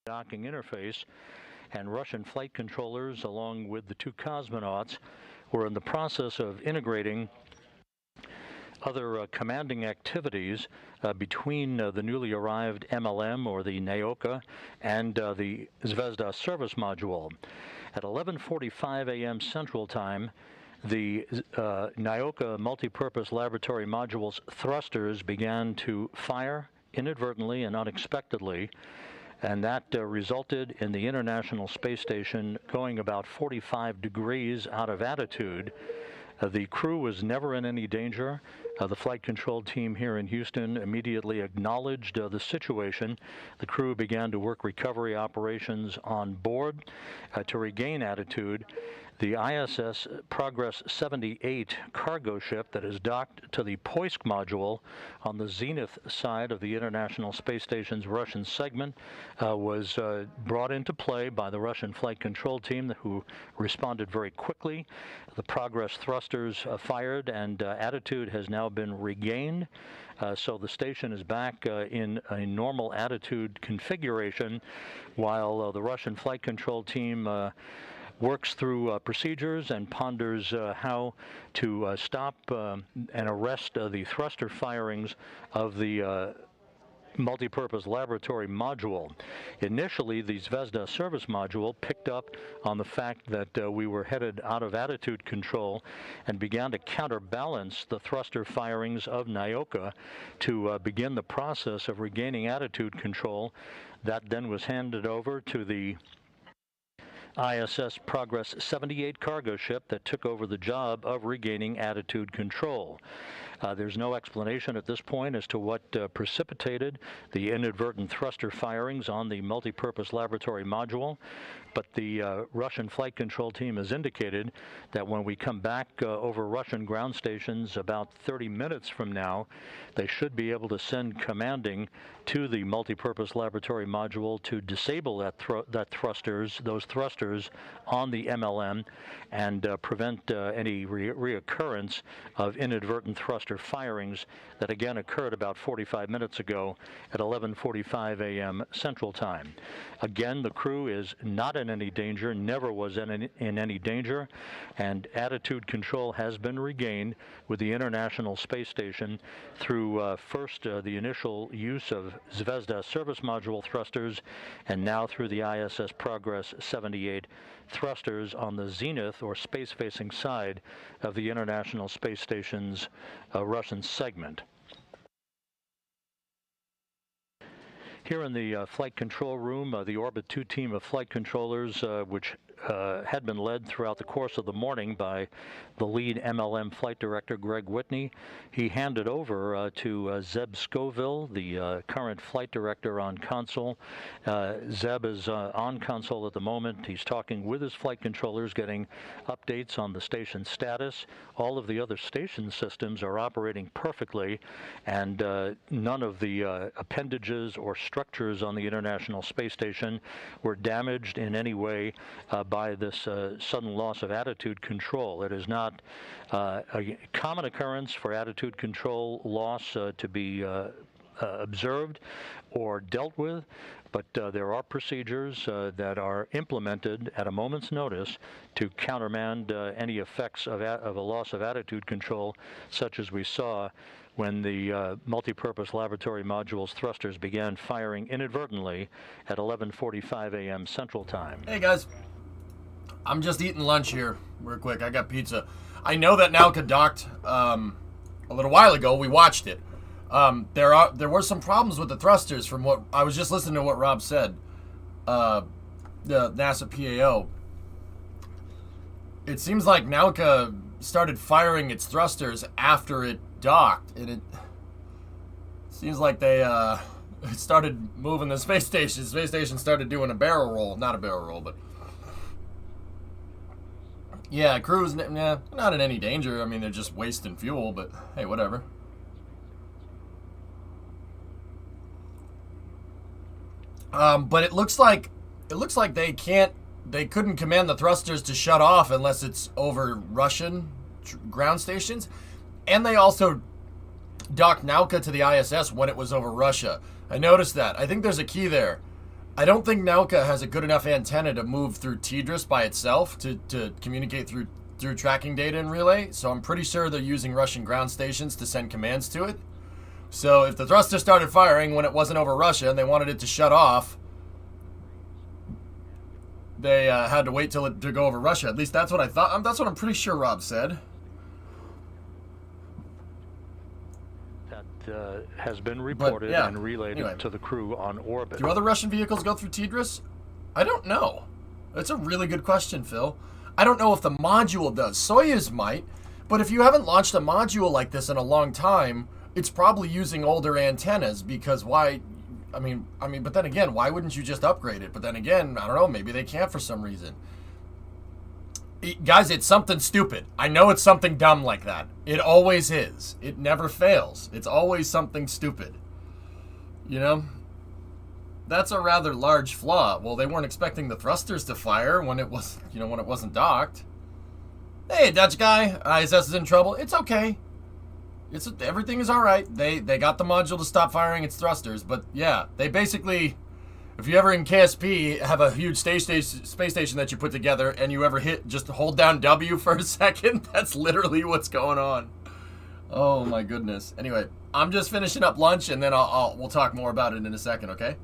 docking interface, and Russian flight controllers, along with the two cosmonauts, were in the process of integrating other commanding activities between the newly arrived MLM, or the Nauka, and the Zvezda service module. At 11:45 a.m. Central Time, the Nauka multipurpose laboratory module's thrusters began to fire inadvertently and unexpectedly, and that resulted in the International Space Station going about 45 degrees out of attitude. The crew was never in any danger. The flight control team here in Houston immediately acknowledged the situation. The crew began to work recovery operations on board to regain attitude. The ISS Progress 78 cargo ship that is docked to the Poisk module on the zenith side of the International Space Station's Russian segment was brought into play by the Russian flight control team, who responded very quickly. The Progress thrusters fired, and attitude has now been regained. So the station is back in a normal attitude configuration, while the Russian flight control team works through procedures and ponders how to stop and arrest the thruster firings of the multipurpose laboratory module. Initially, the Zvezda service module picked up on the fact that we were headed out of attitude control and began to counterbalance the thruster firings of Nauka to begin the process of regaining attitude control. That then was handed over to the ISS Progress 78 cargo ship that took over the job of regaining attitude control. There's no explanation at this point as to what precipitated the inadvertent thruster firings on the multipurpose laboratory module, but the Russian flight control team has indicated that when we come back over Russian ground stations about 30 minutes from now, they should be able to send commanding to the multipurpose laboratory module to disable those thrusters on the MLM and prevent any reoccurrence of inadvertent thruster firings that again occurred about 45 minutes ago at 11:45 a.m. Central Time. Again, the crew is not in any danger, never was in any danger, and attitude control has been regained with the International Space Station through first the initial use of Zvezda service module thrusters, and now through the ISS Progress 78 thrusters on the zenith or space-facing side of the International Space Station's Russian segment. Here in the flight control room, the Orbit 2 team of flight controllers, which had been led throughout the course of the morning by the lead MLM flight director, Greg Whitney. He handed over to Zeb Scoville, the current flight director on console. Zeb is on console at the moment. He's talking with his flight controllers, getting updates on the station status. All of the other station systems are operating perfectly, and none of the appendages or structures on the International Space Station were damaged in any way by this sudden loss of attitude control. It is not a common occurrence for attitude control loss to be observed or dealt with, but there are procedures that are implemented at a moment's notice to countermand any effects of a loss of attitude control, such as we saw when the multipurpose laboratory module's thrusters began firing inadvertently at 11:45 a.m. Central Time. Hey guys, I'm just eating lunch here real quick. I got pizza. I know that Nauka docked a little while ago. We watched it. There were some problems with the thrusters from what I was just listening to what Rob said. The NASA PAO. It seems like Nauka started firing its thrusters after it docked, and it seems like they started moving the space station. The space station started doing a barrel roll. Not a barrel roll, but yeah, crew's not in any danger. I mean, they're just wasting fuel, but hey, whatever. But it looks like they couldn't command the thrusters to shut off unless it's over Russian ground stations, and they also docked Nauka to the ISS when it was over Russia. I noticed that. I think there's a key there. I don't think Nauka has a good enough antenna to move through TDRS by itself to communicate through tracking data and relay, so I'm pretty sure they're using Russian ground stations to send commands to it. So if the thruster started firing when it wasn't over Russia and they wanted it to shut off, they had to wait till it to go over Russia. At least that's what I thought. That's what I'm pretty sure Rob said. That has been reported and relayed to the crew on orbit. Do other Russian vehicles go through TDRS? I don't know. That's a really good question, Phil. I don't know if the module does. Soyuz might, but if you haven't launched a module like this in a long time, it's probably using older antennas because why? I mean, but then again, why wouldn't you just upgrade it? But then again, I don't know, maybe they can't for some reason. Guys, it's something stupid. I know it's something dumb like that. It always is. It never fails. It's always something stupid. You know? That's a rather large flaw. Well, they weren't expecting the thrusters to fire when it was, when it wasn't docked. Hey, Dutch guy, ISS is in trouble. It's okay. Everything is all right. They got the module to stop firing its thrusters, but yeah, they basically, if you ever in KSP have a huge space station that you put together and you ever just hold down W for a second, that's literally what's going on. Oh my goodness. Anyway, I'm just finishing up lunch and then we'll talk more about it in a second, okay?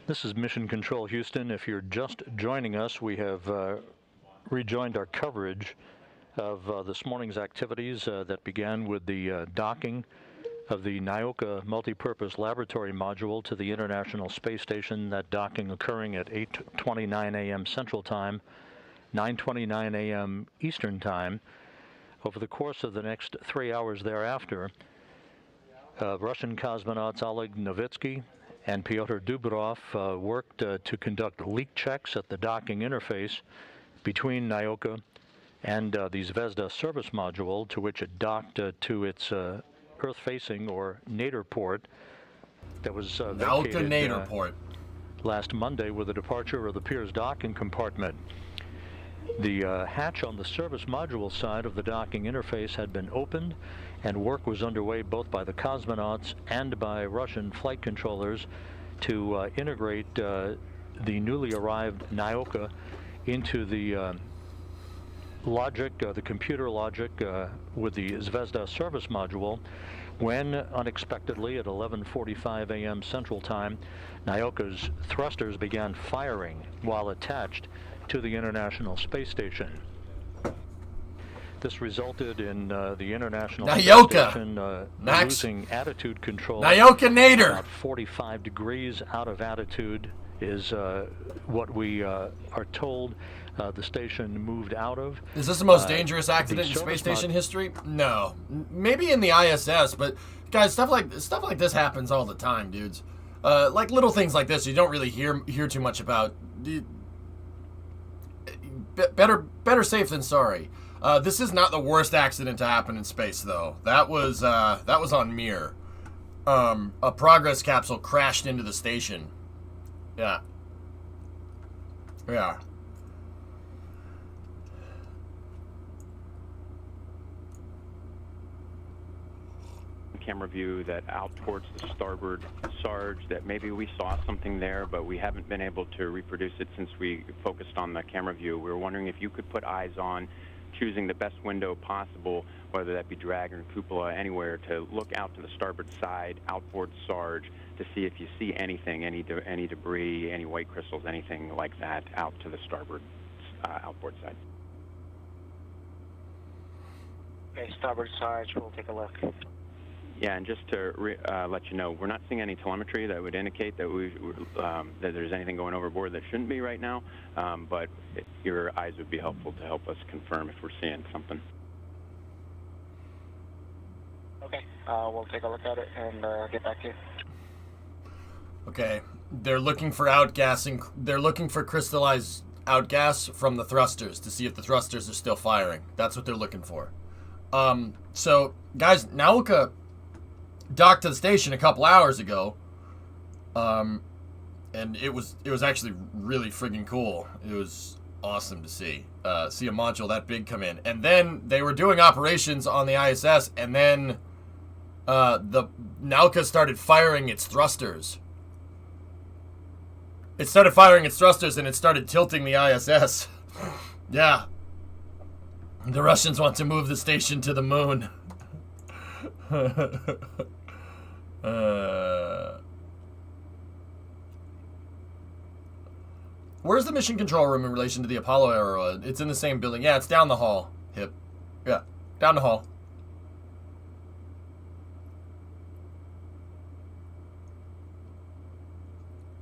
This is Mission Control Houston. If you're just joining us, we have rejoined our coverage of this morning's activities that began with the docking of the Nauka multipurpose laboratory module to the International Space Station. That docking occurring at 8:29 a.m. Central Time, 9:29 a.m. Eastern Time. Over the course of the next 3 hours thereafter, Russian cosmonauts Oleg Novitsky and Pyotr Dubrov worked to conduct leak checks at the docking interface between Nauka and the Zvezda service module, to which it docked to its Earth-facing or nadir port that was vacated nadir port last Monday with the departure of the Pirs docking compartment. The hatch on the service module side of the docking interface had been opened, and work was underway both by the cosmonauts and by Russian flight controllers to integrate the newly arrived Nauka into the the computer logic with the Zvezda service module, when unexpectedly at 11:45 a.m. Central Time, Nauka's thrusters began firing while attached to the International Space Station. This resulted in the International Space Station losing attitude control. Nauka-nator! About 45 degrees out of attitude is what we are told the station moved out of. Is this the most dangerous accident in space station history? No. Maybe in the ISS, but guys, stuff like this happens all the time, dudes. Like little things like this you don't really hear too much about. Better safe than sorry. This is not the worst accident to happen in space, though. That was on Mir. A Progress capsule crashed into the station. Yeah. Camera view that out towards the starboard Sarge, that maybe we saw something there, but we haven't been able to reproduce it since we focused on the camera view. We were wondering if you could put eyes on choosing the best window possible, whether that be drag or cupola, anywhere, to look out to the starboard side, outboard Sarge, to see if you see anything, any debris, any white crystals, anything like that out to the starboard outboard side. Okay, starboard Sarge, we'll take a look. Yeah, and just to let you know, we're not seeing any telemetry that would indicate that that there's anything going overboard that shouldn't be right now, but your eyes would be helpful to help us confirm if we're seeing something. Okay, we'll take a look at it and get back to you. Okay, they're looking for outgassing. They're looking for crystallized outgas from the thrusters to see if the thrusters are still firing. That's what they're looking for. So, guys, Nauka docked to the station a couple hours ago, and it was actually really friggin' cool. It was awesome to see a module that big come in, and then they were doing operations on the ISS, and then the Nauka started firing its thrusters. It started firing its thrusters, and it started tilting the ISS. Yeah. The Russians want to move the station to the moon. Where's the mission control room in relation to the Apollo era? It's in the same building. Yeah, it's down the hall. Hip. Yeah, down the hall.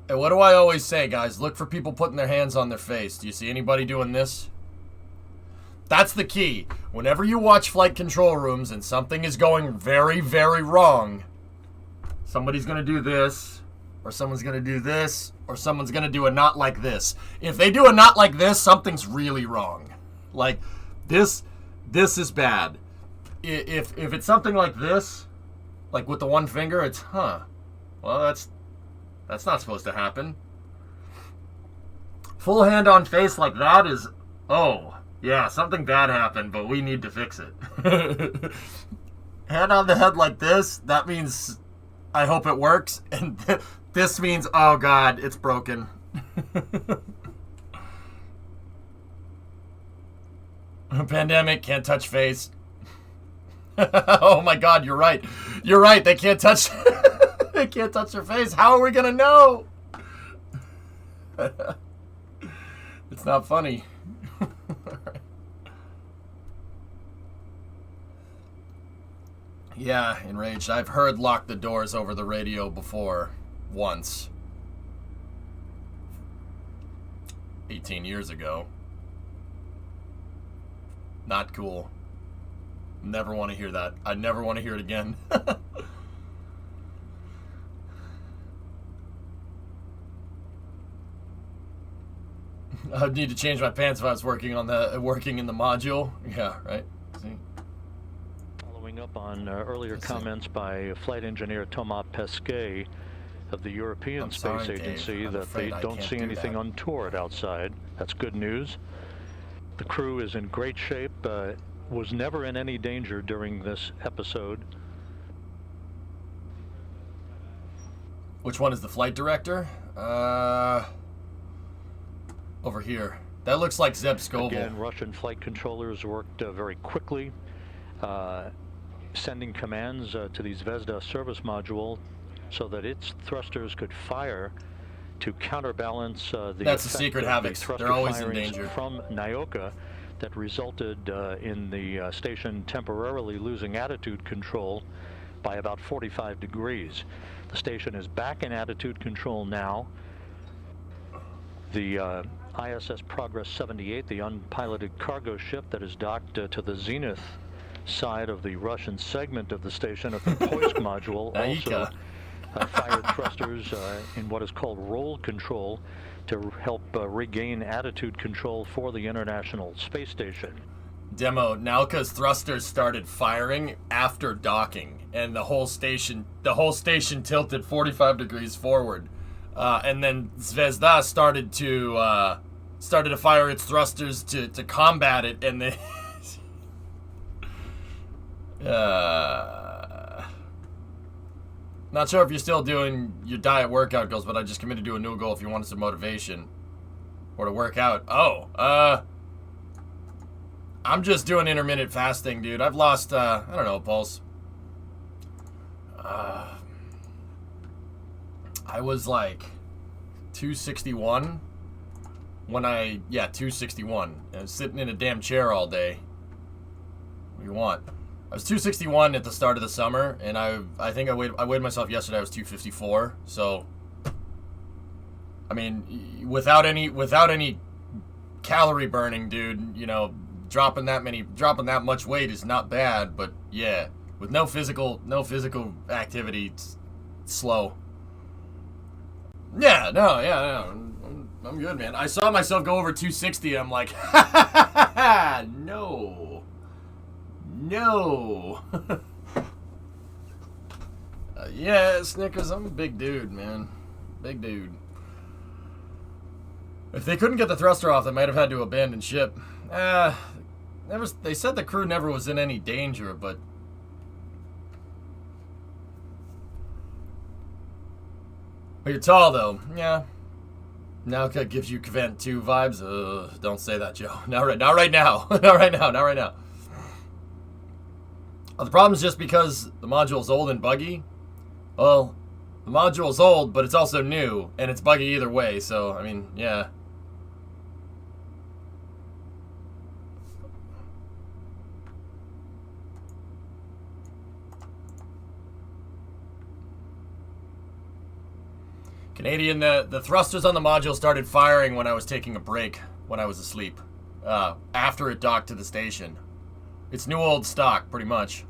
And what do I always say, guys? Look for people putting their hands on their face. Do you see anybody doing this? That's the key. Whenever you watch flight control rooms and something is going very, very wrong, somebody's going to do this, or someone's going to do this, or someone's going to do a not like this. If they do a not like this, something's really wrong. Like, this is bad. If it's something like this, like with the one finger, it's, well, that's not supposed to happen. Full hand on face like that is, oh, yeah, something bad happened, but we need to fix it. Hand on the head like this, that means I hope it works. And this means, oh God, it's broken. Pandemic, can't touch face. Oh my God, you're right. You're right, they can't touch they can't touch their face. How are we gonna know? It's not funny. Yeah, enraged. I've heard lock the doors over the radio before. Once. 18 years ago. Not cool. Never want to hear that. I never want to hear it again. I'd need to change my pants if I was working in the module. Yeah, right. See? Following up on earlier comments by Flight Engineer Thomas Pesquet of the European Space Agency that they don't see anything untoward outside. That's good news. The crew is in great shape, was never in any danger during this episode. Which one is the flight director? Over here. That looks like Zeb Scovel. Again, Russian flight controllers worked very quickly, sending commands to the Zvezda service module so that its thrusters could fire to counterbalance the That's the secret havocs. They're always in danger. From Nauka that resulted in the station temporarily losing attitude control by about 45 degrees. The station is back in attitude control now. The ISS Progress 78, the unpiloted cargo ship that is docked to the zenith side of the Russian segment of the station at the Poisk module, also fired thrusters in what is called roll control to help regain attitude control for the International Space Station. Demo, Nauka's thrusters started firing after docking, and the whole station tilted 45 degrees forward. And then Zvezda started to fire its thrusters to combat it, and they not sure if you're still doing your diet workout goals, but I just committed to a new goal if you wanted some motivation or to work out. I'm just doing intermittent fasting, dude. I've lost I don't know, Pulse. I was like 261 when 261. I was sitting in a damn chair all day. What do you want? I was 261 at the start of the summer, and I think I weighed myself yesterday. I was 254. So, I mean, without any calorie burning, dude, you know, dropping that much weight is not bad. But yeah, with no physical activity, it's slow. Yeah, I'm good, man. I saw myself go over 260. I'm like, no. Yeah, Snickers, I'm a big dude, man. Big dude. If they couldn't get the thruster off, they might have had to abandon ship. They said the crew never was in any danger, but... But you're tall, though. Yeah. Nauka gives you Cavent 2 vibes. Don't say that, Joe. Not right now. Not right now. The problem is just because the module's old and buggy. Well, the module's old, but it's also new, and it's buggy either way, so, I mean, yeah. Canadian, the thrusters on the module started firing when I was taking a break, when I was asleep, after it docked to the station. It's new old stock, pretty much.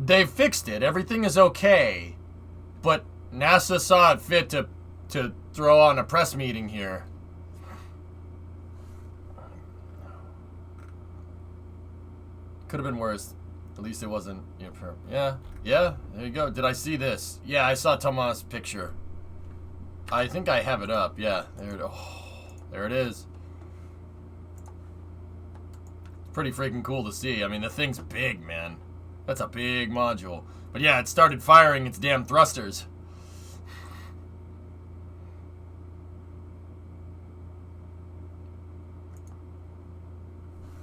They've fixed it. Everything is okay. But NASA saw it fit to throw on a press meeting here. Could have been worse. At least it wasn't. Yeah. There you go. Did I see this? Yeah, I saw Tomas' picture. I think I have it up. Yeah. There it is. Pretty freaking cool to see. I mean, the thing's big, man. That's a big module. But yeah, it started firing its damn thrusters.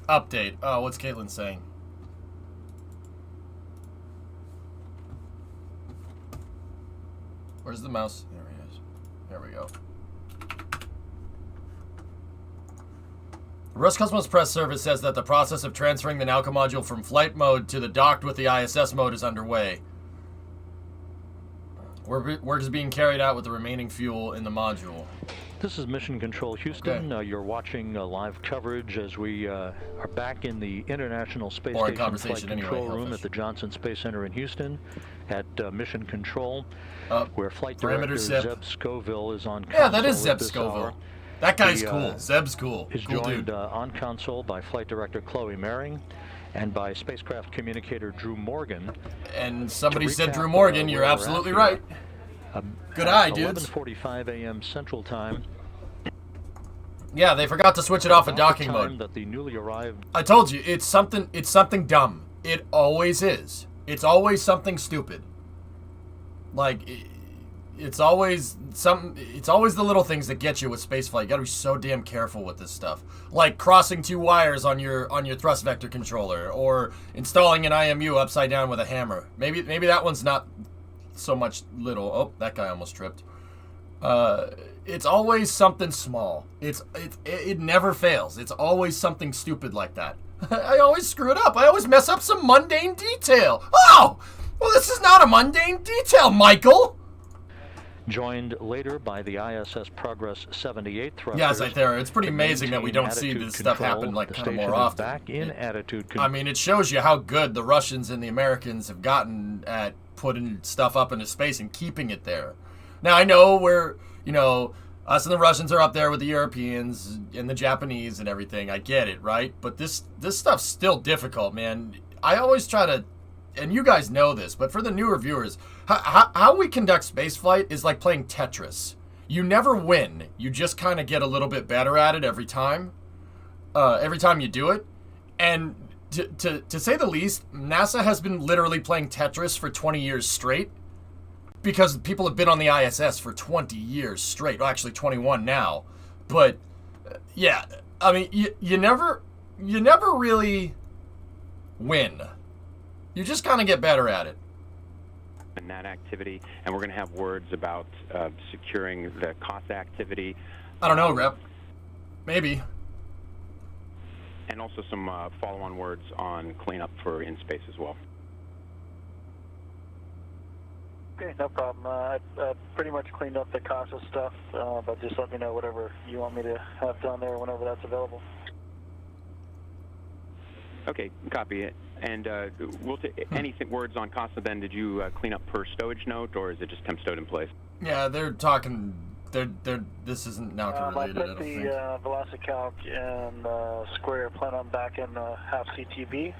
Update. Oh, what's Caitlin saying? Where's the mouse? There he is. There we go. Roscosmos Press Service says that the process of transferring the Nauka module from flight mode to the docked with the ISS mode is underway. Work is being carried out with the remaining fuel in the module. This is Mission Control Houston. Okay. You're watching live coverage as we are back in the International Space Boring Station Flight conversation Control anyway, Room Elfish. at the Johnson Space Center in Houston at Mission Control, where Flight Parameter Director Zeb. Zeb Scoville is on console. Yeah, that is Zeb at this Scoville. hour. That guy's cool. Zeb's cool. Is Cool joined dude. on console by Flight Director Chloe Maring and by Spacecraft Communicator Drew Morgan. And somebody To said recap, Drew Morgan. You're where we're absolutely at right. here, Good at eye, dudes. 11:45 a.m. Central Time. Yeah, they forgot to switch it off of About the docking time mode. that the newly arrived I told you, it's something dumb. It always is. It's always something stupid. Like, it's always the little things that get you with spaceflight. You gotta be so damn careful with this stuff. Like crossing 2 wires on your thrust vector controller, or installing an IMU upside down with a hammer. Maybe that one's not so much little. Oh, that guy almost tripped. It's always something small. It never fails. It's always something stupid like that. I always screw it up. I always mess up some mundane detail. Oh! Well, this is not a mundane detail, Michael! joined later by the ISS Progress 78 thrusters. Yeah, Cythera, it's pretty to amazing that we maintain don't see attitude this stuff control. happen like The kind of station more is often. back in attitude control. I mean, it shows you how good the Russians and the Americans have gotten at putting stuff up into space and keeping it there. Now, I know us and the Russians are up there with the Europeans and the Japanese and everything. I get it, right? But this stuff's still difficult, man. I always try to, and you guys know this, but for the newer viewers, how we conduct spaceflight is like playing Tetris. You never win. You just kind of get a little bit better at it every time you do it. And to say the least, NASA has been literally playing Tetris for 20 years straight, because people have been on the ISS for 20 years straight. Well, actually 21 now. But yeah, I mean, you never really win. You just kind of get better at it. And that activity, and we're going to have words about securing the COSA activity I don't know, Rep. Maybe. And also some follow-on words on cleanup for in space as well. Okay, no problem. I pretty much cleaned up the CASA stuff, but just let me know whatever you want me to have done there whenever that's available. Okay, copy it. And we'll any words on CASA then, did you clean up per stowage note, or is it just temp stowed in place? Yeah, they're talking. This isn't Nauka related. I put the VelociCalc and Square plan on back in half CTB.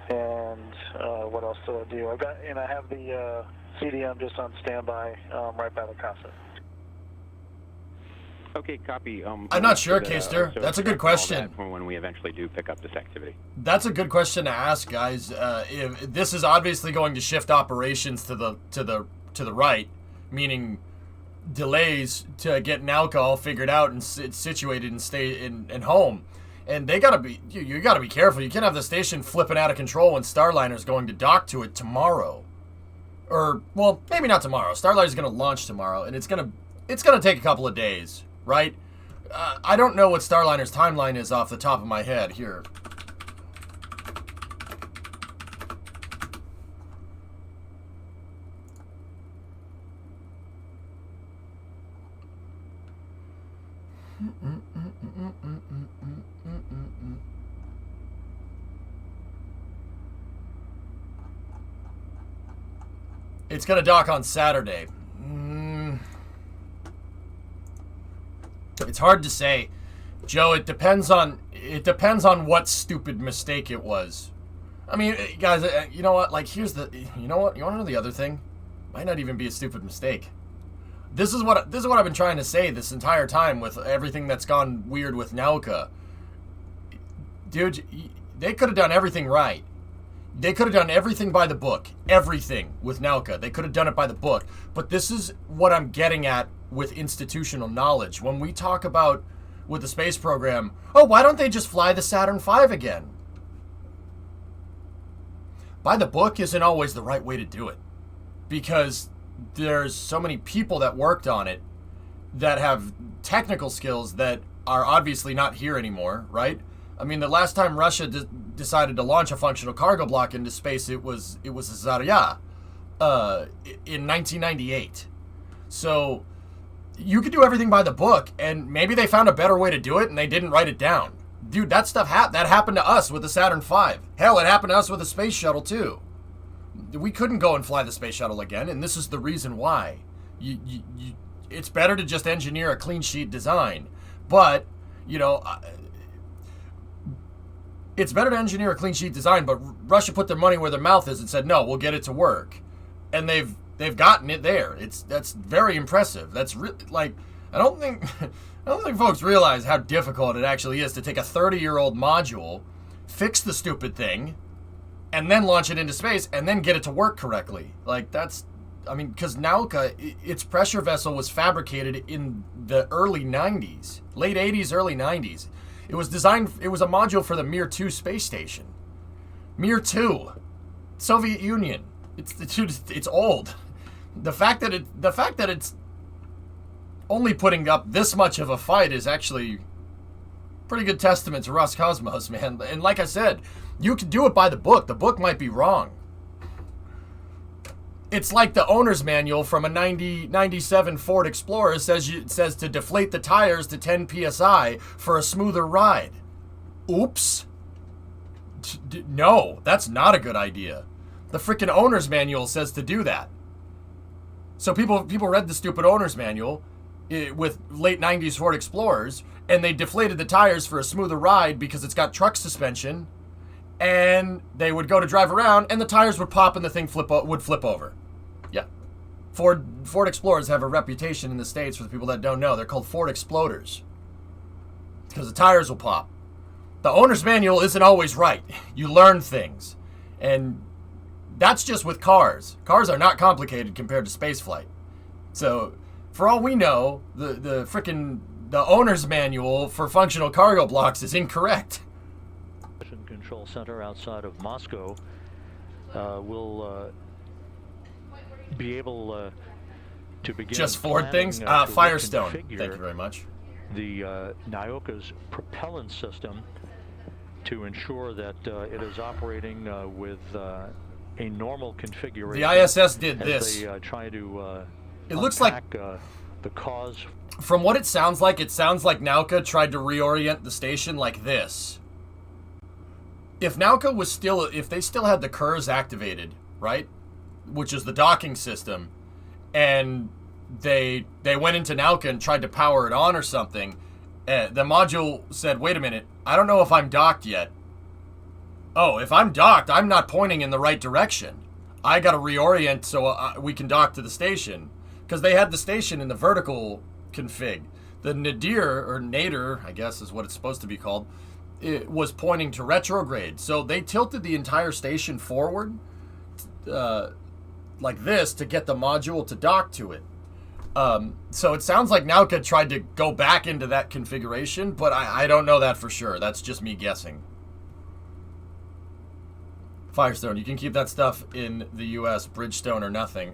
And what else do I do? I have the CDM just on standby right by the CASA. Okay, copy. I'm not sure, Kaster. That's a good question. For when we eventually do pick up this activity. That's a good question to ask, guys. If this is obviously going to shift operations to the right, meaning delays to get Nauka all figured out and situated and stay in home. And they gotta be, you gotta be careful. You can't have the station flipping out of control when Starliner's going to dock to it tomorrow. Or, well, maybe not tomorrow. Starliner's gonna launch tomorrow, and it's gonna take a couple of days, right? I don't know what Starliner's timeline is off the top of my head here. It's gonna dock on Saturday. It's hard to say, Joe. It depends on what stupid mistake it was. I mean, guys, you know what? Like, here's the. You know what? You want to know the other thing? Might not even be a stupid mistake. This is what I've been trying to say this entire time with everything that's gone weird with Nauka. Dude, they could have done everything right. They could have done everything by the book. Everything with Nauka. They could have done it by the book. But this is what I'm getting at with institutional knowledge. When we talk about, with the space program, oh, why don't they just fly the Saturn V again? By the book isn't always the right way to do it. Because there's so many people that worked on it that have technical skills that are obviously not here anymore, right? I mean, the last time Russia decided to launch a functional cargo block into space, it was Zarya in 1998. So you could do everything by the book, and maybe they found a better way to do it, and they didn't write it down. Dude, that stuff that happened to us with the Saturn V. Hell, it happened to us with the space shuttle too. We couldn't go and fly the space shuttle again, and this is the reason why. It's better to just engineer a clean sheet design, but you know. It's better to engineer a clean sheet design, but Russia put their money where their mouth is and said, no, we'll get it to work. And they've gotten it there. That's very impressive. That's really, like, I don't think folks realize how difficult it actually is to take a 30-year-old module, fix the stupid thing, and then launch it into space and then get it to work correctly. Like, that's, I mean, because Nauka, its pressure vessel was fabricated in the early 90s, late 80s, early 90s. It was a module for the Mir 2 space station. Mir 2. Soviet Union. It's old. The fact that it's only putting up this much of a fight is actually pretty good testament to Roscosmos, man. And like I said, you can do it by the book. The book might be wrong. It's like the owner's manual from a 97 Ford Explorer says to deflate the tires to 10 psi for a smoother ride. Oops. No, that's not a good idea. The freaking owner's manual says to do that. So people read the stupid owner's manual with late 90s Ford Explorers, and they deflated the tires for a smoother ride because it's got truck suspension, and they would go to drive around, and the tires would pop and the thing would flip over. Yeah. Ford Explorers have a reputation in the States, for the people that don't know. They're called Ford Exploders because the tires will pop. The owner's manual isn't always right. You learn things. And that's just with cars. Cars are not complicated compared to spaceflight. So, for all we know, the owner's manual for functional cargo blocks is incorrect. Mission Control Center outside of Moscow will be able to begin just Ford planning, things? to Firestone. reconfigure Thank you very much. the Nauka's propellant system to ensure that it is operating with a normal configuration. The ISS did this. They try to it looks like the cause. From what it sounds like Nauka tried to reorient the station like this. If Nauka was still, if they still had the KERS activated, right, which is the docking system, and they went into Nauka and tried to power it on or something, the module said, wait a minute, I don't know if I'm docked yet. Oh, if I'm docked, I'm not pointing in the right direction. I got to reorient so we can dock to the station. Because they had the station in the vertical config. The nadir, I guess is what it's supposed to be called, it was pointing to retrograde. So they tilted the entire station forward like this to get the module to dock to it. So it sounds like Nauka tried to go back into that configuration, but I don't know that for sure. That's just me guessing. Firestone, you can keep that stuff in the US. Bridgestone or nothing.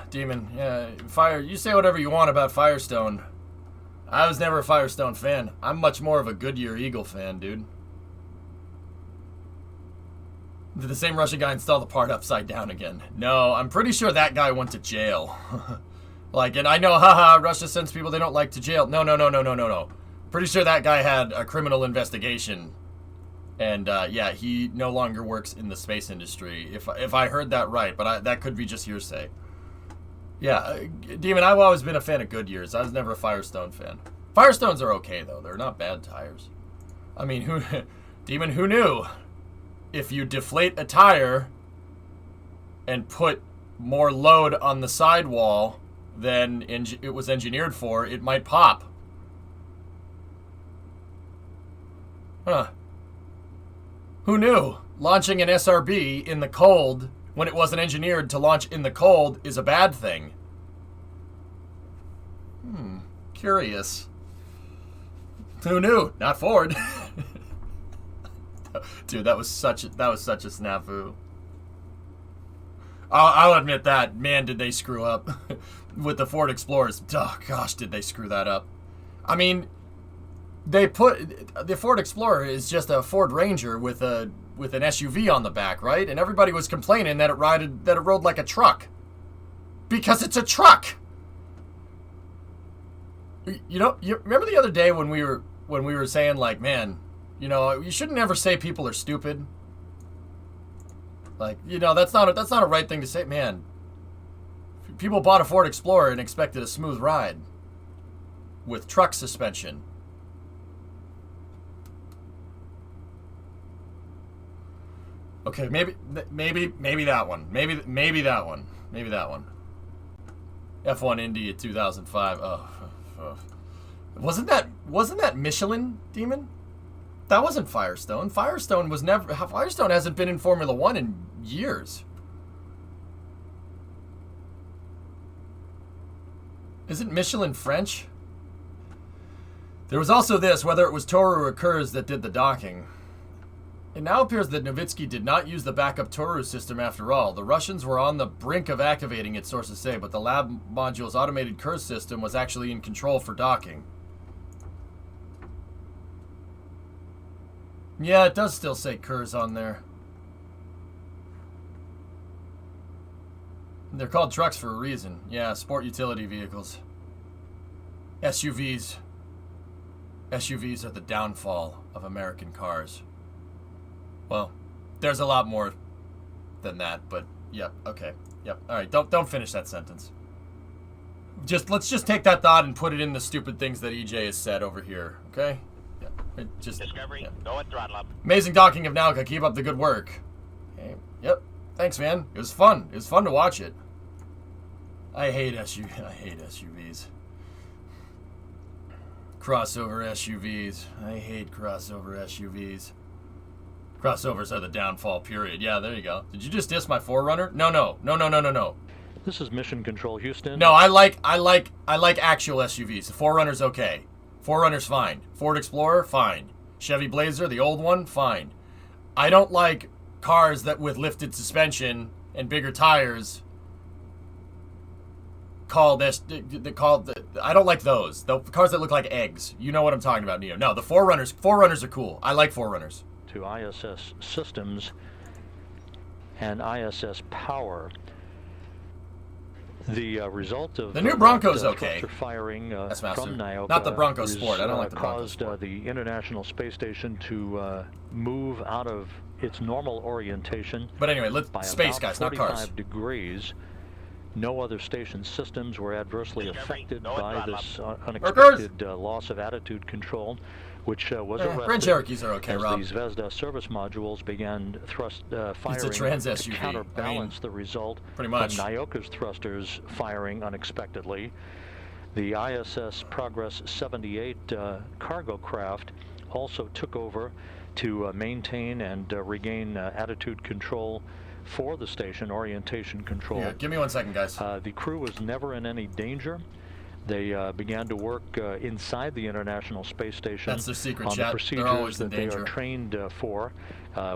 Demon, yeah, you say whatever you want about Firestone. I was never a Firestone fan. I'm much more of a Goodyear Eagle fan, dude. Did the same Russian guy install the part upside down again? No, I'm pretty sure that guy went to jail. Like, and I know, haha, Russia sends people they don't like to jail. No. Pretty sure that guy had a criminal investigation. And, yeah, he no longer works in the space industry. If I heard that right, but that could be just hearsay. Yeah, Demon, I've always been a fan of Goodyears. I was never a Firestone fan. Firestones are okay, though. They're not bad tires. I mean, Demon, who knew? If you deflate a tire and put more load on the sidewall than it was engineered for, it might pop. Huh. Who knew? Launching an SRB in the cold when it wasn't engineered to launch in the cold is a bad thing. Curious. Who knew? Not Ford. Dude, that was such a snafu. I'll admit that. Man, did they screw up with the Ford Explorers. Oh gosh, did they screw that up. I mean, they put the Ford Explorer is just a Ford Ranger with an SUV on the back, right? And everybody was complaining that it rode like a truck. Because it's a truck. You remember the other day when we were saying, like, man, you shouldn't ever say people are stupid. Like, that's not a right thing to say, man. People bought a Ford Explorer and expected a smooth ride with truck suspension. Okay, maybe that one. Maybe that one. F1 Indy at 2005. Oh. Wasn't that Michelin, Demon? That wasn't Firestone. Firestone hasn't been in Formula 1 in years. Isn't Michelin French? There was also this, whether it was Toru or KERS that did the docking. It now appears that Nowitzki did not use the backup Toru system after all. The Russians were on the brink of activating it, sources say, but the lab module's automated KERS system was actually in control for docking. Yeah, it does still say KERS on there. They're called trucks for a reason. Yeah, sport utility vehicles. SUVs. SUVs are the downfall of American cars. Well, there's a lot more than that, but yep, okay. Yep. All right, don't finish that sentence. Let's just take that thought and put it in the stupid things that EJ has said over here, okay? Discovery, yeah. go and throttle up. Amazing docking of Nauka. Keep up the good work. Okay. Yep. Thanks, man. It was fun. It was fun to watch it. I hate SUVs. Crossover SUVs. I hate crossover SUVs. Crossovers are the downfall, period. Yeah, there you go. Did you just diss my Forerunner? No. This is Mission Control Houston. No, I like actual SUVs. The Forerunner's okay. Forerunner's fine. Ford Explorer, fine. Chevy Blazer, the old one, fine. I don't like cars that with lifted suspension and bigger tires call this. I don't like those. The cars that look like eggs. You know what I'm talking about, Neo. No, the Forerunners. Forerunners are cool. I like Forerunners. To ISS Systems and ISS Power. The result of the new Bronco's okay. Firing from Nauka, not the Bronco Sport. I don't like the Bronco caused Sport. The International Space Station to move out of its normal orientation. But anyway, by space about guys, not cars. 45 degrees. No other station systems were adversely affected by this unexpected loss of attitude control, which was arrested Grand Cherokees are okay, as Rob. these Zvezda service modules began firing trans to SUV. counterbalance the result pretty much. from Nauka's thrusters firing unexpectedly. The ISS Progress 78 cargo craft also took over to maintain and regain attitude control for the station, orientation control. Yeah, give me 1 second, guys. The crew was never in any danger. They began to work inside the International Space Station. That's their secret, on chat. the procedures They're always that in they danger. are trained for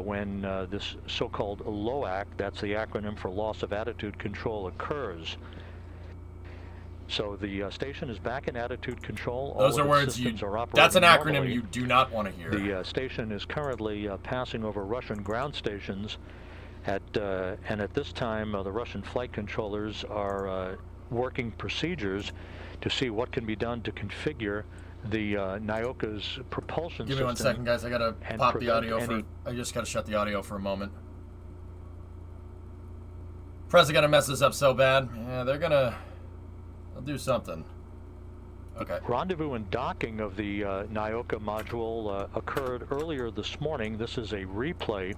when this so-called LOAC, that's the acronym for loss of attitude control, occurs. So the station is back in attitude control. Those All are of words its systems are operating that's an acronym normally. you do not want to hear. The station is currently passing over Russian ground stations and at this time the Russian flight controllers are working procedures to see what can be done to configure the Nauka's propulsion system. Give me 1 second, guys. I gotta pop the audio for. I just gotta shut the audio for a moment. Press are gonna mess this up so bad. Yeah, they're gonna. They'll do something. Okay. Rendezvous and docking of the Nauka module occurred earlier this morning. This is a replay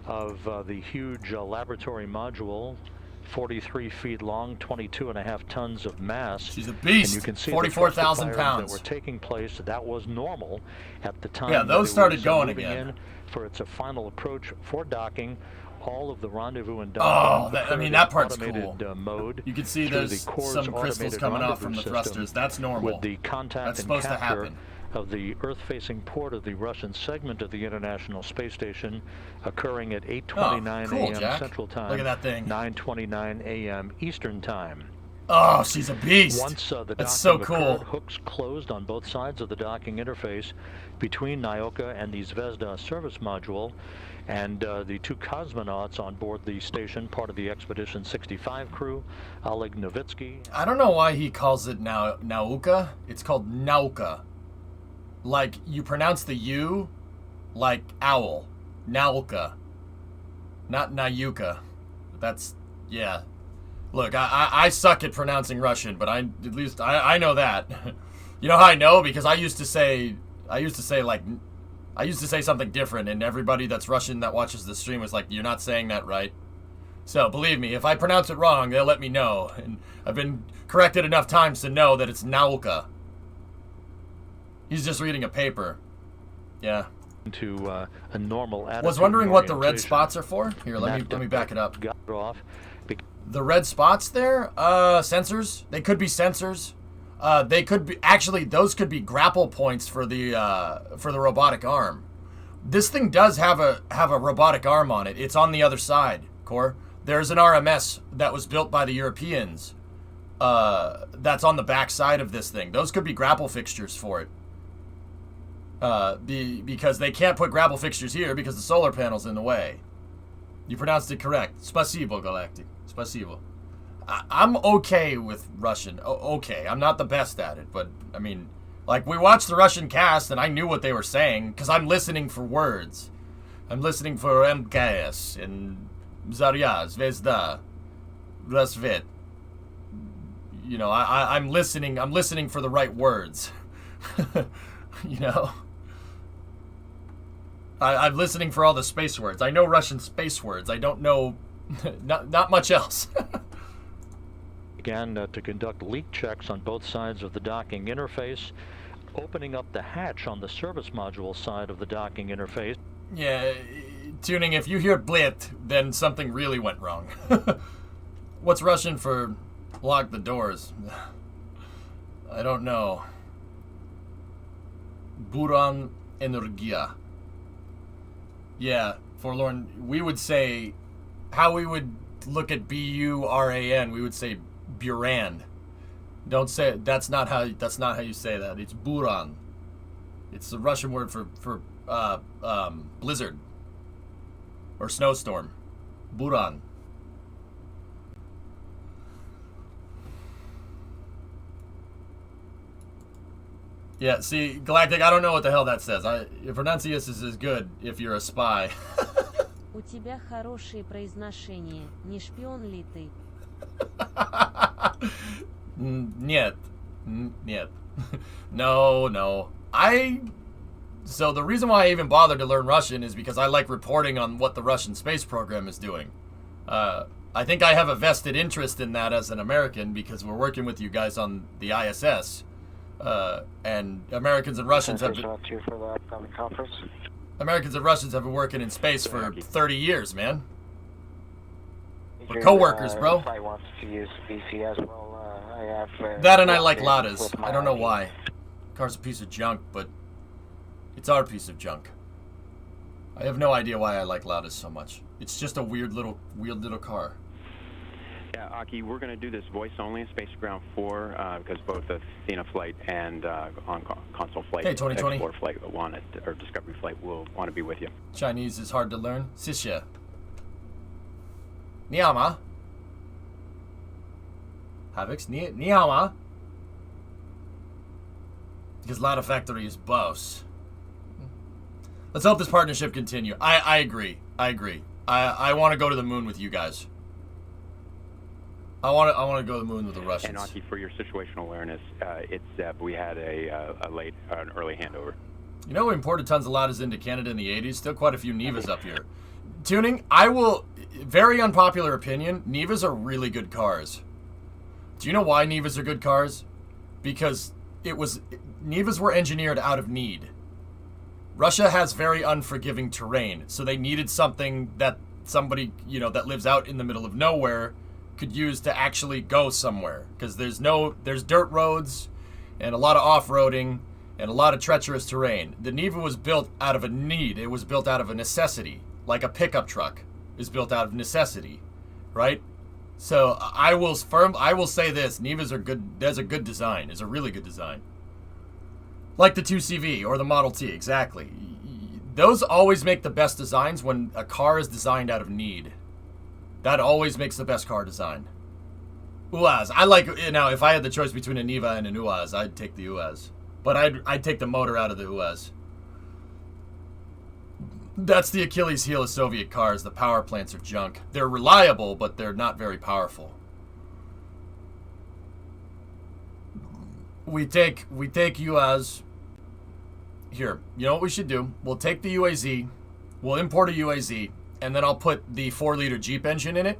of the huge laboratory module, 43 feet long, 22.5 tons of mass. She's a beast. And you can see 44,000 pounds that were taking place. That was normal at the time. Yeah, those started going moving again. In for its final approach for docking. All of the rendezvous and docking. I mean, that part's automated, cool. Mode. You can see there's some crystals coming off from the thrusters. That's normal. With the contact That's and supposed to capture happen. of the Earth-facing port of the Russian segment of the International Space Station occurring at 8:29 cool, a.m. Jack. Central Time. Look at that thing. 9:29 a.m. Eastern Time. Oh, she's a beast. Once the docking That's so cool. occurred, hooks closed on both sides of the docking interface between Nauka and the Zvezda service module, and the two cosmonauts on board the station, part of the Expedition 65 crew, Oleg Novitsky. I don't know why he calls it Nauka. It's called Nauka. Like, you pronounce the U like owl. Nauka. Not Nayuka. That's, yeah. Look, I suck at pronouncing Russian, but at least I know that. You know how I know? Because I used to say something different, and everybody that's Russian that watches the stream was like, "You're not saying that right." So believe me, if I pronounce it wrong, they'll let me know, and I've been corrected enough times to know that it's Nauka. He's just reading a paper. Yeah. To a normal attitude. Was wondering what the red orientation. spots are for. Here, let me back it up. Got it off. The red spots there, sensors. They could be sensors. They could be actually. Those could be grapple points for the robotic arm. This thing does have a robotic arm on it. It's on the other side, Core. There's an RMS that was built by the Europeans. That's on the back side of this thing. Those could be grapple fixtures for it. Because they can't put grapple fixtures here because the solar panel's in the way. You pronounced it correct. Spasibo, Galactic. Spasibo. I'm okay with Russian. Okay, I'm not the best at it, but, I mean, like, we watched the Russian cast, and I knew what they were saying, because I'm listening for words. I'm listening for MKS, and Zarya, Zvezda, Rasvet. You know, I'm listening for the right words. You know? I'm listening for all the space words. I know Russian space words. I don't know not much else. Began to conduct leak checks on both sides of the docking interface, opening up the hatch on the service module side of the docking interface. Yeah, Tuning, if you hear blit, then something really went wrong. What's Russian for lock the doors? I don't know. Buran Energia. Yeah, forlorn. We would say, how we would look at Buran, we would say Buran. Don't say that's not how you say that. It's Buran. It's the Russian word for blizzard or snowstorm. Buran. Yeah, see, Galactic, I don't know what the hell that says. Pronuncius is good if you're a spy. У тебя хорошее произношение. Не шпион ли ты? Нет. Нет. No. So the reason why I even bothered to learn Russian is because I like reporting on what the Russian space program is doing. I think I have a vested interest in that as an American because we're working with you guys on the ISS. And Americans and Russians have been working in space for 30 years, man. We're co-workers, bro. That and I like Ladas. I don't know why. Car's a piece of junk, but it's our piece of junk. I have no idea why I like Ladas so much. It's just a weird little car. Yeah, Aki, we're going to do this voice only in Space Ground 4 because both the Athena flight and on console flight, hey, 2020. Explorer flight or Discovery flight will want to be with you. Chinese is hard to learn. Sisha. Ni hao ma? Havix, ni hao ma? Because Lada Factory is boss. Let's hope this partnership continue. I agree. I want to go to the moon with you guys. I want to go to the moon with the Russians. And Aki, for your situational awareness, it's Zeb. We had an early handover. You know, we imported tons of Ladas into Canada in the 80s. Still quite a few Nivas up here. Tuning, I will... Very unpopular opinion, Nivas are really good cars. Do you know why Nivas are good cars? Because Nivas were engineered out of need. Russia has very unforgiving terrain, so they needed something that somebody, that lives out in the middle of nowhere could use to actually go somewhere. Because there's dirt roads and a lot of off-roading and a lot of treacherous terrain. The Niva was built out of a need. It was built out of a necessity. Like a pickup truck is built out of necessity, right? So I will say this: Nivas are good. There's a good design. It's a really good design. Like the 2CV or the Model T, exactly. Those always make the best designs when a car is designed out of need. That always makes the best car design. UAZ. If I had the choice between a Niva and an UAZ, I'd take the UAZ. But I'd take the motor out of the UAZ. That's the Achilles heel of Soviet cars. The power plants are junk. They're reliable, but they're not very powerful. We take UAZ. Here, you know what we should do? We'll take the UAZ, we'll import a UAZ, and then I'll put the 4-liter Jeep engine in it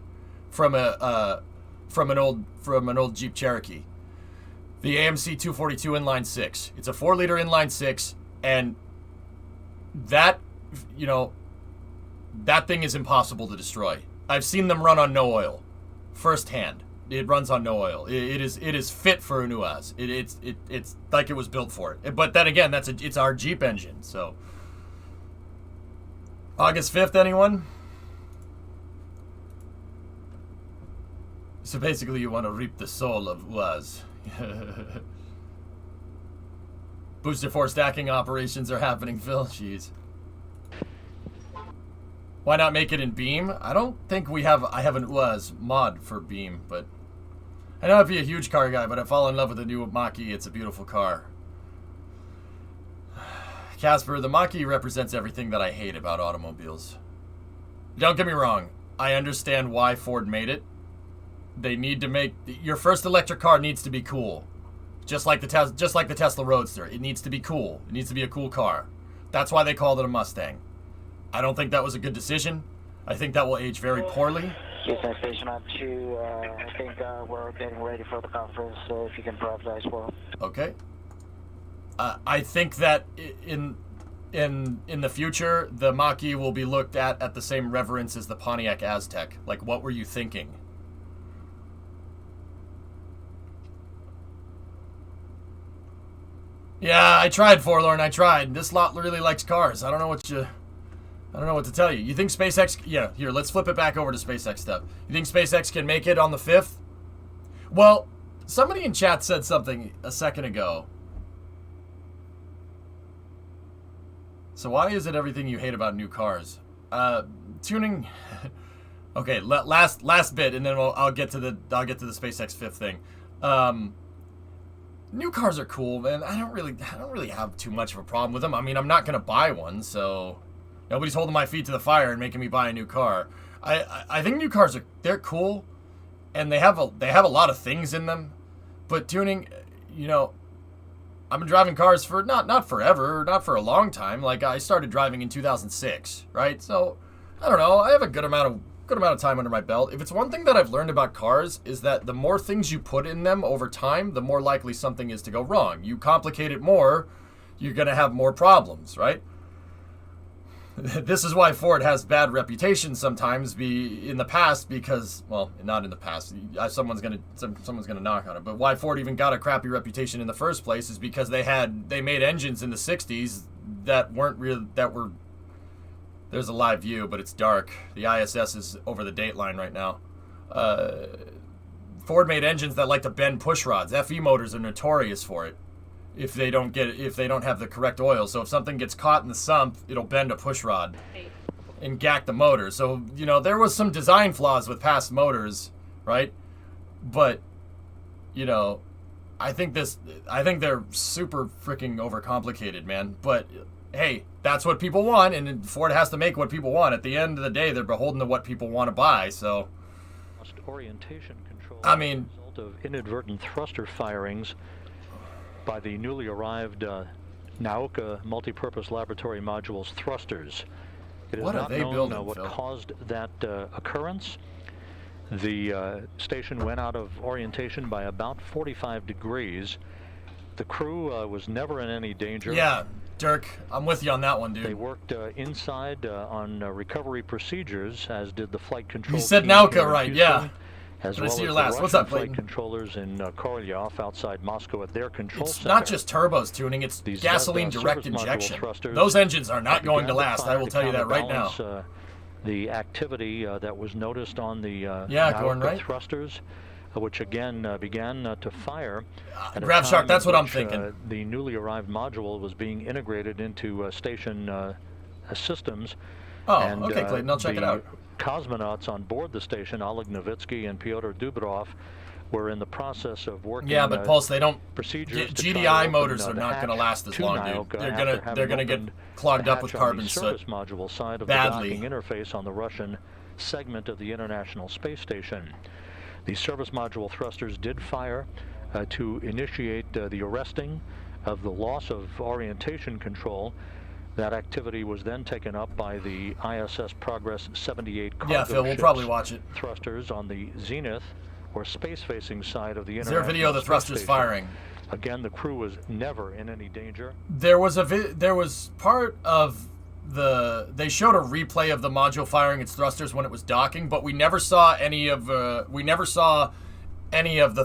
from an old Jeep Cherokee. The AMC 242 inline 6. It's a 4-liter inline 6, and that thing is impossible to destroy. I've seen them run on no oil, firsthand. It runs on no oil. It is fit for an UAZ. It's like it was built for it. But then again, it's our Jeep engine. So August 5th, anyone? So basically, you want to reap the soul of UAZ. Booster 4 stacking operations are happening, Phil. Jeez. Why not make it in Beam? I don't think I have an UAZ mod for Beam, but I know I'd be a huge car guy, but I fall in love with the new Mach-E. It's a beautiful car. Casper, the Mach-E represents everything that I hate about automobiles. Don't get me wrong. I understand why Ford made it. They need to make... Your first electric car needs to be cool. Just like the Tesla Roadster. It needs to be cool. It needs to be a cool car. That's why they called it a Mustang. I don't think that was a good decision. I think that will age very poorly. Houston Station on 2, I think we're getting ready for the conference, so if you can prioritize well. Okay. I think that in the future, the Mach-E will be looked at the same reverence as the Pontiac Aztec. Like, what were you thinking? Yeah, I tried, Forlorn, I tried. This lot really likes cars. I don't know what you... I don't know what to tell you. You think SpaceX... Yeah, here, let's flip it back over to SpaceX stuff. You think SpaceX can make it on the 5th? Well, somebody in chat said something a second ago. So why is it everything you hate about new cars? Tuning... Okay, last bit, and then I'll get to the SpaceX 5th thing. New cars are cool, man. I don't really have too much of a problem with them. I mean, I'm not gonna buy one, so nobody's holding my feet to the fire and making me buy a new car. I think new cars they're cool, and they have a lot of things in them. But tuning, you know, I've been driving cars for not forever, not for a long time. Like I started driving in 2006, right? So I don't know. I have a good amount of time under my belt. If it's one thing that I've learned about cars is that the more things you put in them over time, the more likely something is to go wrong. You complicate it more, you're going to have more problems, right? This is why Ford has bad reputation sometimes in the past because, well, not in the past. Someone's going to knock on it. But why Ford even got a crappy reputation in the first place is because they made engines in the 60s that were there's a live view, but it's dark. The ISS is over the date line right now. Ford made engines that like to bend push rods. FE motors are notorious for it. If they don't have the correct oil. So if something gets caught in the sump, it'll bend a push rod and gack the motor. So, you know, there was some design flaws with past motors, right? But, you know, I think they're super freaking overcomplicated, man. But hey, that's what people want, and Ford has to make what people want. At the end of the day, they're beholden to what people want to buy. So, orientation control. I mean, result of inadvertent thruster firings by the newly arrived Nauka multipurpose laboratory module's thrusters. It is not known what caused that occurrence. The station went out of orientation by about 45 degrees. The crew was never in any danger. Yeah, Dirk, I'm with you on that one, dude. They worked inside on recovery procedures, as did the flight control. You said team Nauka, right? Houston, yeah. As well as see the your last. What's Russian up, Clayton? flight controllers in Korolyov outside Moscow at their control It's center. not just turbos tuning; it's These gasoline direct service module injection. thrusters Those engines are not going to last. I will tell you that right now. The activity that was noticed on the Gordon, right? thrusters, which again began to fire. Grab Shark, that's what I'm thinking. The newly arrived module was being integrated into station systems. Oh, and, okay, Clayton, I'll check it out. Cosmonauts on board the station, Oleg Novitsky and Pyotr Dubrov, were in the process of working. Yeah, but Pulse, they don't. Procedures. GDI motors are not going to last as long, dude. They're gonna get clogged up with carbon soot. Module side of badly. The docking interface on the Russian segment of the International Space Station. The service module thrusters did fire to initiate the arresting of the loss of orientation control. That activity was then taken up by the ISS Progress 78 cargo Yeah, Phil, we'll probably watch it. Thrusters on the zenith or space-facing side of the Is there a video of the thrusters station. firing? Again, the crew was never in any danger. There was part of they showed a replay of the module firing its thrusters when it was docking, but we never saw any of the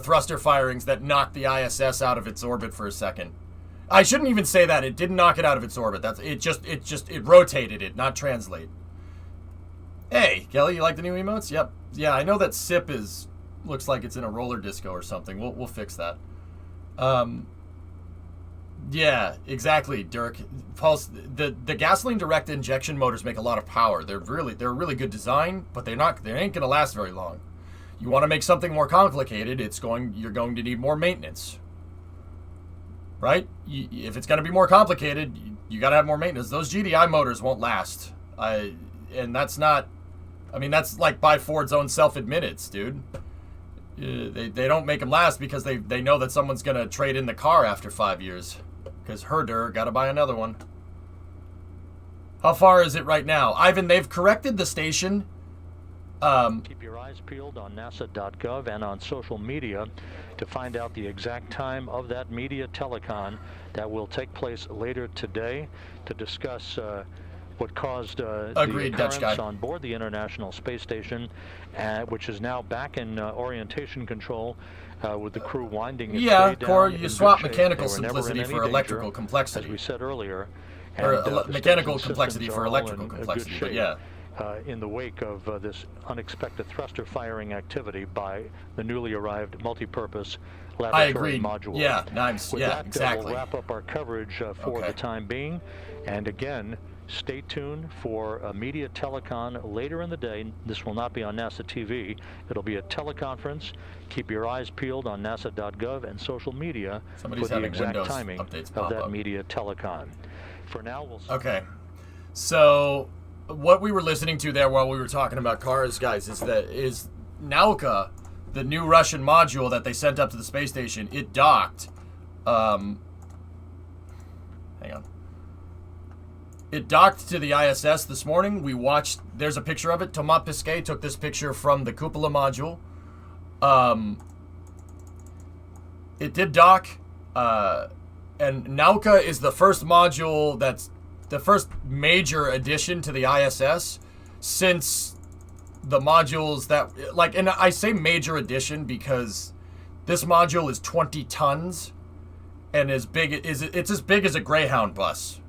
thruster firings that knocked the ISS out of its orbit for a second. I shouldn't even say that. It didn't knock it out of its orbit. It rotated it, not translate. Hey, Kelly, you like the new emotes? Yep. Yeah, I know that SIP looks like it's in a roller disco or something. We'll fix that. Yeah, exactly, Dirk. Pulse, the gasoline direct injection motors make a lot of power. They're a really good design, but they ain't gonna last very long. You want to make something more complicated, you're going to need more maintenance. Right? If it's going to be more complicated, you got to have more maintenance. Those GDI motors won't last. And that's like by Ford's own self-admitted, dude. They don't make them last because they know that someone's going to trade in the car after 5 years. Because herder, got to buy another one. How far is it right now? Ivan, they've corrected the station. Keep your eyes peeled on nasa.gov and on social media to find out the exact time of that media telecon that will take place later today to discuss what caused the occurrence on board the International Space Station, which is now back in orientation control with the crew winding its way down. Core, you swap mechanical simplicity for electrical complexity. As we said earlier. Or the mechanical station complexity systems for are all electrical in complexity, good but shape. yeah. In the wake of this unexpected thruster firing activity by the newly arrived multi-purpose I laboratory agree. module. Yeah, nice. With yeah, that, exactly. we'll wrap up our coverage for the time being. And again, stay tuned for a media telecon later in the day. This will not be on NASA TV. It'll be a teleconference. Keep your eyes peeled on nasa.gov and social media for the exact Windows timing updates of pop that up. media telecon. For now, we'll... Okay. So, what we were listening to there while we were talking about cars, guys, is Nauka, the new Russian module that they sent up to the space station. It docked. Hang on. It docked to the ISS this morning. We watched. There's a picture of it. Thomas Pesquet took this picture from the cupola module. It did dock. And Nauka is the first module that's the first major addition to the ISS since the modules that, like, and I say major addition because this module is 20 tons and it's as big as a Greyhound bus.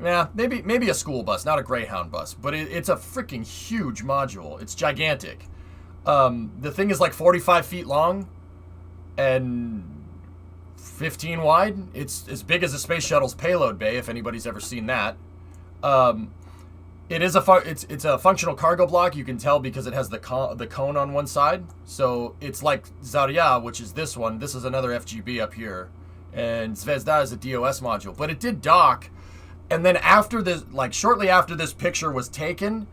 Yeah, maybe a school bus, not a Greyhound bus, but it's a freaking huge module. It's gigantic. The thing is like 45 feet long and 15 wide. It's as big as a space shuttle's payload bay, if anybody's ever seen that. It is it's a functional cargo block. You can tell because it has the cone on one side. So it's like Zarya, which is this one. This is another FGB up here, and Zvezda is a DOS module. But it did dock, and then after this, like shortly after this picture was taken,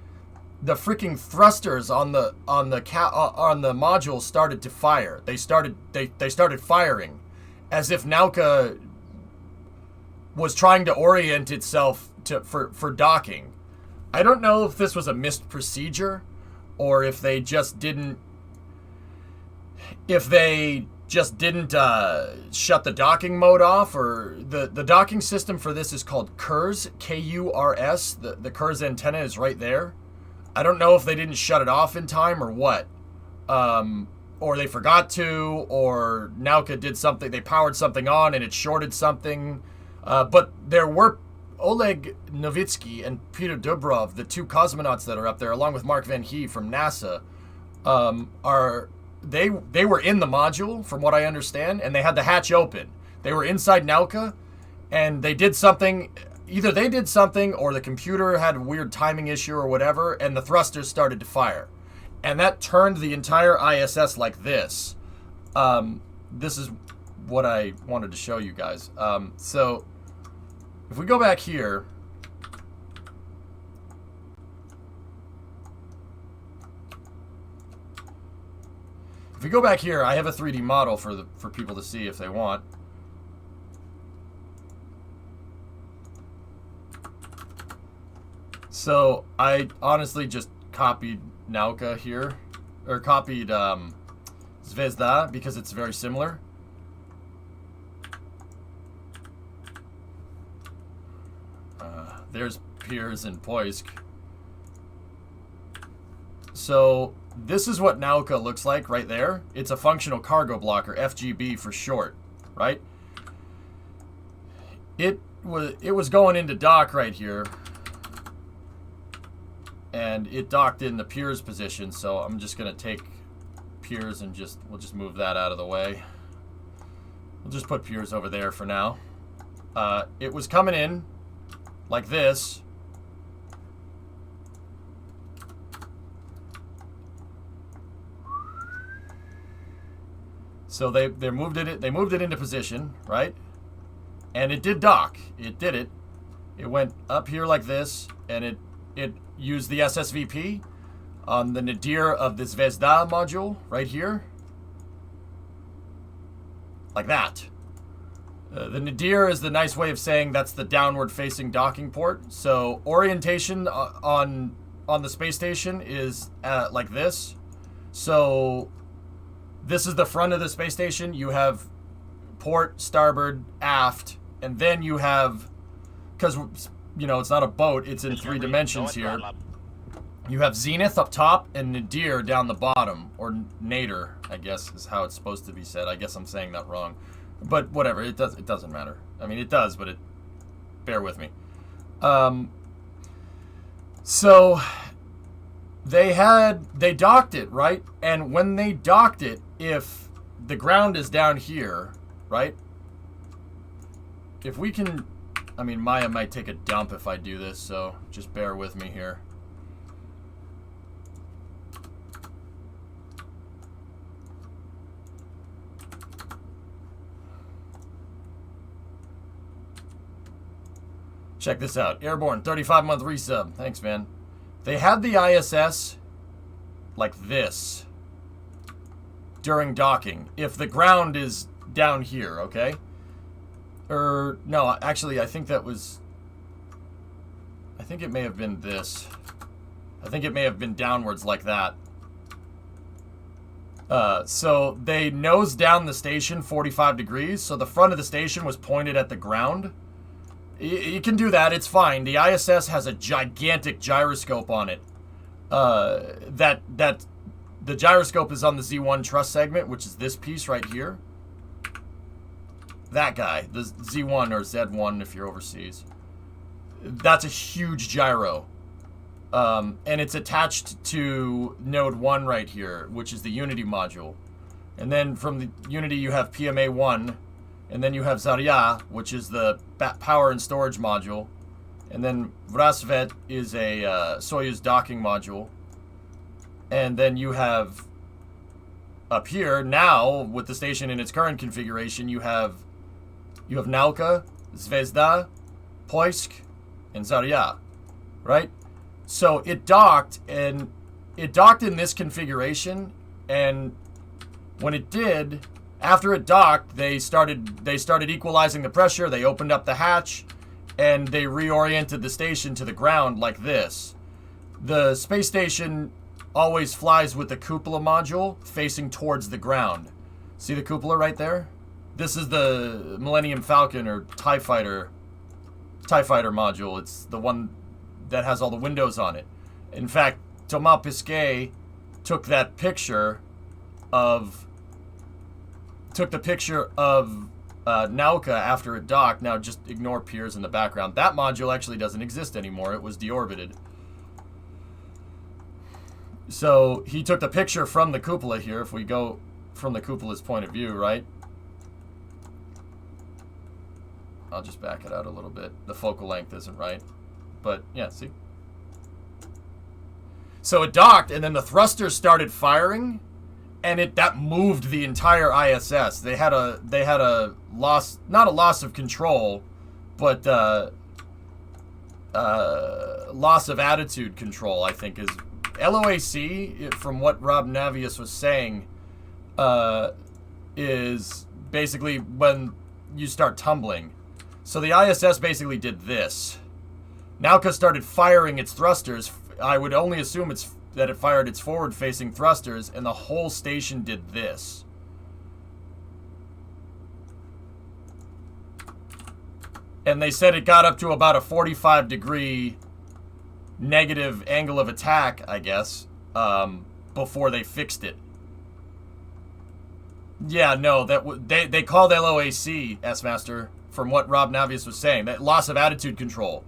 the freaking thrusters on the module started to fire. They started firing, as if Nauka was trying to orient itself for docking. I don't know if this was a missed procedure or if they just didn't shut the docking mode off, or the docking system for this is called KURS, K-U-R-S. The KURS antenna is right there. I don't know if they didn't shut it off in time or what. Or they forgot to, or Nauka did something, they powered something on and it shorted something. But there were Oleg Novitsky and Peter Dubrov, the two cosmonauts that are up there, along with Mark Van Hee from NASA, they were in the module, from what I understand, and they had the hatch open. They were inside Nauka, and they did something. Either they did something, or the computer had a weird timing issue or whatever, and the thrusters started to fire. And that turned the entire ISS like this. This is what I wanted to show you guys. So if we go back here, I have a 3D model for people to see if they want. So I honestly just copied Nauka here, or copied Zvezda, because it's very similar. There's Piers and Poisk. So this is what Nauka looks like right there. It's a functional cargo block, or FGB for short, right? It was going into dock right here, and it docked in the Piers position. So I'm just gonna take Piers and we'll just move that out of the way. We'll just put Piers over there for now. It was coming in like this. So they moved it into position, right? And it did dock. It did it. It went up here like this, and it used the SSVP on the nadir of the Zvezda module right here. Like that. The nadir is the nice way of saying that's the downward facing docking port. So orientation on the space station is like this. So this is the front of the space station. You have port, starboard, aft, and then you have, because you know it's not a boat, it's in 3 dimensions here. You have zenith up top and nadir down the bottom, or nadir, I guess is how it's supposed to be said. I guess I'm saying that wrong. But whatever, it doesn't matter. I mean, it does, but bear with me. So they docked it, right? And when they docked it, if the ground is down here, right? If we can, I mean, Maya might take a dump if I do this, so just bear with me here. Check this out. Airborne, 35-month resub. Thanks, man. They had the ISS like this during docking. If the ground is down here, okay? No, actually, I think that was... I think it may have been this. I think it may have been downwards like that. So they nosed down the station 45 degrees, so the front of the station was pointed at the ground. You can do that, it's fine. The ISS has a gigantic gyroscope on it. The gyroscope is on the Z1 truss segment, which is this piece right here. That guy, the Z1 or Z1 if you're overseas. That's a huge gyro. And it's attached to node 1 right here, which is the Unity module. And then from the Unity you have PMA1, and then you have Zarya, which is the power and storage module. And then Vrasvet is a Soyuz docking module. And then you have up here, now, with the station in its current configuration, you have Nauka, Zvezda, Poisk, and Zarya, right? So it docked, and it docked in this configuration, and when it did, after it docked, they started equalizing the pressure, they opened up the hatch, and they reoriented the station to the ground like this. The space station always flies with the cupola module facing towards the ground. See the cupola right there? This is the Millennium Falcon or TIE Fighter module. It's the one that has all the windows on it. In fact, Thomas Pesquet took the picture of Nauka after it docked. Now just ignore Piers in the background. That module actually doesn't exist anymore. It was deorbited. So he took the picture from the cupola here. If we go from the cupola's point of view, right? I'll just back it out a little bit. The focal length isn't right. But yeah, see? So it docked, and then the thrusters started firing, and that moved the entire ISS. They had a loss, not a loss of control, but loss of attitude control, I think, is LOAC, from what Rob Navius was saying, is basically when you start tumbling. So the ISS basically did this. Nauka started firing its thrusters. I would only assume that it fired its forward-facing thrusters, and the whole station did this. And they said it got up to about a 45-degree negative angle of attack, I guess, before they fixed it. Yeah, no, they called LOAC, S-Master, from what Rob Navius was saying, that loss of attitude control.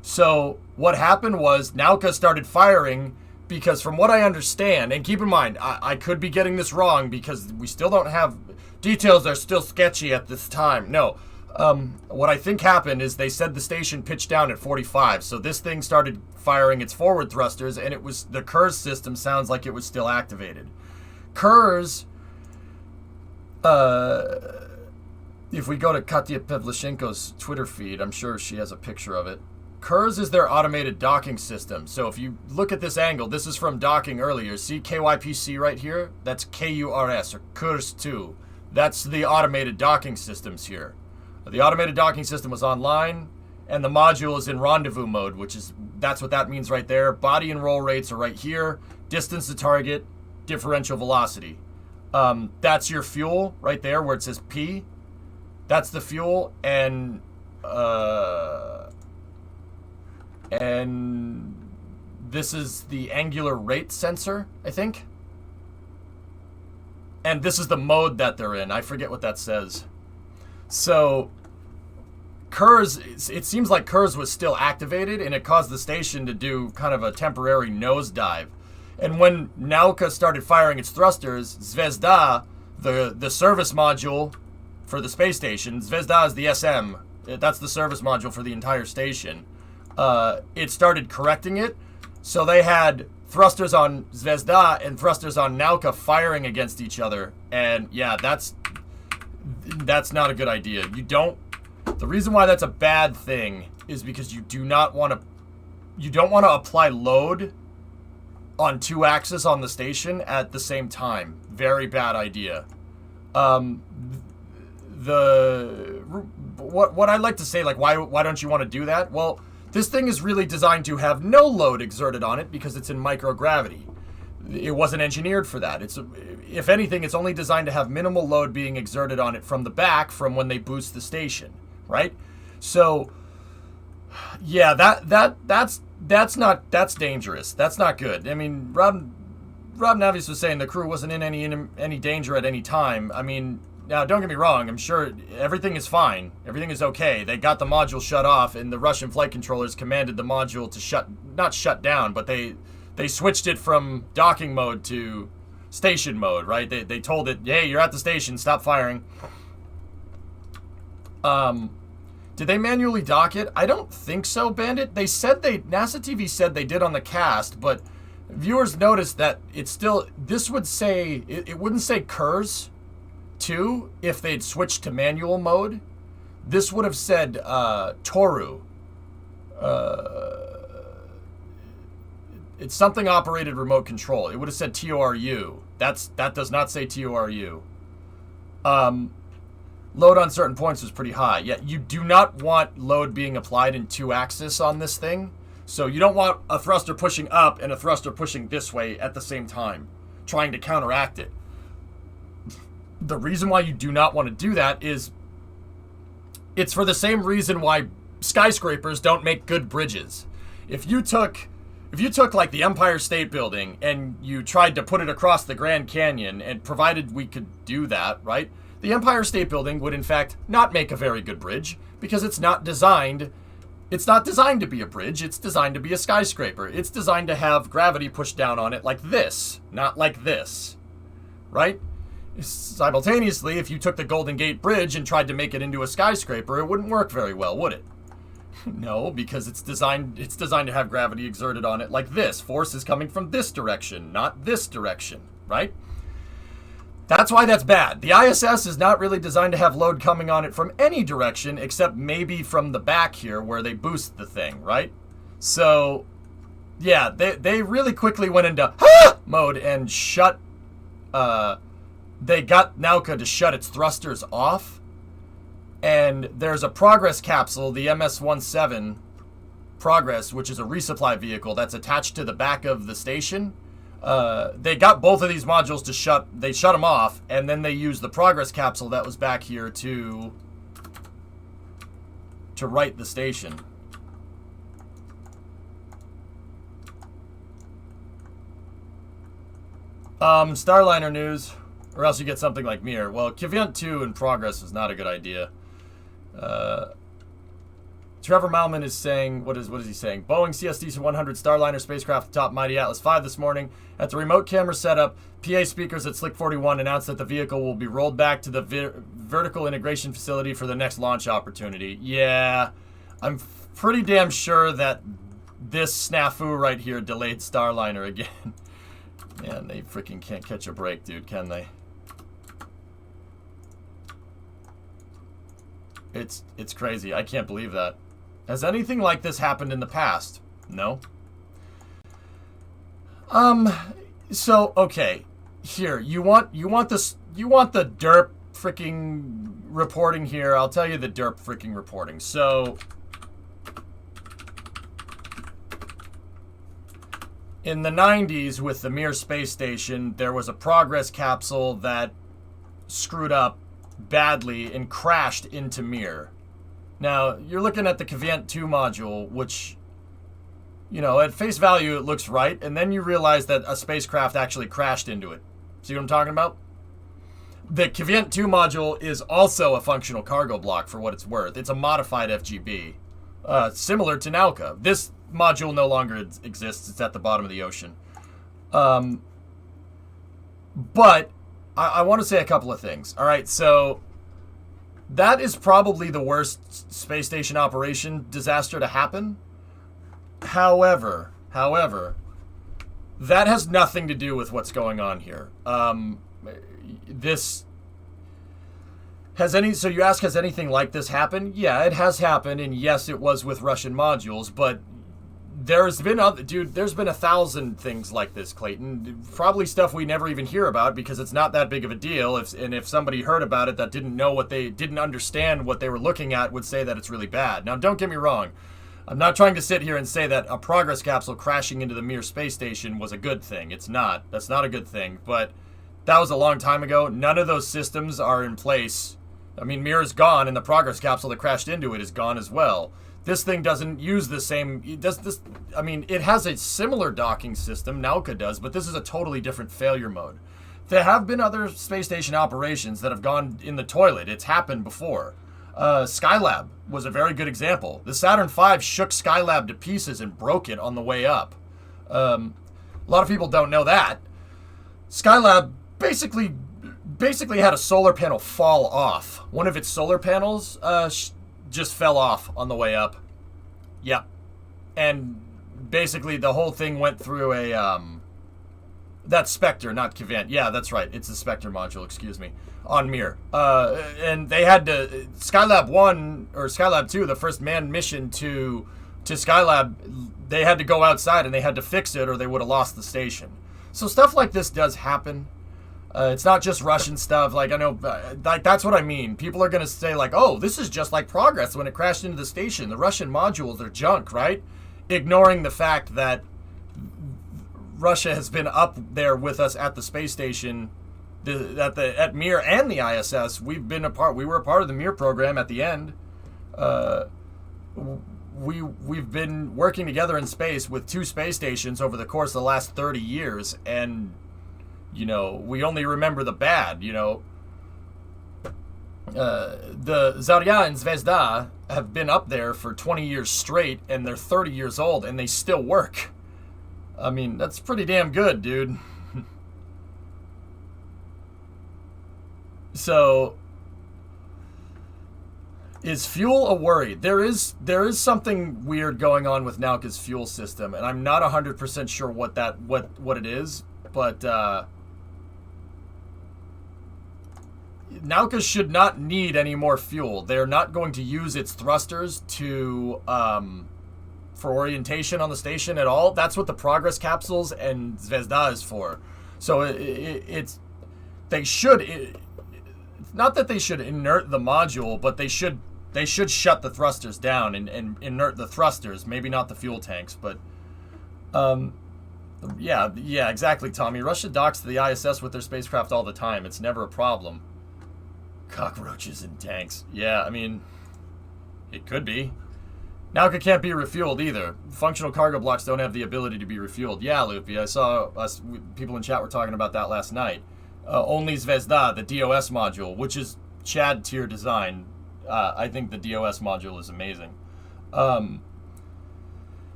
So what happened was Nauka started firing because, from what I understand, and keep in mind, I could be getting this wrong because we still don't have details, are still sketchy at this time. No, what I think happened is they said the station pitched down at 45, so this thing started firing its forward thrusters, and it was the KERS system sounds like it was still activated. KERS, if we go to Katya Pevlishenko's Twitter feed, I'm sure she has a picture of it. KERS is their automated docking system. So if you look at this angle, this is from docking earlier. See KYPC right here? That's KURS, or KERS 2. That's the automated docking systems here. The automated docking system was online, and the module is in rendezvous mode, that's what that means right there. Body and roll rates are right here. Distance to target, differential velocity. That's your fuel right there where it says P. That's the fuel, and this is the angular rate sensor, I think. And this is the mode that they're in. I forget what that says. So it seems like Kurz was still activated, and it caused the station to do kind of a temporary nosedive. And when Nauka started firing its thrusters, Zvezda, the service module for the space station, Zvezda is the SM, that's the service module for the entire station, it started correcting it. So they had thrusters on Zvezda and thrusters on Nauka firing against each other. And yeah, that's not a good idea. The reason why that's a bad thing is because you don't want to apply load on two axes on the station at the same time. Very bad idea. What I'd like to say, like, why don't you want to do that? Well, this thing is really designed to have no load exerted on it because it's in microgravity. It wasn't engineered for that. If anything, it's only designed to have minimal load being exerted on it from the back from when they boost the station, right? So, yeah, that's dangerous. That's not good. I mean, Rob Navies was saying the crew wasn't in any danger at any time. I mean, now don't get me wrong. I'm sure everything is fine. Everything is okay. They got the module shut off, and the Russian flight controllers commanded the module to not shut down, but they switched it from docking mode to station mode, right? They told it, hey, you're at the station, stop firing. Did they manually dock it? I don't think so, Bandit. NASA TV said they did on the cast, but viewers noticed that this would say, it wouldn't say Kurz 2 if they'd switched to manual mode. This would have said Toru. It's something operated remote control. It would have said TORU. That does not say TORU. Load on certain points was pretty high. Yeah, you do not want load being applied in two axis on this thing. So you don't want a thruster pushing up and a thruster pushing this way at the same time, trying to counteract it. The reason why you do not want to do that is it's for the same reason why skyscrapers don't make good bridges. If you took like the Empire State Building and you tried to put it across the Grand Canyon, and provided we could do that, right? The Empire State Building would in fact not make a very good bridge because it's not designed to be a bridge, it's designed to be a skyscraper. It's designed to have gravity pushed down on it like this, not like this, right? Simultaneously, if you took the Golden Gate Bridge and tried to make it into a skyscraper, it wouldn't work very well, would it? No, because it's designed to have gravity exerted on it like this. Force is coming from this direction, not this direction, right? That's why that's bad. The ISS is not really designed to have load coming on it from any direction except maybe from the back here where they boost the thing, right? So, yeah, they really quickly went into mode and they got Nauka to shut its thrusters off. And there's a Progress capsule, the MS-17 Progress, which is a resupply vehicle that's attached to the back of the station. They got both of these modules to shut them off, and then they used the Progress capsule that was back here to right the station. Starliner news, or else you get something like Mir. Well, Kvyent 2 in Progress is not a good idea. Trevor Malman is saying, what is he saying? Boeing CST-100 Starliner spacecraft atop Mighty Atlas V this morning. At the remote camera setup, PA speakers at Slick 41 announced that the vehicle will be rolled back to the vertical integration facility for the next launch opportunity. Yeah, I'm pretty damn sure that this snafu right here delayed Starliner again. Man, they freaking can't catch a break, dude, can they? It's crazy. I can't believe that. Has anything like this happened in the past? No. So okay, here you want the derp freaking reporting here. I'll tell you the derp freaking reporting. So in the 90s with the Mir space station, there was a Progress capsule that screwed up badly and crashed into Mir. Now, you're looking at the Kvyent 2 module, which, you know, at face value it looks right, and then you realize that a spacecraft actually crashed into it. See what I'm talking about? The Kvient 2 module is also a functional cargo block for what it's worth. It's a modified FGB, similar to Nauka. This module no longer exists. It's at the bottom of the ocean. But I want to say a couple of things. All right, so that is probably the worst space station operation disaster to happen. However, that has nothing to do with what's going on here. So you ask, has anything like this happened? Yeah, it has happened, and yes, it was with Russian modules, but there's been 1,000 things like this, Clayton. Probably stuff we never even hear about because it's not that big of a deal. If somebody heard about it that didn't understand what they were looking at, would say that it's really bad. Now, don't get me wrong. I'm not trying to sit here and say that a Progress capsule crashing into the Mir space station was a good thing. It's not. That's not a good thing. But that was a long time ago. None of those systems are in place. I mean, Mir is gone, and the Progress capsule that crashed into it is gone as well. This thing doesn't use the same... it has a similar docking system, Nauka does, but this is a totally different failure mode. There have been other space station operations that have gone in the toilet. It's happened before. Skylab was a very good example. The Saturn V shook Skylab to pieces and broke it on the way up. A lot of people don't know that. Skylab basically had a solar panel fall off. One of its solar panels just fell off on the way up. Yep. And basically the whole thing went through a... That's Spectre, not Kvient. Yeah, that's right. It's the Spectre module, excuse me. On Mir. And they had to... Skylab 1, or Skylab 2, the first manned mission to Skylab, they had to go outside and they had to fix it or they would have lost the station. So stuff like this does happen. It's not just Russian stuff. Like, I know... that's what I mean. People are going to say, like, oh, this is just like Progress when it crashed into the station. The Russian modules are junk, right? Ignoring the fact that Russia has been up there with us at the space station, at Mir and the ISS. We were a part of the Mir program at the end. We've been working together in space with 2 space stations over the course of the last 30 years, and we only remember the bad. The Zarya and Zvezda have been up there for 20 years straight, and they're 30 years old, and they still work. I mean, that's pretty damn good, dude. So, is fuel a worry? There is something weird going on with Nauka's fuel system, and I'm not 100% sure what it is, but Nauka should not need any more fuel. They're not going to use its thrusters for orientation on the station at all. That's what the Progress capsules and Zvezda is for. So it's not that they should inert the module, but they should shut the thrusters down and inert the thrusters. Maybe not the fuel tanks, but yeah, exactly, Tommy. Russia docks to the ISS with their spacecraft all the time. It's never a problem. Cockroaches and tanks. Yeah, I mean, it could be. Nauka can't be refueled either. Functional cargo blocks don't have the ability to be refueled. Yeah, Loopy, I saw people in chat were talking about that last night. Only Zvezda, the DOS module, which is Chad tier design. I think the DOS module is amazing.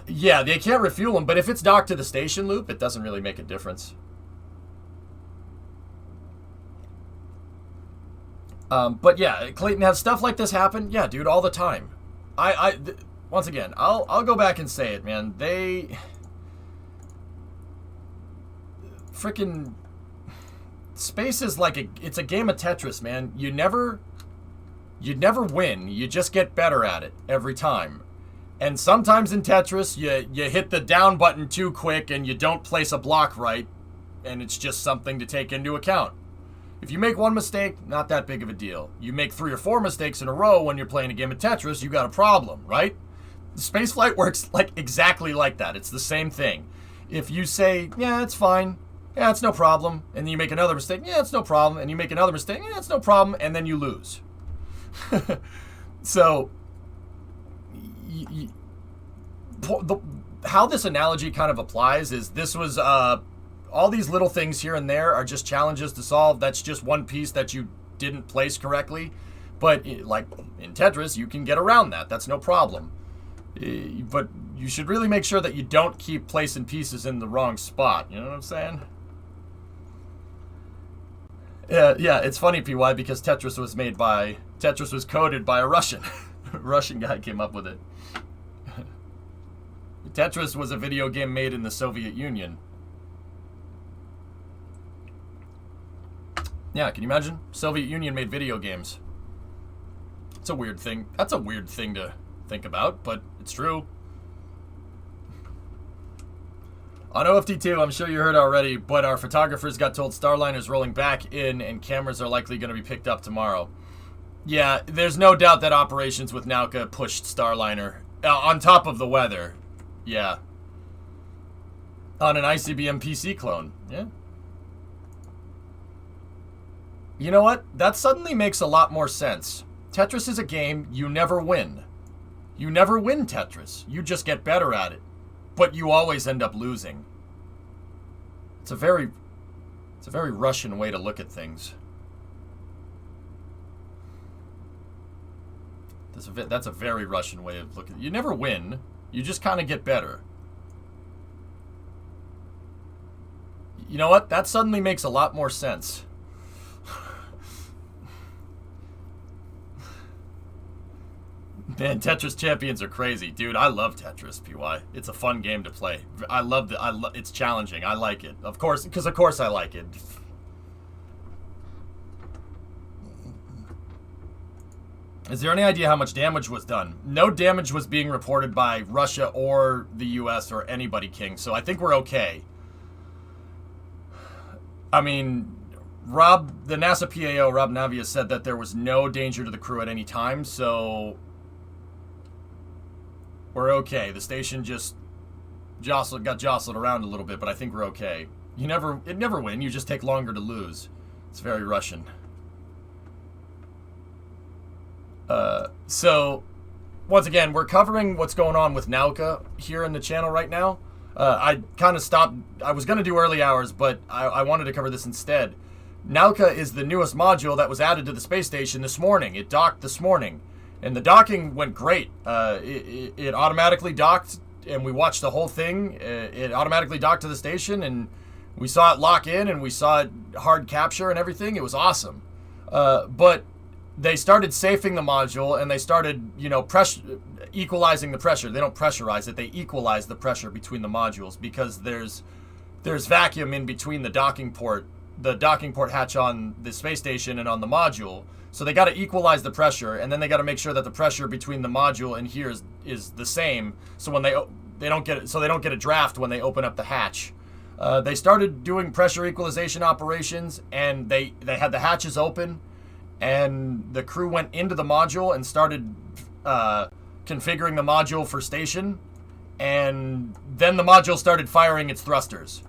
Yeah, they can't refuel them, but if it's docked to the station loop, it doesn't really make a difference. But yeah, Clayton, has stuff like this happen? Yeah, dude, all the time. Once again, I'll go back and say it, man. Freaking space is like it's a game of Tetris, man. You never win. You just get better at it every time. And sometimes in Tetris, you hit the down button too quick and you don't place a block right, and it's just something to take into account. If you make one mistake, not that big of a deal. You make 3 or 4 mistakes in a row when you're playing a game of Tetris, you got a problem, right? Spaceflight works like exactly like that. It's the same thing. If you say, yeah, it's fine, yeah, it's no problem, and then you make another mistake, yeah, it's no problem, and you make another mistake, yeah, it's no problem, and then you lose. So, how this analogy kind of applies is this was all these little things here and there are just challenges to solve. That's just one piece that you didn't place correctly. But like in Tetris, you can get around that. That's no problem. But you should really make sure that you don't keep placing pieces in the wrong spot. You know what I'm saying? Yeah, it's funny, PY, because Tetris was coded by a Russian. A Russian guy came up with it. Tetris was a video game made in the Soviet Union. Yeah, can you imagine? Soviet Union made video games. It's a weird thing. That's a weird thing to think about, but it's true. On OFD2, I'm sure you heard already, but our photographers got told Starliner's rolling back in and cameras are likely going to be picked up tomorrow. Yeah, there's no doubt that operations with Nauka pushed Starliner. On top of the weather. Yeah. On an ICBM PC clone. Yeah. You know what? That suddenly makes a lot more sense. Tetris is a game you never win. You never win Tetris. You just get better at it. But you always end up losing. It's a very Russian way to look at things. That's a very Russian way of looking. You never win. You just kind of get better. You know what? That suddenly makes a lot more sense. Man, Tetris champions are crazy. Dude, I love Tetris, PY. It's a fun game to play. It's challenging. I like it. Of course, because of course I like it. Is there any idea how much damage was done? No damage was being reported by Russia or the US or anybody, King, so I think we're okay. I mean, the NASA PAO, Rob Navia, said that there was no danger to the crew at any time, so we're okay. The station just got jostled around a little bit, but I think we're okay. It never win. You just take longer to lose. It's very Russian. So, once again, we're covering what's going on with Nauka here in the channel right now. I kind of stopped. I was going to do early hours, but I wanted to cover this instead. Nauka is the newest module that was added to the space station this morning. It docked this morning. And the docking went great. It automatically docked, and we watched the whole thing. It automatically docked to the station, and we saw it lock in, and we saw it hard capture and everything. It was awesome. But they started safing the module, and they started, equalizing the pressure. They don't pressurize it. They equalize the pressure between the modules because there's vacuum in between the docking port hatch on the space station and on the module. So they got to equalize the pressure, and then they got to make sure that the pressure between the module and here is the same. So when they don't get a draft when they open up the hatch. They started doing pressure equalization operations, and they had the hatches open, and the crew went into the module and started configuring the module for station, and then the module started firing its thrusters.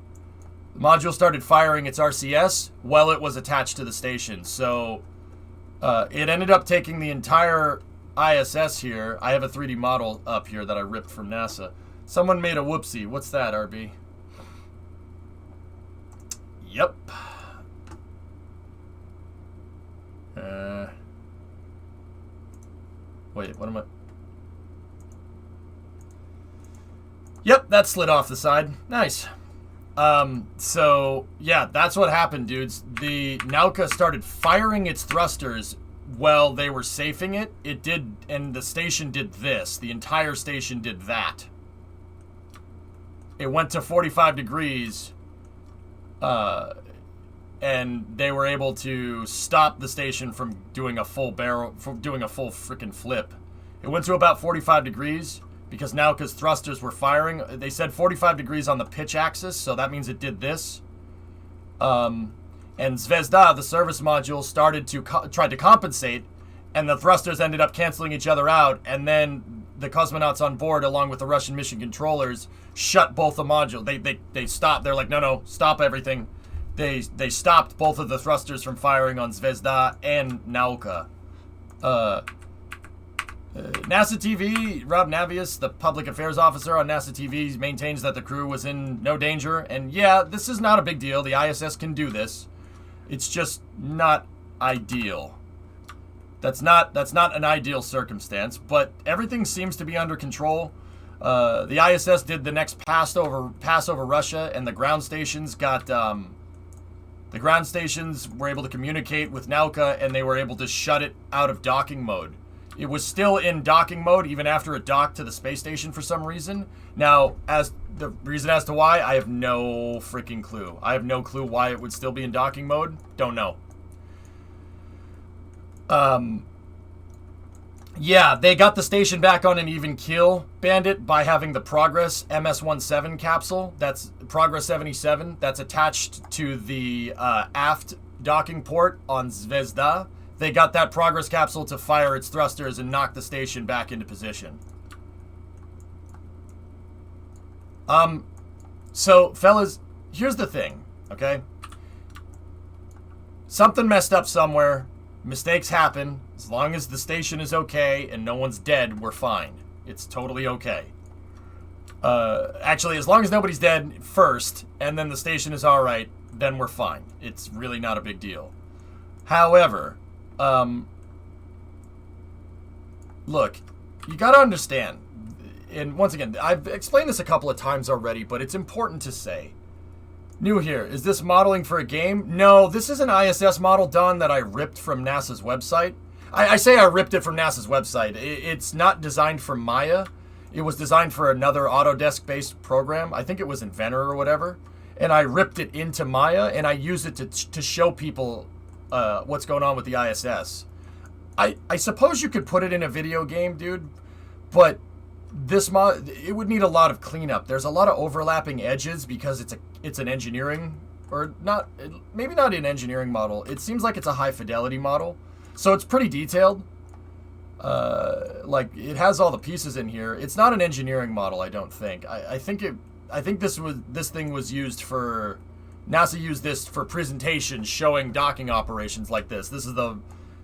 The module started firing its RCS while it was attached to the station. So it ended up taking the entire ISS here. I have a 3D model up here that I ripped from NASA. Someone made a whoopsie. What's that, RB? Yep. Wait, what am I? Yep, that slid off the side. Nice. So, yeah, that's what happened, dudes. The Nauka started firing its thrusters while they were safing it. It did, and the station did this. The entire station did that. It went to 45 degrees, and they were able to stop the station from doing a full freaking flip. It went to about 45 degrees because Nauka's thrusters were firing. They said 45 degrees on the pitch axis, so that means it did this. And Zvezda, the service module, tried to compensate, and the thrusters ended up canceling each other out, and then the cosmonauts on board, along with the Russian mission controllers, shut both the modules. They stopped. They're like, no, stop everything. They stopped both of the thrusters from firing on Zvezda and Nauka. NASA TV, Rob Navius, the public affairs officer on NASA TV, maintains that the crew was in no danger. And yeah, this is not a big deal. The ISS can do this. It's just not ideal. That's not an ideal circumstance, but everything seems to be under control. The ISS did the next pass over Russia, and the ground stations got the ground stations were able to communicate with Nauka, and they were able to shut it out of docking mode. It was still in docking mode even after it docked to the space station for some reason. Now, as the reason as to why, I have no freaking clue. I have no clue why it would still be in docking mode. Don't know. Yeah, they got the station back on an even keel, Bandit, by having the Progress MS-17 capsule. That's Progress 77. That's attached to the aft docking port on Zvezda. They got that Progress capsule to fire its thrusters and knock the station back into position. So, fellas, here's the thing, okay? Something messed up somewhere. Mistakes happen. As long as the station is okay and no one's dead, we're fine. It's totally okay. Actually, as long as nobody's dead first, and then the station is alright, then we're fine. It's really not a big deal. However, look, you gotta understand, and once again, I've explained this a couple of times already, but it's important to say. New here, is this modeling for a game? No, this is an ISS model, Don, that I ripped from NASA's website. I say I ripped it from NASA's website. It's not designed for Maya. It was designed for another Autodesk-based program. I think it was Inventor or whatever. And I ripped it into Maya, and I used it to show people what's going on with the ISS. I suppose you could put it in a video game, dude, but this it would need a lot of cleanup. There's a lot of overlapping edges because it's an engineering, or not, maybe not an engineering model. It seems like it's a high fidelity model, so it's pretty detailed. Like, it has all the pieces in here. It's not an engineering model, I don't think. I think this thing was used for, NASA used this for presentations showing docking operations like this. This is the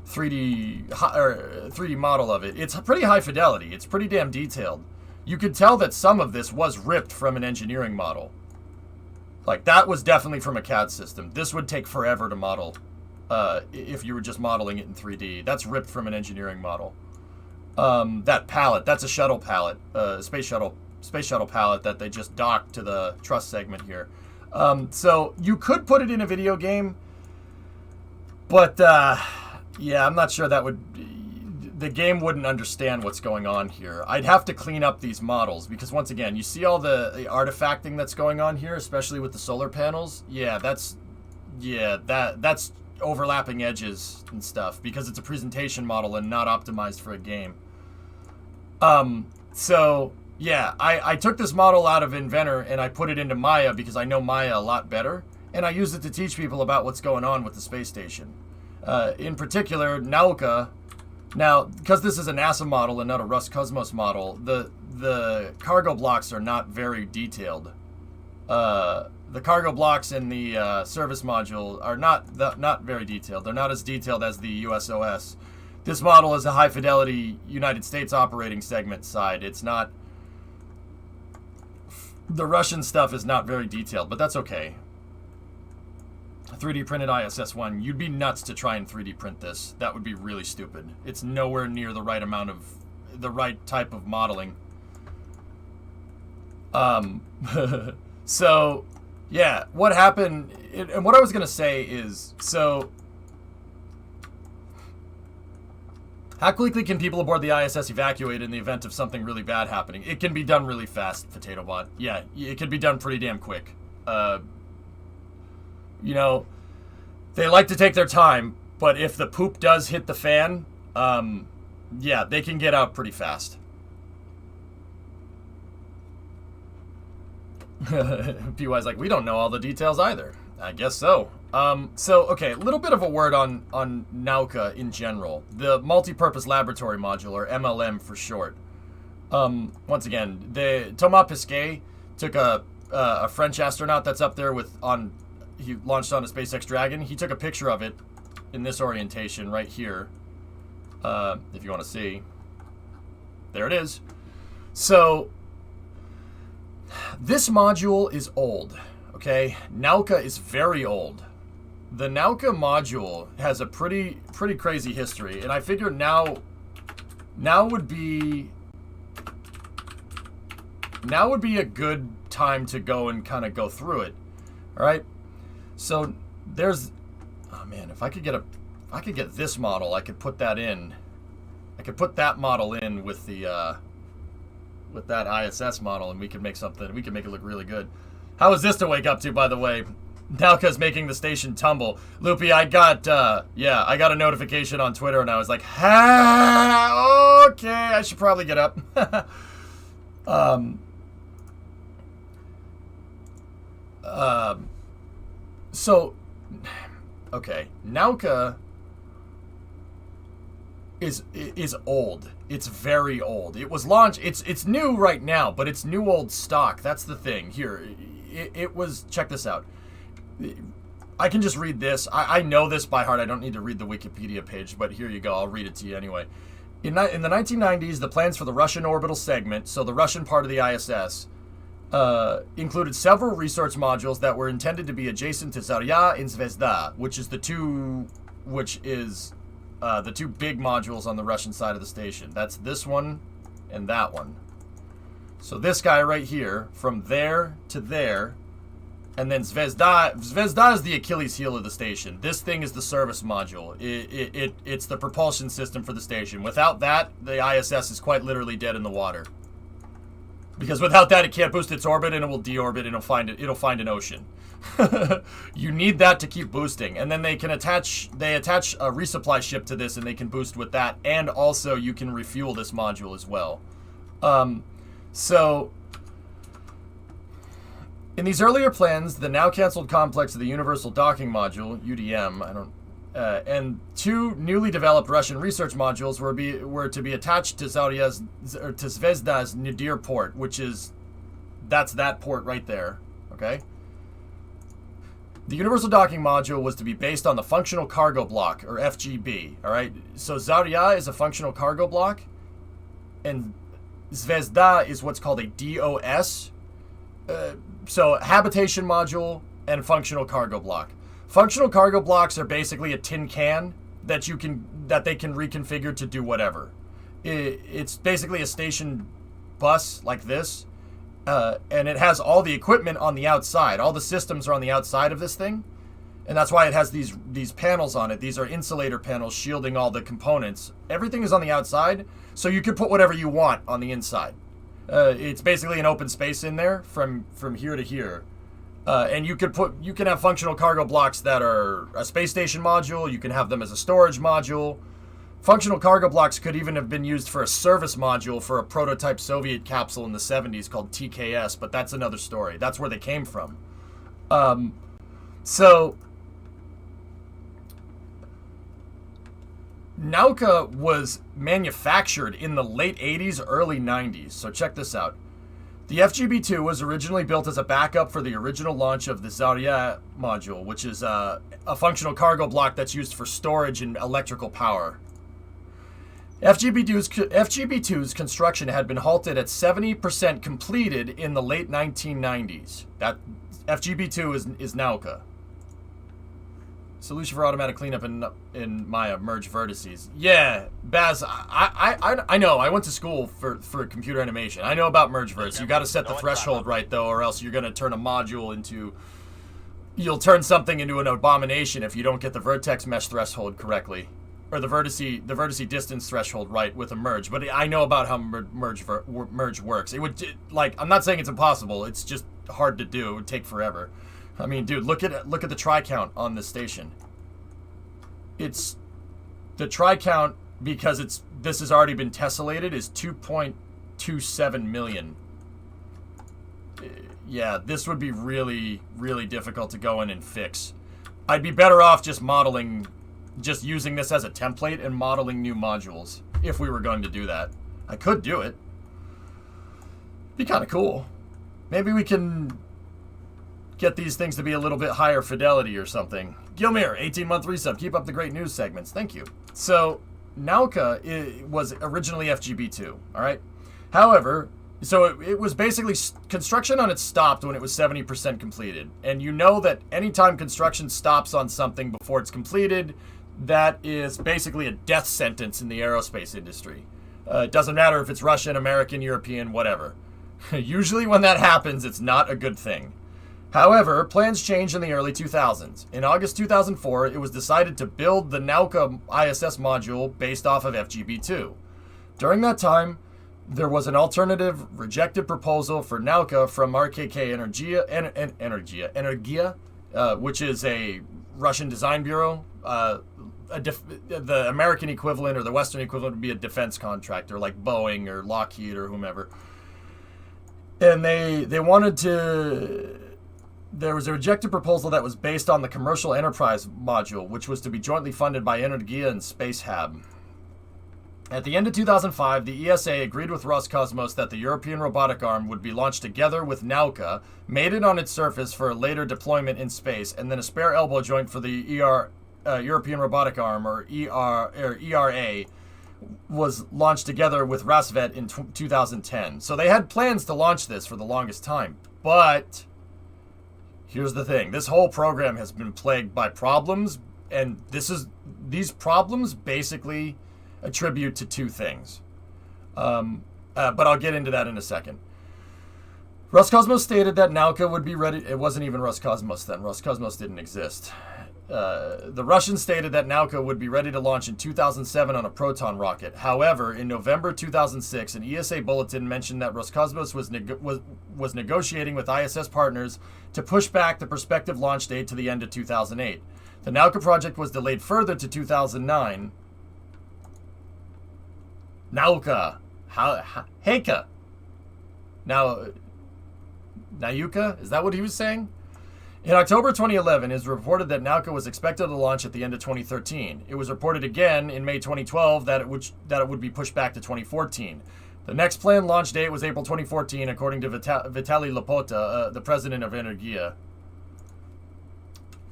3D model of it. It's pretty high fidelity. It's pretty damn detailed. You could tell that some of this was ripped from an engineering model. Like, that was definitely from a CAD system. This would take forever to model if you were just modeling it in 3D. That's ripped from an engineering model. That pallet, that's a shuttle pallet, space shuttle pallet that they just docked to the truss segment here. So you could put it in a video game, but yeah, I'm not sure that would... The game wouldn't understand what's going on here. I'd have to clean up these models, because once again, you see all the artifacting that's going on here, especially with the solar panels? Yeah, that's overlapping edges and stuff, because it's a presentation model and not optimized for a game. So, yeah, I took this model out of Inventor and I put it into Maya because I know Maya a lot better, and I used it to teach people about what's going on with the space station. In particular, Nauka. Now, because this is a NASA model and not a Roscosmos model, the cargo blocks are not very detailed. The cargo blocks in the service module are not very detailed. They're not as detailed as the USOS. This model is a high-fidelity United States operating segment side. It's not... The Russian stuff is not very detailed, but that's okay. 3D printed ISS-1. You'd be nuts to try and 3D print this. That would be really stupid. It's nowhere near the right amount of... the right type of modeling. So, yeah, what happened... and what I was going to say is, so... How quickly can people aboard the ISS evacuate in the event of something really bad happening? It can be done really fast, PotatoBot. Yeah, it can be done pretty damn quick. You know, they like to take their time, but if the poop does hit the fan, yeah, they can get out pretty fast. PY's like, we don't know all the details either. I guess so. So, okay, a little bit of a word on Nauka in general. The Multi-Purpose Laboratory Module, or MLM for short. Once again, Thomas Pesquet took a French astronaut that's up there he launched on a SpaceX Dragon. He took a picture of it in this orientation right here, if you want to see. There it is. So this module is old, okay? Nauka is very old. The Nauka module has a pretty crazy history, and I figure now would be a good time to go and kind of go through it. All right? So there's, oh man, if I could get this model, I could put that in. I could put that model in with the with that ISS model, and we could make something. We could make it look really good. How is this to wake up to, by the way? Nauka's making the station tumble. Loopy, I got a notification on Twitter, and I was like, ha, okay, I should probably get up. So, okay, Nauka is old. It's very old. It was launched. It's new right now, but it's new old stock. That's the thing. Here, it was. Check this out. I can just read this. I know this by heart. I don't need to read the Wikipedia page, but here you go. I'll read it to you anyway. In the 1990s, the plans for the Russian orbital segment, so the Russian part of the ISS, included several research modules that were intended to be adjacent to Zarya and Zvezda, which is the two big modules on the Russian side of the station. That's this one and that one. So this guy right here, from there to there, and then Zvezda is the Achilles heel of the station. This thing is the service module. It's the propulsion system for the station. Without that, the ISS is quite literally dead in the water. Because without that, it can't boost its orbit, and it will deorbit, and it'll find an ocean. You need that to keep boosting, and then they attach a resupply ship to this, and they can boost with that, and also you can refuel this module as well. So in these earlier plans, the now canceled complex of the Universal Docking Module (UDM), and two newly developed Russian research modules were to be attached to Zvezda's Nadir port, that's that port right there. Okay. The Universal Docking Module was to be based on the Functional Cargo Block, or FGB. All right. So Zarya is a functional cargo block, and Zvezda is what's called a DOS. So habitation module and functional cargo block. Functional cargo blocks are basically a tin can that they can reconfigure to do whatever. It's basically a station bus like this, and it has all the equipment on the outside. All the systems are on the outside of this thing, and that's why it has these panels on it. These are insulator panels shielding all the components. Everything is on the outside, so you can put whatever you want on the inside. It's basically an open space in there from here to here. And you can have functional cargo blocks that are a space station module. You can have them as a storage module. Functional cargo blocks could even have been used for a service module for a prototype Soviet capsule in the 70s called TKS, but that's another story. That's where they came from. So Nauka was manufactured in the late 80s, early 90s. So check this out. The FGB-2 was originally built as a backup for the original launch of the Zarya module, which is a functional cargo block that's used for storage and electrical power. FGB-2's construction had been halted at 70% completed in the late 1990s. That FGB-2 is Nauka. Solution for automatic cleanup in Maya merge vertices. Yeah, Baz, I know. I went to school for computer animation. I know about merge vertices. You got to set the threshold right though, or else you're gonna turn a module into. You'll turn something into an abomination if you don't get the vertex mesh threshold correctly, or the vertice distance threshold right with a merge. But I know about how merge works. It would I'm not saying it's impossible. It's just hard to do. It would take forever. I mean, dude, look at the try count on this station. It's the try count because this has already been tessellated is 2.27 million. Yeah, this would be really, really difficult to go in and fix. I'd be better off just using this as a template and modeling new modules if we were going to do that. I could do it. Be kind of cool. Maybe we can get these things to be a little bit higher fidelity or something. Gilmere, 18-month resub. Keep up the great news segments. Thank you. So, Nauka was originally FGB2, all right? However, so it was basically construction on it stopped when it was 70% completed. And you know that anytime construction stops on something before it's completed, that is basically a death sentence in the aerospace industry. It doesn't matter if it's Russian, American, European, whatever. Usually when that happens, it's not a good thing. However, plans changed in the early 2000s. In August 2004, it was decided to build the Nauka ISS module based off of FGB2. During that time, there was an alternative rejected proposal for Nauka from RKK Energia, which is a Russian design bureau. The American equivalent or the Western equivalent would be a defense contractor like Boeing or Lockheed or whomever. And they wanted to... There was a rejected proposal that was based on the Commercial Enterprise module, which was to be jointly funded by Energia and Spacehab. At the end of 2005, the ESA agreed with Roscosmos that the European robotic arm would be launched together with Nauka, mated on its surface for a later deployment in space, and then a spare elbow joint for the European robotic arm, or ERA, was launched together with Rasvet in 2010. So they had plans to launch this for the longest time. But here's the thing. This whole program has been plagued by problems, and these problems basically attribute to two things. But I'll get into that in a second. Roscosmos stated that Nauka would be ready. It wasn't even Roscosmos then. Roscosmos didn't exist. The Russians stated that Nauka would be ready to launch in 2007 on a Proton rocket. However, in November 2006, an ESA bulletin mentioned that Roscosmos was negotiating with ISS partners to push back the prospective launch date to the end of 2008. The Nauka project was delayed further to 2009. Nauka. Heika. Now, Nauka? Is that what he was saying? In October 2011, it was reported that Nauka was expected to launch at the end of 2013. It was reported again in May 2012 that it would be pushed back to 2014. The next planned launch date was April 2014, according to Vitaly Lopota, the president of Energia.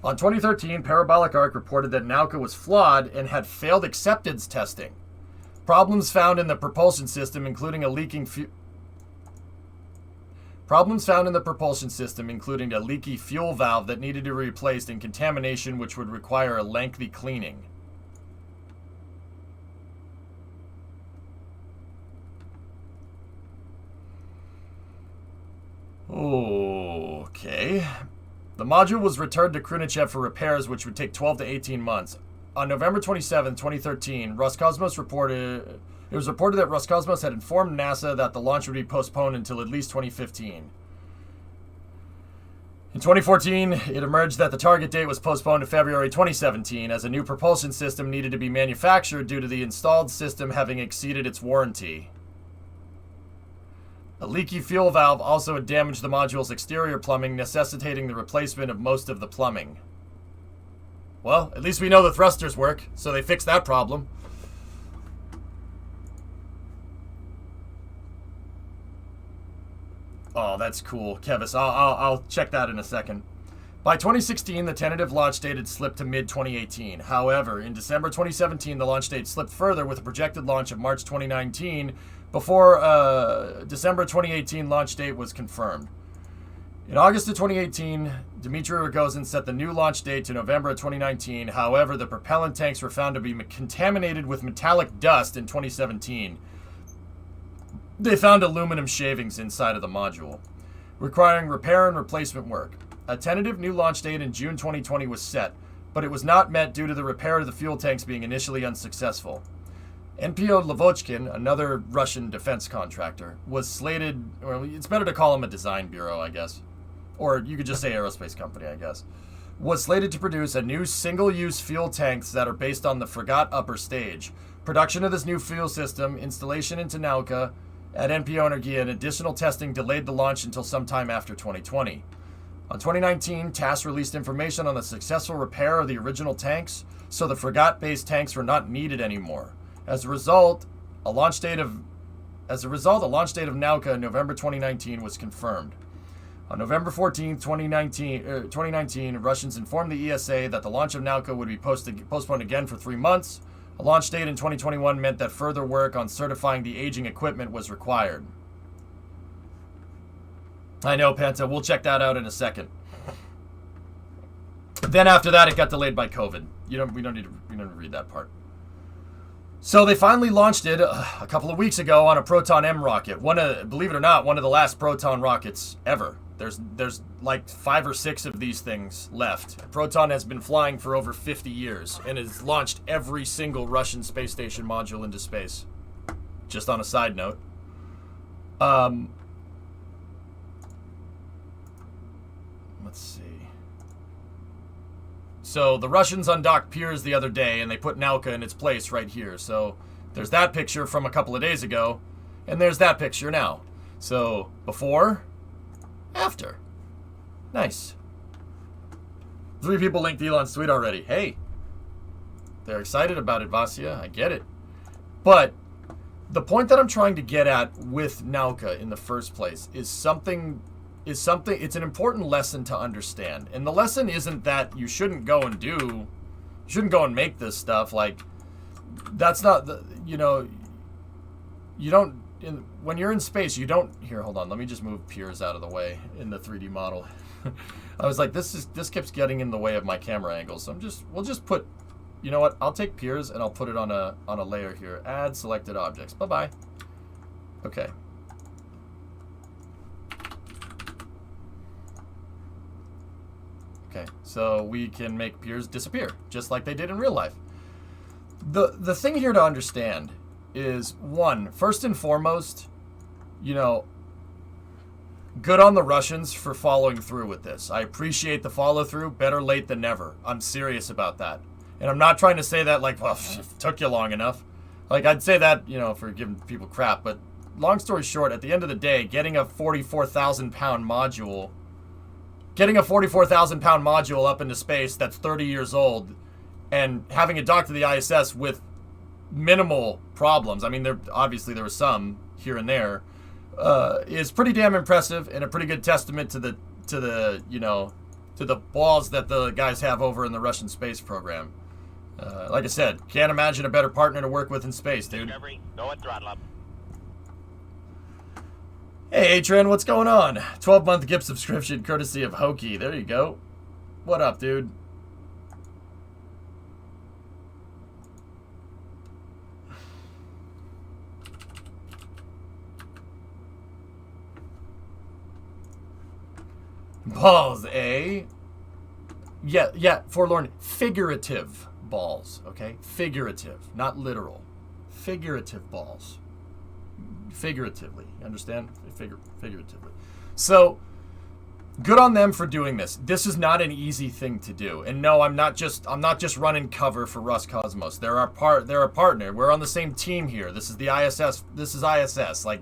On 2013, Parabolic Arc reported that Nauka was flawed and had failed acceptance testing. Problems found in the propulsion system, including a leaky fuel valve that needed to be replaced, and contamination which would require a lengthy cleaning. Okay. The module was returned to Khrunichev for repairs, which would take 12 to 18 months. On November 27, 2013, Roscosmos reported that Roscosmos had informed NASA that the launch would be postponed until at least 2015. In 2014, it emerged that the target date was postponed to February 2017 as a new propulsion system needed to be manufactured due to the installed system having exceeded its warranty. A leaky fuel valve also had damaged the module's exterior plumbing, necessitating the replacement of most of the plumbing. Well, at least we know the thrusters work, so they fixed that problem. Oh, that's cool. Kevis, I'll check that in a second. By 2016, the tentative launch date had slipped to mid-2018. However, in December 2017, the launch date slipped further with a projected launch of March 2019 before December 2018 launch date was confirmed. In August of 2018, Dmitry Rogozin set the new launch date to November of 2019. However, the propellant tanks were found to be contaminated with metallic dust in 2017. They found aluminum shavings inside of the module, requiring repair and replacement work. A tentative new launch date in June 2020 was set, but it was not met due to the repair of the fuel tanks being initially unsuccessful. NPO Lavochkin, another Russian defense contractor, was slated, or it's better to call him a design bureau, I guess. Or you could just say aerospace company, I guess, was slated to produce a new single-use fuel tanks that are based on the Fregat upper stage. Production of this new fuel system, installation into Nauka at NPO Energia, and additional testing delayed the launch until sometime after 2020. On 2019, TASS released information on the successful repair of the original tanks, so the Fregat-based tanks were not needed anymore. As a result, a launch date of Nauka in November 2019 was confirmed. On November 14, 2019, Russians informed the ESA that the launch of Nauka would be postponed again for 3 months. A launch date in 2021 meant that further work on certifying the aging equipment was required. I know, Penta. We'll check that out in a second. Then after that, it got delayed by COVID. We don't need to read that part. So they finally launched it a couple of weeks ago on a Proton M rocket. Believe it or not, one of the last Proton rockets ever. There's like 5 or 6 of these things left. Proton has been flying for over 50 years and has launched every single Russian space station module into space. Just on a side note. Let's see. So the Russians undocked Pirs the other day, and they put Nauka in its place right here. So there's that picture from a couple of days ago, and there's that picture now. So before, after. Nice. 3 people linked Elon's tweet already. Hey, they're excited about it, Vasya. I get it. But the point that I'm trying to get at with Nauka in the first place is something, it's an important lesson to understand. And the lesson isn't that you shouldn't go and make this stuff. Like, that's not the, you don't, when you're in space, you don't, here, hold on, let me just move Pirs out of the way in the 3D model. I was like, this keeps getting in the way of my camera angle. So we'll just put, you know what, I'll take Pirs and I'll put it on a layer here. Add selected objects. Bye-bye. Okay. Okay, so we can make Pirs disappear, just like they did in real life. The thing here to understand is, one, first and foremost, good on the Russians for following through with this. I appreciate the follow-through. Better late than never. I'm serious about that. And I'm not trying to say that like, well, it took you long enough. Like, I'd say that, for giving people crap. But long story short, at the end of the day, getting a 44,000-pound module... Getting a 44,000-pound module up into space that's 30 years old and having it dock to the ISS with minimal problems, I mean, obviously there were some here and there, is pretty damn impressive and a pretty good testament to the balls that the guys have over in the Russian space program. Like I said, can't imagine a better partner to work with in space, dude. Discovery, go at throttle up. Hey, Atran, what's going on? 12-month gift subscription courtesy of Hokey. There you go. What up, dude? Balls, eh? Yeah, forlorn. Figurative balls, okay? Figurative, not literal. Figurative balls. Figuratively, understand? Figuratively. So, good on them for doing this. This is not an easy thing to do. And no, I'm not just running cover for Roscosmos. They're a partner. We're on the same team here. This is the ISS. This is ISS. Like,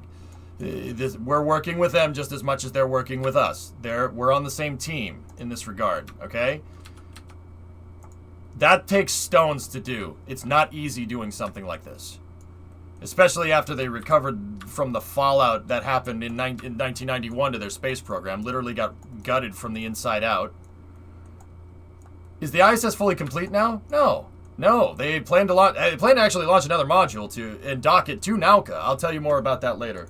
we're working with them just as much as they're working with us. We're on the same team in this regard, okay? That takes stones to do. It's not easy doing something like this. Especially after they recovered from the fallout that happened in 1991 to their space program. Literally got gutted from the inside out. Is the ISS fully complete now? No. They plan to actually launch another module and dock it to Nauka. I'll tell you more about that later.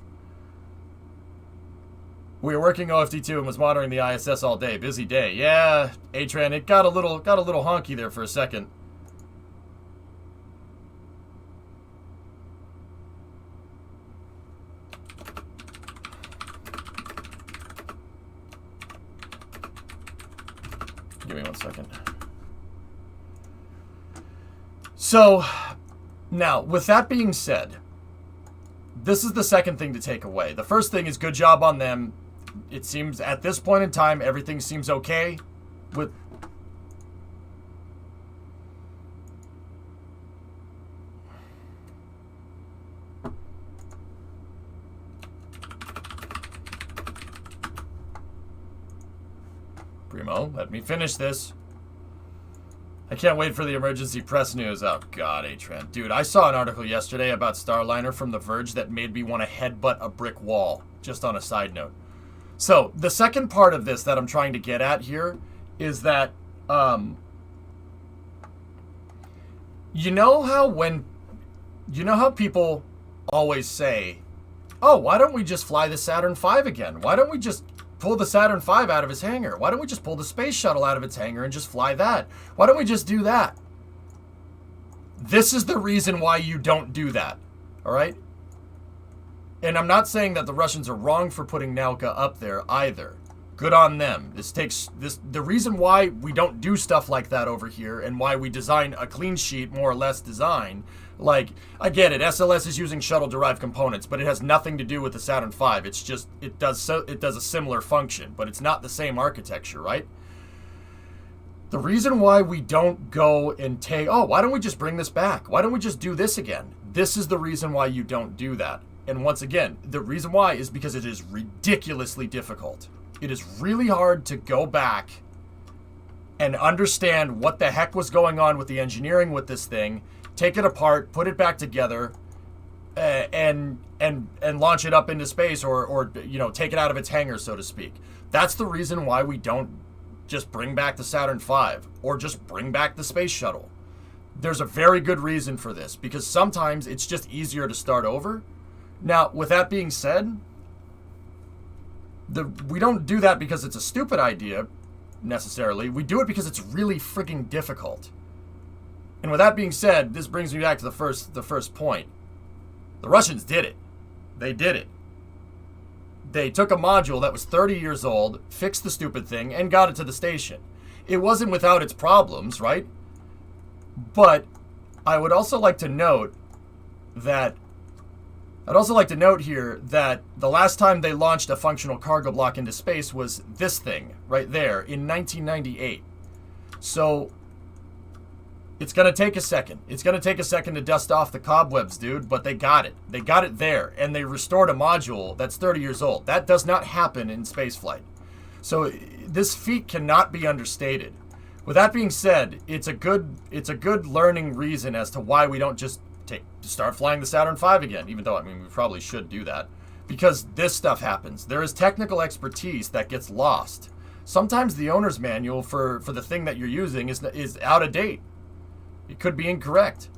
We were working OFD2 and was monitoring the ISS all day. Busy day. Yeah, Atran, it got a little honky there for a second. Give me 1 second. So, now, with that being said, this is the second thing to take away. The first thing is good job on them. It seems, at this point in time, everything seems okay with... Primo, let me finish this. I can't wait for the emergency press news. Oh, God, Atran. Dude, I saw an article yesterday about Starliner from The Verge that made me want to headbutt a brick wall, just on a side note. So, the second part of this that I'm trying to get at here is that You know how people always say, oh, why don't we just fly the Saturn V again? Why don't we just pull the Saturn V out of its hangar? Why don't we just pull the space shuttle out of its hangar and just fly that? Why don't we just do that? This is the reason why you don't do that, all right? And I'm not saying that the Russians are wrong for putting Nauka up there either. Good on them. The reason why we don't do stuff like that over here and why we design a clean sheet, more or less design, like, I get it, SLS is using shuttle-derived components, but it has nothing to do with the Saturn V. It's just, it does a similar function, but it's not the same architecture, right? The reason why we don't go and take, oh, why don't we just bring this back? Why don't we just do this again? This is the reason why you don't do that. And once again, the reason why is because it is ridiculously difficult. It is really hard to go back and understand what the heck was going on with the engineering with this thing, take it apart, put it back together, and launch it up into space, or take it out of its hangar, so to speak. That's the reason why we don't just bring back the Saturn V or just bring back the space shuttle. There's a very good reason for this, because sometimes it's just easier to start over. Now, with that being said, we don't do that because it's a stupid idea, necessarily. We do it because it's really freaking difficult. And with that being said, this brings me back to the first point. The Russians did it. They did it. They took a module that was 30 years old, fixed the stupid thing, and got it to the station. It wasn't without its problems, right? But I would also like to note here that the last time they launched a functional cargo block into space was this thing right there in 1998. So it's going to take a second. It's going to take a second to dust off the cobwebs, dude, but they got it. They got it there, and they restored a module that's 30 years old. That does not happen in spaceflight. So this feat cannot be understated. With that being said, it's a good learning reason as to why we don't just start flying the Saturn V again, even though, I mean, we probably should do that. Because this stuff happens. There is technical expertise that gets lost. Sometimes the owner's manual for the thing that you're using is out of date. It could be incorrect.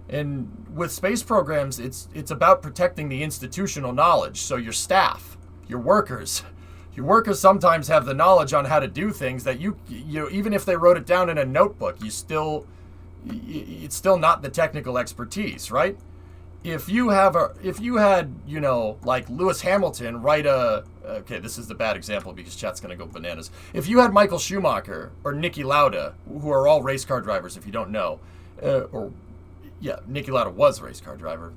And with space programs, it's about protecting the institutional knowledge. So your staff, your workers sometimes have the knowledge on how to do things that you even if they wrote it down in a notebook, it's still not the technical expertise, right? If you had, like Lewis Hamilton write okay, this is the bad example because chat's going to go bananas. If you had Michael Schumacher or Niki Lauda, who are all race car drivers, if you don't know, Niki Lauda was a race car driver.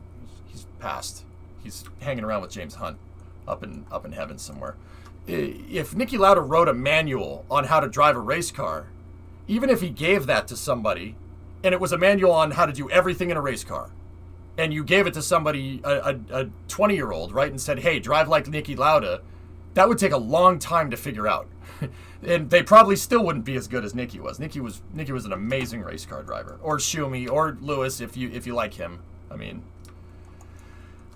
He's passed. He's hanging around with James Hunt up in heaven somewhere. If Niki Lauda wrote a manual on how to drive a race car, even if he gave that to somebody, and it was a manual on how to do everything in a race car, and you gave it to somebody, a 20-year-old, right, and said, hey, drive like Niki Lauda, that would take a long time to figure out. And they probably still wouldn't be as good as Niki was. Niki was an amazing race car driver. Or Schumi, or Lewis, if you like him. I mean,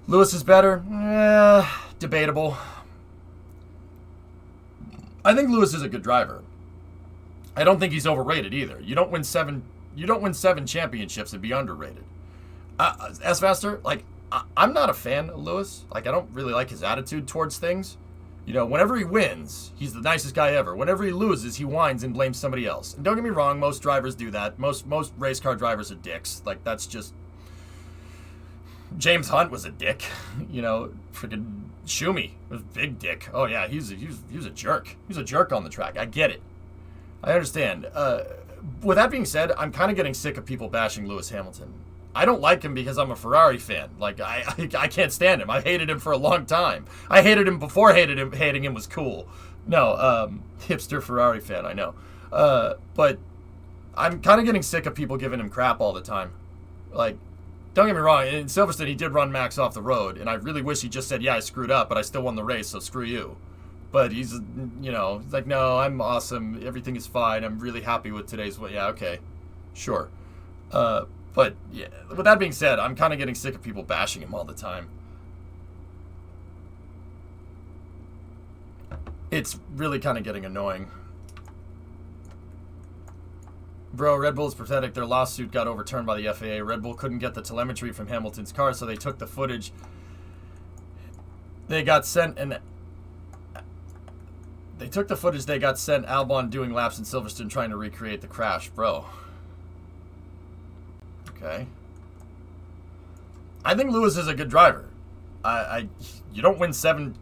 Lewis is better? Debatable. I think Lewis is a good driver. I don't think he's overrated either. You don't win seven championships and be underrated. S-Master, like, I'm not a fan of Lewis. Like, I don't really like his attitude towards things. Whenever he wins, he's the nicest guy ever. Whenever he loses, he whines and blames somebody else. And don't get me wrong, most drivers do that. Most race car drivers are dicks. Like, that's just... James Hunt was a dick. Freaking Schumi was a big dick. Oh, yeah, he was a jerk. He was a jerk on the track. I get it. I understand. With that being said, I'm kind of getting sick of people bashing Lewis Hamilton. I don't like him because I'm a Ferrari fan. Like, I can't stand him. I hated him for a long time. I hated him before hating him was cool. No, hipster Ferrari fan, I know. But I'm kind of getting sick of people giving him crap all the time. Like, don't get me wrong, in Silverstone he did run Max off the road, and I really wish he just said, yeah, I screwed up, but I still won the race, so screw you. But he's, like, no, I'm awesome, everything is fine, I'm really happy with today's, yeah, okay, sure. But, yeah, with that being said, I'm kind of getting sick of people bashing him all the time. It's really kind of getting annoying. Bro, Red Bull is pathetic. Their lawsuit got overturned by the FAA. Red Bull couldn't get the telemetry from Hamilton's car, so they took the footage. They got sent Albon doing laps in Silverstone trying to recreate the crash. Bro. Okay. I think Lewis is a good driver. You don't win 7...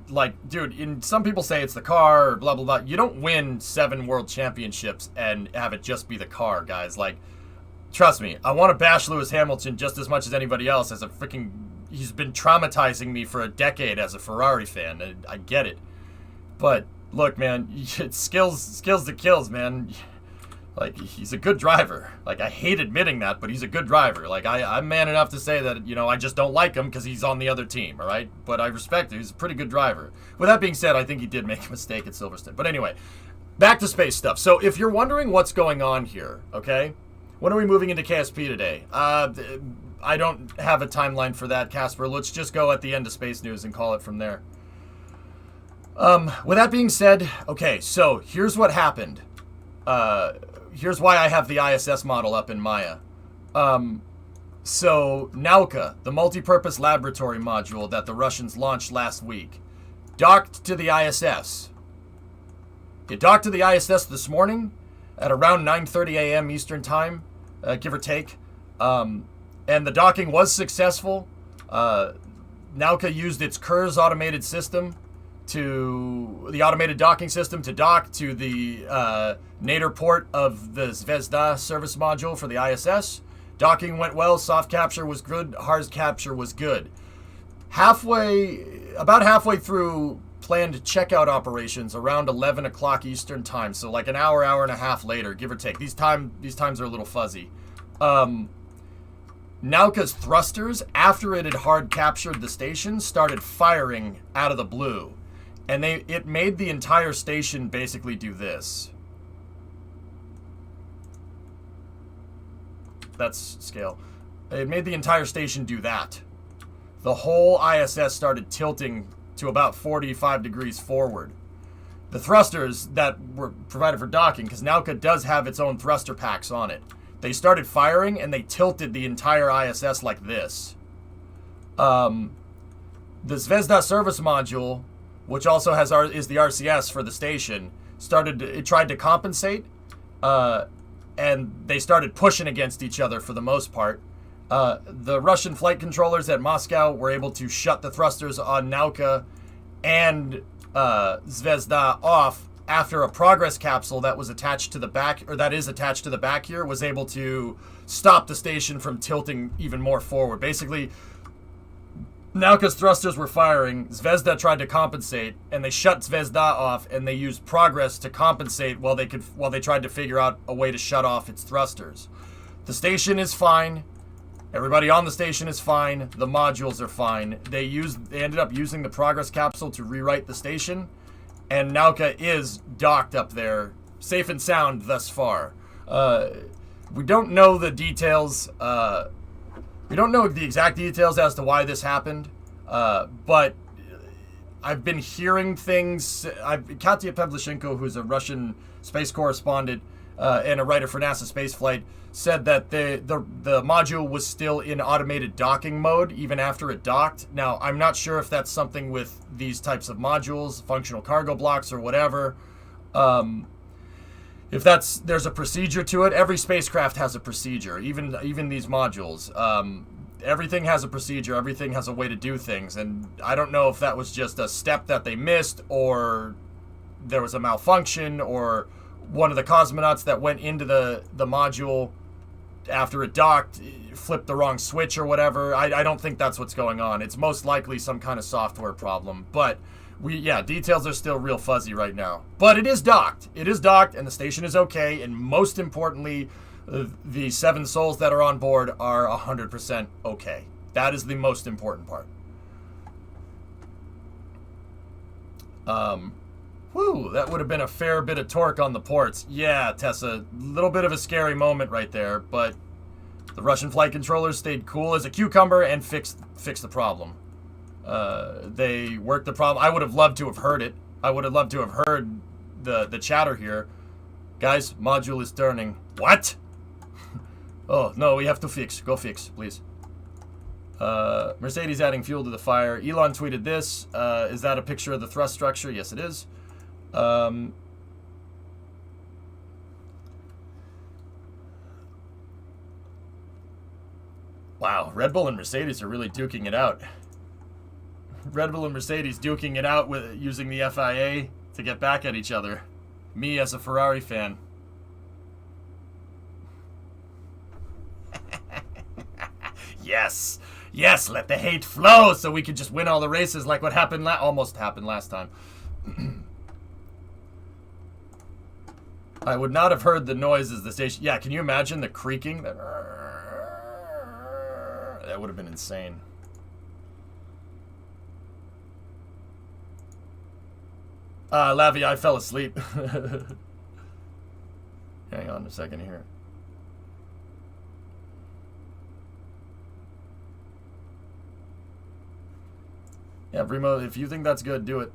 Like, dude, some people say it's the car or blah, blah, blah. You don't win 7 world championships and have it just be the car, guys. Like, trust me, I want to bash Lewis Hamilton just as much as anybody else. As a freaking... He's been traumatizing me for a decade as a Ferrari fan. And I get it. But, look, man, it's skills that kills, man. Like, he's a good driver. Like, I hate admitting that, but he's a good driver. Like, I'm man enough to say that, you know, I just don't like him because he's on the other team, all right? But I respect him. He's a pretty good driver. With that being said, I think he did make a mistake at Silverstone. But anyway, back to space stuff. So if you're wondering what's going on here, okay, when are we moving into KSP today? I don't have a timeline for that, Casper. Let's just go at the end of space news and call it from there. With that being said, okay, so here's what happened. Here's why I have the ISS model up in Maya. So Nauka, the multi-purpose laboratory module that the Russians launched last week, docked to the ISS. It docked to the ISS this morning at around 9:30 a.m. Eastern Time, give or take. And the docking was successful. Nauka used its KERS automated system the automated docking system to dock to the nadir port of the Zvezda service module for the ISS. Docking went well, soft capture was good, hard capture was good. About halfway through planned checkout operations around 11 o'clock Eastern Time, so like an hour and a half later, give or take. These times are a little fuzzy. Nauka's thrusters, after it had hard captured the station, started firing out of the blue. And it made the entire station basically do this. That's scale. It made the entire station do that. The whole ISS started tilting to about 45 degrees forward. The thrusters that were provided for docking, because Nauka does have its own thruster packs on it, they started firing and they tilted the entire ISS like this. The Zvezda service module, which also is the RCS for the station, tried to compensate, and they started pushing against each other for the most part. The Russian flight controllers at Moscow were able to shut the thrusters on Nauka and Zvezda off after a progress capsule that was attached to the back, or that is attached to the back here, was able to stop the station from tilting even more forward. Basically, Nauka's thrusters were firing, Zvezda tried to compensate, and they shut Zvezda off, and they used progress to compensate while they tried to figure out a way to shut off its thrusters. The station is fine. Everybody on the station is fine. The modules are fine. They ended up using the progress capsule to rewrite the station, and Nauka is docked up there, safe and sound thus far. We don't know the details. We don't know the exact details as to why this happened, but I've been hearing things. Katya Pavlichenko, who's a Russian space correspondent and a writer for NASA Spaceflight, said that the module was still in automated docking mode even after it docked. Now, I'm not sure if that's something with these types of modules, functional cargo blocks or whatever. If there's a procedure to it. Every spacecraft has a procedure, even these modules. Everything has a procedure. Everything has a way to do things. And I don't know if that was just a step that they missed, or there was a malfunction, or one of the cosmonauts that went into the module after it docked flipped the wrong switch or whatever. I don't think that's what's going on. It's most likely some kind of software problem. But details are still real fuzzy right now. But it is docked. It is docked, and the station is okay. And most importantly, the 7 souls that are on board are 100% okay. That is the most important part. That would have been a fair bit of torque on the ports. Yeah, Tessa, little bit of a scary moment right there, but the Russian flight controllers stayed cool as a cucumber and fixed the problem. They worked the problem. I would have loved to have heard it. I would have loved to have heard the chatter here. Guys, module is turning. What? Oh, no, we have to fix. Go fix, please. Mercedes adding fuel to the fire. Elon tweeted this. Is that a picture of the thrust structure? Yes, it is. Wow, Red Bull and Mercedes are really duking it out. Red Bull and Mercedes duking it out with using the FIA to get back at each other. Me as a Ferrari fan. Yes. Yes, let the hate flow so we could just win all the races like what happened almost happened last time. I would not have heard the noise as the station. Yeah, can you imagine the creaking? That would have been insane. Lavi, I fell asleep. Hang on a second here. Yeah, Primo, if you think that's good, do it.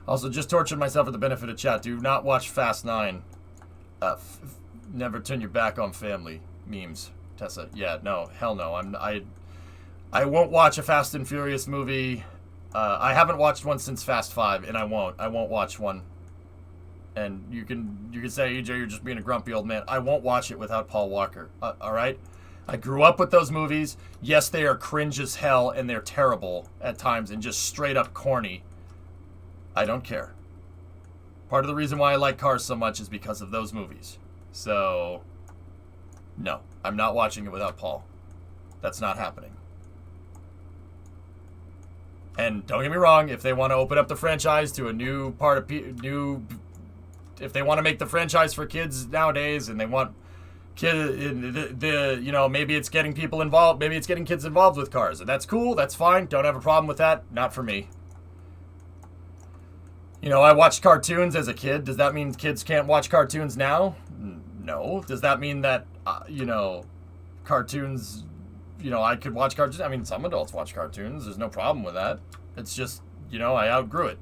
Also, just tortured myself for the benefit of chat. Do not watch Fast 9. Never turn your back on family memes. Tessa, yeah, no, hell no. I won't watch a Fast and Furious movie. I haven't watched one since Fast 5, and I won't. I won't watch one. And you can say, EJ, you're just being a grumpy old man. I won't watch it without Paul Walker. All right? I grew up with those movies. Yes, they are cringe as hell, and they're terrible at times, and just straight up corny. I don't care. Part of the reason why I like cars so much is because of those movies. So, no, I'm not watching it without Paul. That's not happening. And don't get me wrong, if they want to open up the franchise to a new part of if they want to make the franchise for kids nowadays, and they want maybe it's getting people involved, maybe it's getting kids involved with cars, and that's cool, that's fine, don't have a problem with that, not for me. You know, I watched cartoons as a kid. Does that mean kids can't watch cartoons now? No. Does that mean that, cartoons, I could watch cartoons? I mean, some adults watch cartoons. There's no problem with that. It's just, I outgrew it.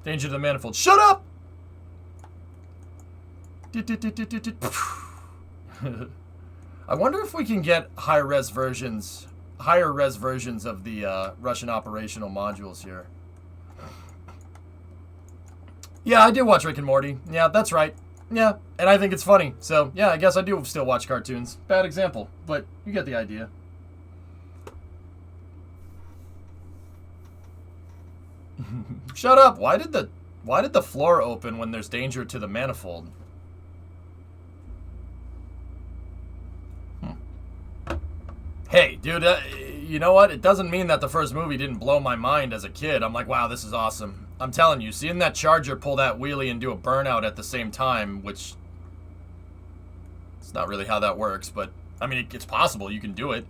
Danger to the manifold. Shut up! I wonder if we can get higher res versions of the Russian operational modules here. Yeah, I do watch Rick and Morty. Yeah, that's right. Yeah, and I think it's funny. So, yeah, I guess I do still watch cartoons. Bad example, but you get the idea. Shut up. Why did the floor open when there's danger to the manifold? Hey, dude, you know what? It doesn't mean that the first movie didn't blow my mind as a kid. I'm like, wow, this is awesome. I'm telling you, seeing that Charger pull that wheelie and do a burnout at the same time, which it's not really how that works, but I mean, it's possible. You can do it.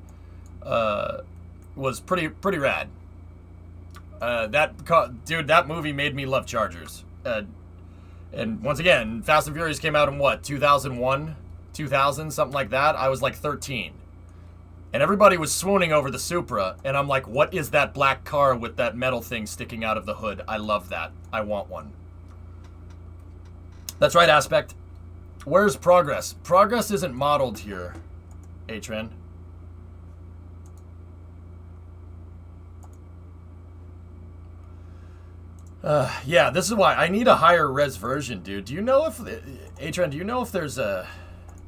Was pretty rad. That movie made me love Chargers. And once again, Fast and Furious came out in what, 2001, 2000, something like that. I was like 13. And everybody was swooning over the Supra, and I'm like, what is that black car with that metal thing sticking out of the hood? I love that. I want one. That's right, Aspect. Where's Progress? Progress isn't modeled here, Atran. Yeah, this is why I need a higher res version, dude. Do you know if, Atran, do you know if there's a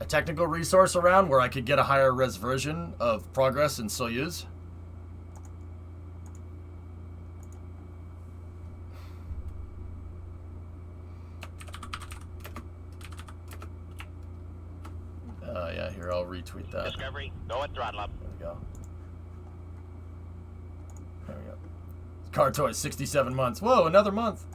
technical resource around where I could get a higher res version of Progress and Soyuz? Yeah, here, I'll retweet that. Discovery, go and throttle up. There we go. There we go. Car toys, 67 months. Whoa, another month.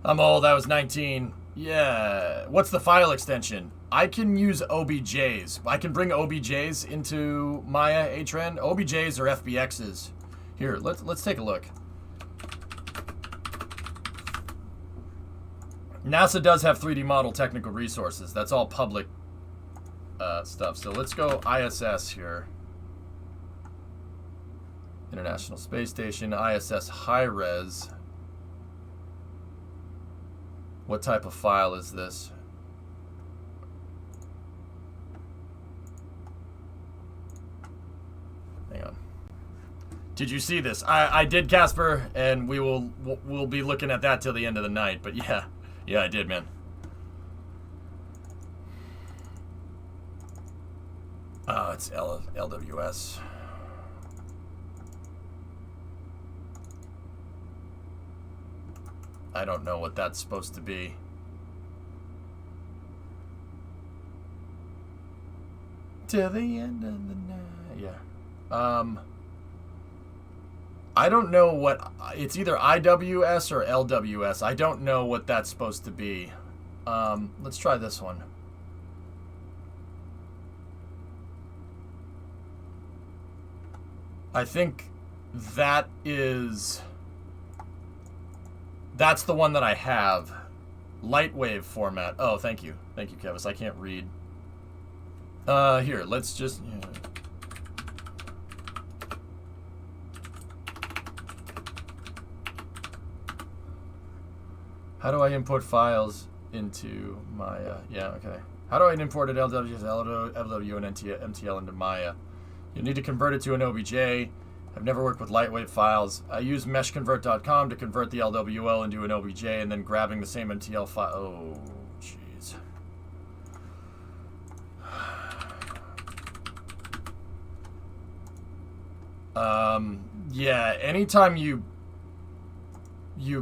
I'm old, I was 19. Yeah. What's the file extension? I can use OBJs. I can bring OBJs into Maya, Atran. OBJs are FBXs. Here, let's take a look. NASA does have 3D model technical resources. That's all public stuff. So let's go ISS here. International Space Station, ISS high res. What type of file is this? Hang on. Did you see this? I did, Casper, and we'll be looking at that till the end of the night. But yeah, I did, man. Oh, it's LWS. I don't know what that's supposed to be. Till the end of the night. Yeah. I don't know what... It's either IWS or LWS. I don't know what that's supposed to be. Let's try this one. I think that is... That's the one that I have. Lightwave format. Oh, thank you. Thank you, Kevis. I can't read. Here, let's just... Yeah. How do I import files into Maya? Yeah, okay. How do I import an LWS, LW, and MTL into Maya? You need to convert it to an OBJ. I've never worked with lightweight files. I use meshconvert.com to convert the LWL into an OBJ and then grabbing the same MTL file. Oh, jeez. Yeah, anytime you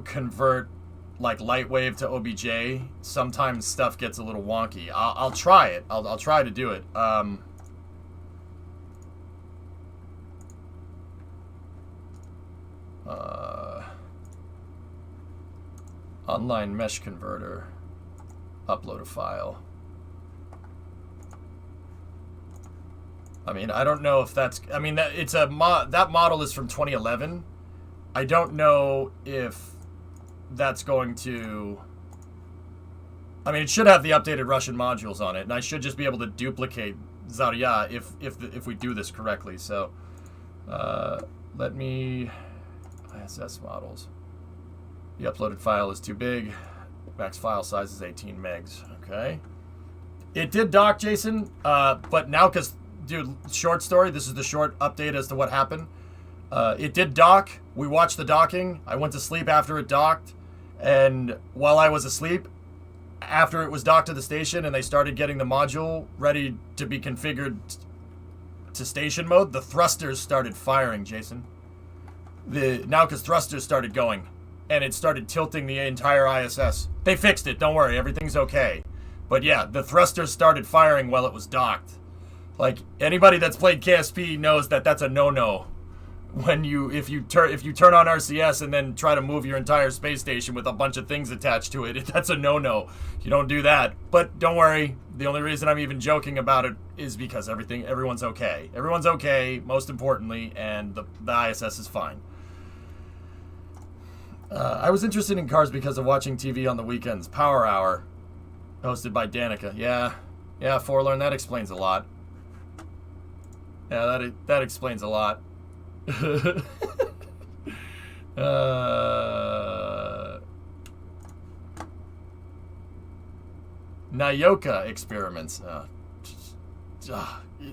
convert like Lightwave to OBJ, sometimes stuff gets a little wonky. I'll try it. I'll try to do it. Online mesh converter. Upload a file. I mean, I don't know if that's... I mean, that model is from 2011. I don't know if that's going to... I mean, it should have the updated Russian modules on it, and I should just be able to duplicate Zarya if we do this correctly. So, let me... ISS models. The uploaded file is too big. Max file size is 18 megs. Okay. It did dock, Jason, but now, because... Dude, short story. This is the short update as to what happened. It did dock. We watched the docking. I went to sleep after it docked. And while I was asleep, after it was docked to the station and they started getting the module ready to be configured to station mode, the thrusters started firing, Jason. The Nauka's thrusters started going. And it started tilting the entire ISS. They fixed it. Don't worry. Everything's okay. But yeah, the thrusters started firing while it was docked. Like, anybody that's played KSP knows that that's a no-no. When if you turn on RCS and then try to move your entire space station with a bunch of things attached to it, that's a no-no. You don't do that. But don't worry, the only reason I'm even joking about it is because everyone's okay. Everyone's okay, most importantly, and the ISS is fine. I was interested in cars because of watching TV on the weekends. Power Hour, hosted by Danica. Yeah, Forlorn, that explains a lot. Yeah, that explains a lot. Nauka experiments.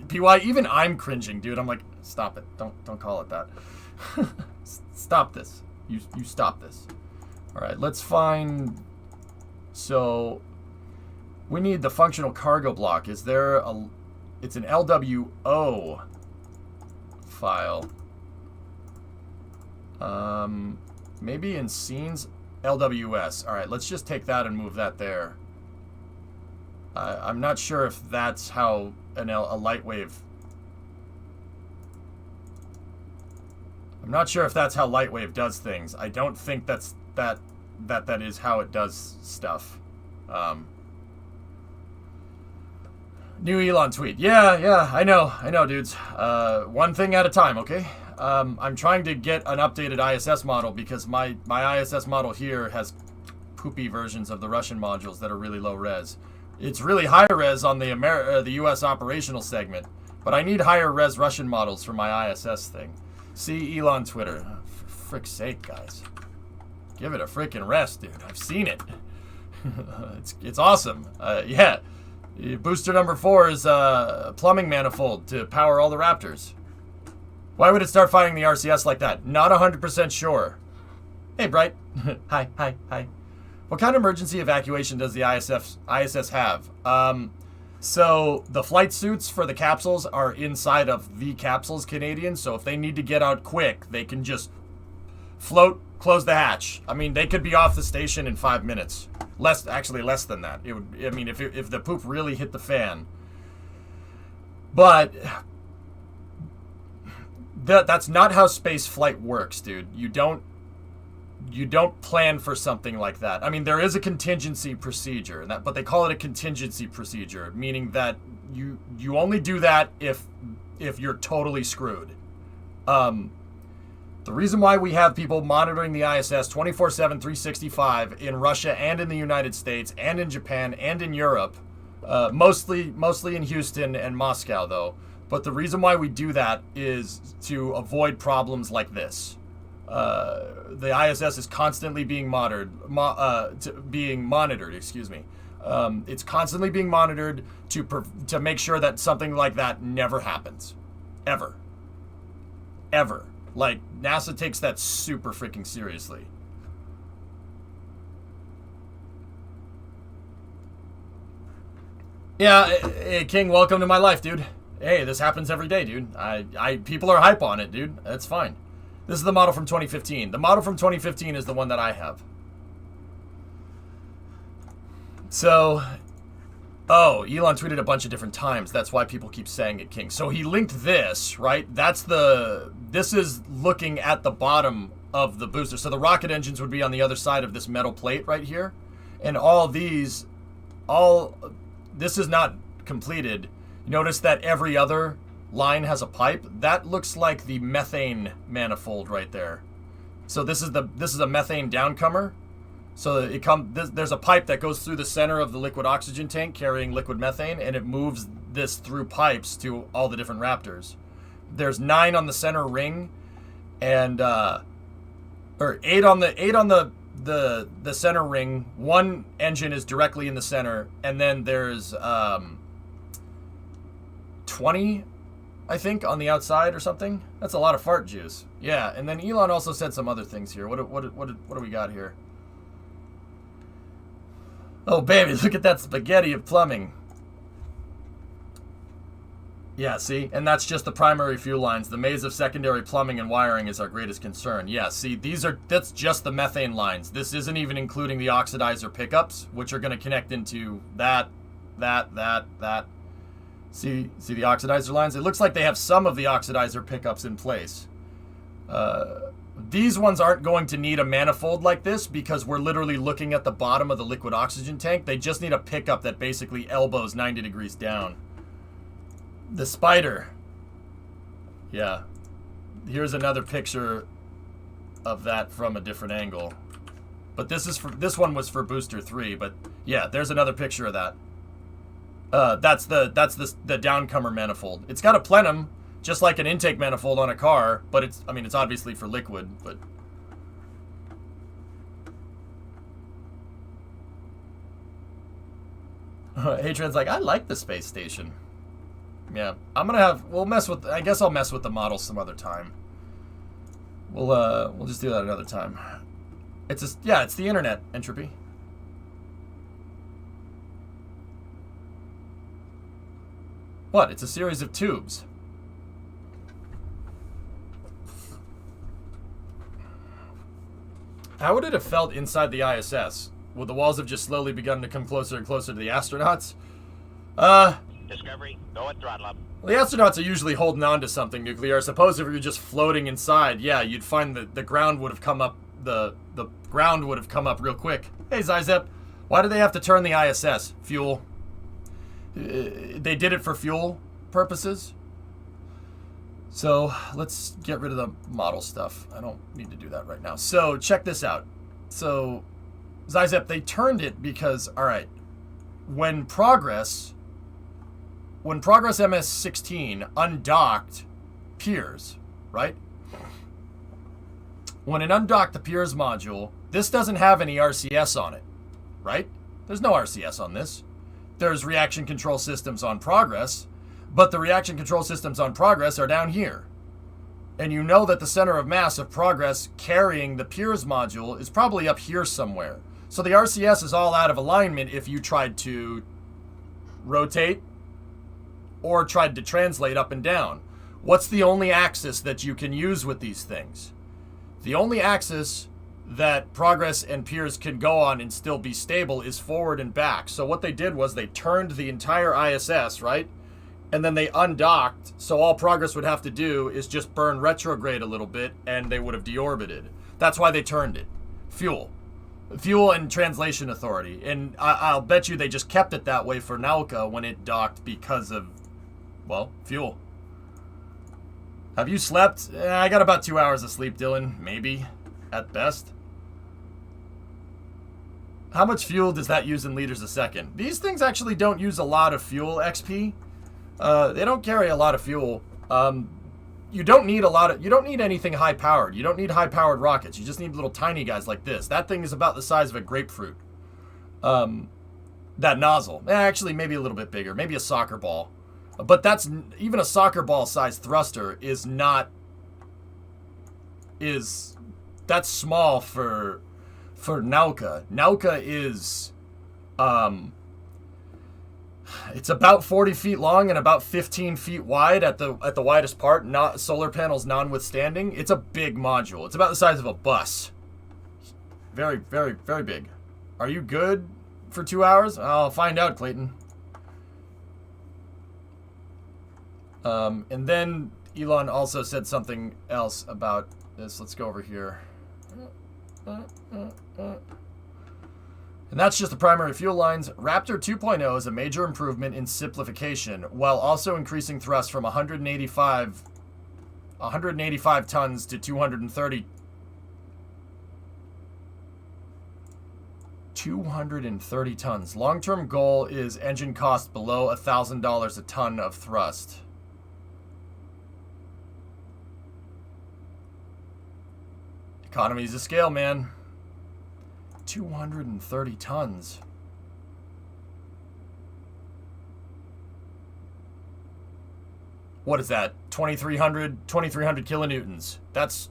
PY, even I'm cringing, dude. I'm like, stop it. Don't call it that. Stop this. You stop this. All right, let's find. So we need the functional cargo block. Is there a? It's an LWO file. Maybe in scenes, LWS. All right, let's just take that and move that there. I'm not sure if that's how a Lightwave. I'm not sure if that's how Lightwave does things. I don't think that is how it does stuff. New Elon tweet. Yeah, I know, dudes. One thing at a time, okay? I'm trying to get an updated ISS model because my ISS model here has poopy versions of the Russian modules that are really low res. It's really high res on the US operational segment, but I need higher res Russian models for my ISS thing. See Elon Twitter. For frick's sake, guys. Give it a frickin' rest, dude. I've seen it. It's awesome. Yeah. Booster number 4 is a plumbing manifold to power all the Raptors. Why would it start firing the RCS like that? Not 100% sure. Hey, Bright. Hi. What kind of emergency evacuation does the ISS have? So the flight suits for the capsules are inside of the capsules, Canadian. So if they need to get out quick, they can just float, close the hatch. I mean, they could be off the station in 5 minutes. Less than that. It would. I mean, if the poop really hit the fan. But that's not how space flight works, dude. You don't plan for something like that. I mean, there is a contingency procedure, but they call it a contingency procedure, meaning that you only do that if you're totally screwed. The reason why we have people monitoring the ISS 24/7, 365 in Russia and in the United States and in Japan and in Europe, mostly in Houston and Moscow, though. But the reason why we do that is to avoid problems like this. The ISS is constantly being monitored. Excuse me. It's constantly being monitored to make sure that something like that never happens, ever. Like, NASA takes that super freaking seriously. Yeah, hey, King, welcome to my life, dude. Hey, this happens every day, dude. People are hype on it, dude. That's fine. This is the model from 2015. The model from 2015 is the one that I have. So, Elon tweeted a bunch of different times. That's why people keep saying it, King. So he linked this, right? This is looking at the bottom of the booster. So the rocket engines would be on the other side of this metal plate right here. And this is not completed. Notice that every other line has a pipe. That looks like the methane manifold right there. So this is a methane downcomer. So there's a pipe that goes through the center of the liquid oxygen tank carrying liquid methane, and it moves this through pipes to all the different Raptors. There's 9 on the center ring, and or 8 on the center ring. 1 engine is directly in the center, and then there's 20, I think, on the outside or something. That's a lot of fart juice. Yeah, and then Elon also said some other things here. What do we got here? Oh, baby, look at that spaghetti of plumbing. Yeah, see? And that's just the primary fuel lines. The maze of secondary plumbing and wiring is our greatest concern. Yeah, see, that's just the methane lines. This isn't even including the oxidizer pickups, which are going to connect into that. See the oxidizer lines? It looks like they have some of the oxidizer pickups in place. These ones aren't going to need a manifold like this because we're literally looking at the bottom of the liquid oxygen tank. They just need a pickup that basically elbows 90 degrees down. The spider. Yeah. Here's another picture of that from a different angle. But this one was for booster 3, but yeah, there's another picture of that. That's the downcomer manifold. It's got a plenum, just like an intake manifold on a car, but it's obviously for liquid, but Hadrian's like, I like the space station. Yeah, I guess I'll mess with the model some other time. We'll just do that another time. It's the internet, Entropy. What? It's a series of tubes. How would it have felt inside the ISS? Would the walls have just slowly begun to come closer and closer to the astronauts? Discovery, go at throttle up. Well, the astronauts are usually holding on to something nuclear. I suppose if you were just floating inside, yeah, you'd find that the ground would have come up. The ground would have come up real quick. Hey, Zizep, why do they have to turn the ISS? Fuel. They did it for fuel purposes. So let's get rid of the model stuff. I don't need to do that right now. So check this out. So Zizep, they turned it because, all right, when Progress MS-16 undocked Piers, right? When it undocked the Piers module, this doesn't have any RCS on it, right? There's no RCS on this. There's reaction control systems on Progress, but the reaction control systems on Progress are down here. And you know that the center of mass of Progress carrying the Piers module is probably up here somewhere. So the RCS is all out of alignment if you tried to rotate or tried to translate up and down. What's the only axis that you can use with these things? The only axis that Progress and Piers can go on and still be stable is forward and back. So what they did was they turned the entire ISS, right? And then they undocked, so all Progress would have to do is just burn retrograde a little bit, and they would have deorbited. That's why they turned it. Fuel and translation authority. And I'll bet you they just kept it that way for Nauka when it docked because of, well, fuel. Have you slept? I got about 2 hours of sleep, Dylan. Maybe, at best. How much fuel does that use in liters a second? These things actually don't use a lot of fuel, XP. They don't carry a lot of fuel. You don't need you don't need anything high powered. You don't need high powered rockets. You just need little tiny guys like this. That thing is about the size of a grapefruit. That nozzle, actually maybe a little bit bigger, maybe a soccer ball. But that's, even a soccer ball sized thruster is that's small for Nauka. Nauka is, it's about 40 feet long and about 15 feet wide at the widest part, not solar panels notwithstanding. It's a big module. It's about the size of a bus. Very, very, very big. Are you good for 2 hours? I'll find out, Clayton. And then Elon also said something else about this. Let's go over here. And that's just the primary fuel lines. Raptor 2.0 is a major improvement in simplification, while also increasing thrust from 185 tons to 230 tons. Long-term goal is engine cost below $1,000 a ton of thrust. Economies of scale, man. 230 tons. What is that? 2,300 kilonewtons. That's...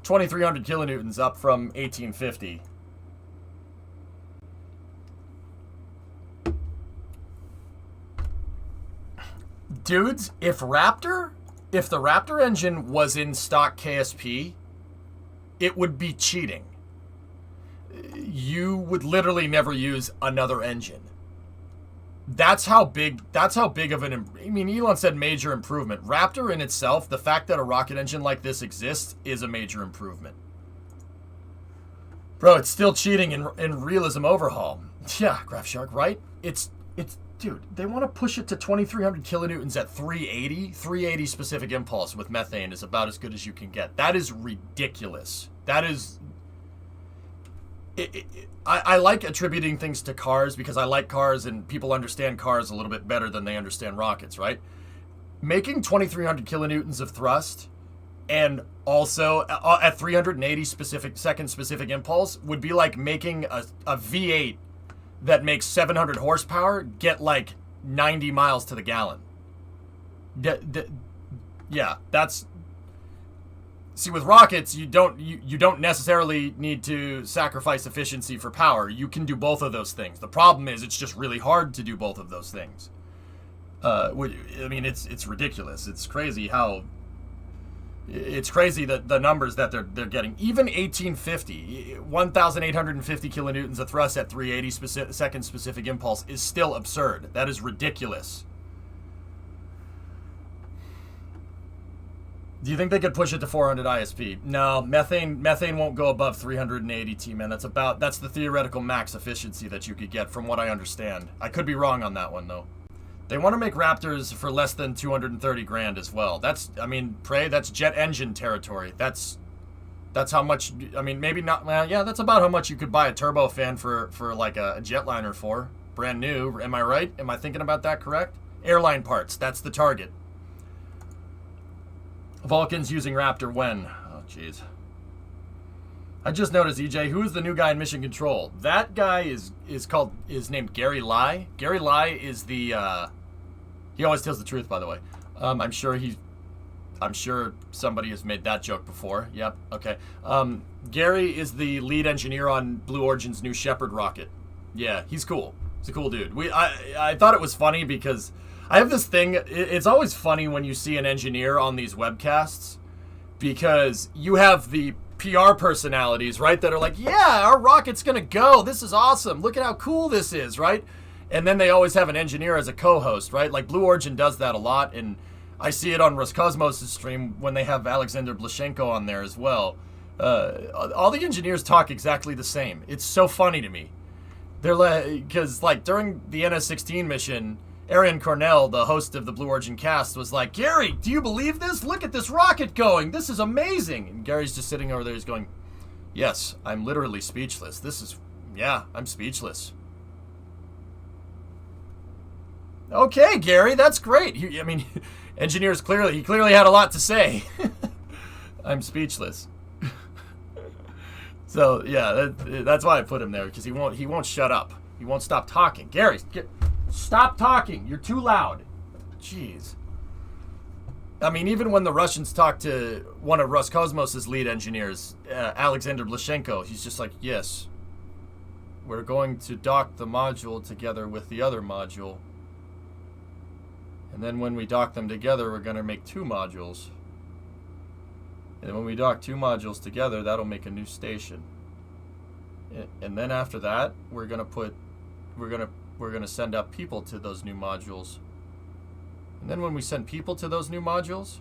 $2,300 kilonewtons up from 1850. Dudes, if the Raptor engine was in stock KSP, it would be cheating. You would literally never use another engine. That's how big of an, I mean, Elon said major improvement. Raptor in itself, the fact that a rocket engine like this exists is a major improvement. Bro, it's still cheating in realism overhaul. Yeah, Graph Shark, right? It's dude, they want to push it to 2,300 kilonewtons at 380. 380 specific impulse with methane is about as good as you can get. That is ridiculous. That is... I like attributing things to cars because I like cars and people understand cars a little bit better than they understand rockets, right? Making 2,300 kilonewtons of thrust and also at 380 second specific impulse would be like making a V8 that makes 700 horsepower get like 90 miles to the gallon. Yeah, that's... See, with rockets, you don't necessarily need to sacrifice efficiency for power. You can do both of those things. The problem is it's just really hard to do both of those things. I mean, it's ridiculous. It's crazy how... It's crazy that the numbers that they're getting. Even 1850, 1,850 kilonewtons of thrust at 380 second specific impulse is still absurd. That is ridiculous. Do you think they could push it to 400 ISP? No, methane won't go above 380 T-man. That's the theoretical max efficiency that you could get from what I understand. I could be wrong on that one though. They want to make Raptors for less than 230 grand as well. That's, I mean, that's jet engine territory. That's how much, I mean, maybe not, well, yeah, that's about how much you could buy a turbofan for like a jetliner for. Brand new, am I right? Am I thinking about that correct? Airline parts, that's the target. Vulcans using Raptor when? Oh, jeez. I just noticed, EJ, who is the new guy in Mission Control? That guy is named Gary Lai. Gary Lai is the he always tells the truth, by the way. I'm sure somebody has made that joke before. Yep. Okay. Gary is the lead engineer on Blue Origin's new Shepard rocket. Yeah, he's cool. He's a cool dude. I thought it was funny because I have this thing. It's always funny when you see an engineer on these webcasts because you have the PR personalities, right, that are like, yeah, our rocket's gonna go. This is awesome. Look at how cool this is, right? And then they always have an engineer as a co-host, right? Like Blue Origin does that a lot, and I see it on Roscosmos' stream when they have Alexander Blashenko on there as well. All the engineers talk exactly the same. It's so funny to me. They're like, because like during the NS-16 mission, Arian Cornell, the host of the Blue Origin cast, was like, Gary, do you believe this? Look at this rocket going. This is amazing. And Gary's just sitting over there. He's going, yes, I'm literally speechless. I'm speechless. Okay, Gary, that's great. Engineers he clearly had a lot to say. I'm speechless. So yeah, that's why I put him there, because he won't shut up. He won't stop talking. Gary, stop talking. You're too loud. Jeez. Even when the Russians talk to one of Roscosmos' lead engineers, Alexander Blashenko, he's just like, yes, we're going to dock the module together with the other module. And then when we dock them together, we're going to make 2 modules. And when we dock 2 modules together, that'll make a new station. And then after that, we're going to send up people to those new modules. And then when we send people to those new modules,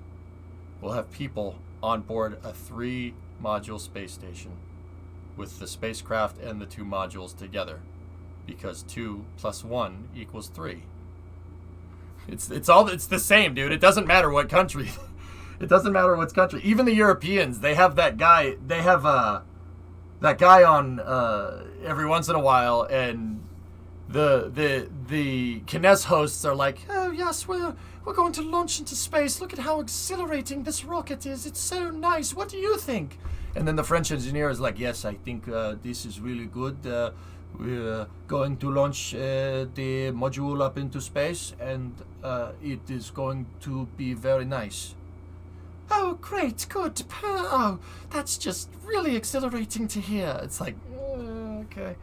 we'll have people on board a 3-module space station with the spacecraft and the 2 modules together, because 2 + 1 = 3. It's the same, dude. It doesn't matter what country. It doesn't matter what country. Even the Europeans, they have that guy. They have that guy on every once in a while, and the Kines hosts are like, oh yes, we're going to launch into space. Look at how exhilarating this rocket is. It's so nice. What do you think? And then the French engineer is like, yes, I think this is really good. We're going to launch the module up into space, and it is going to be very nice. Oh, great, good. Oh, that's just really exhilarating to hear. It's like, okay.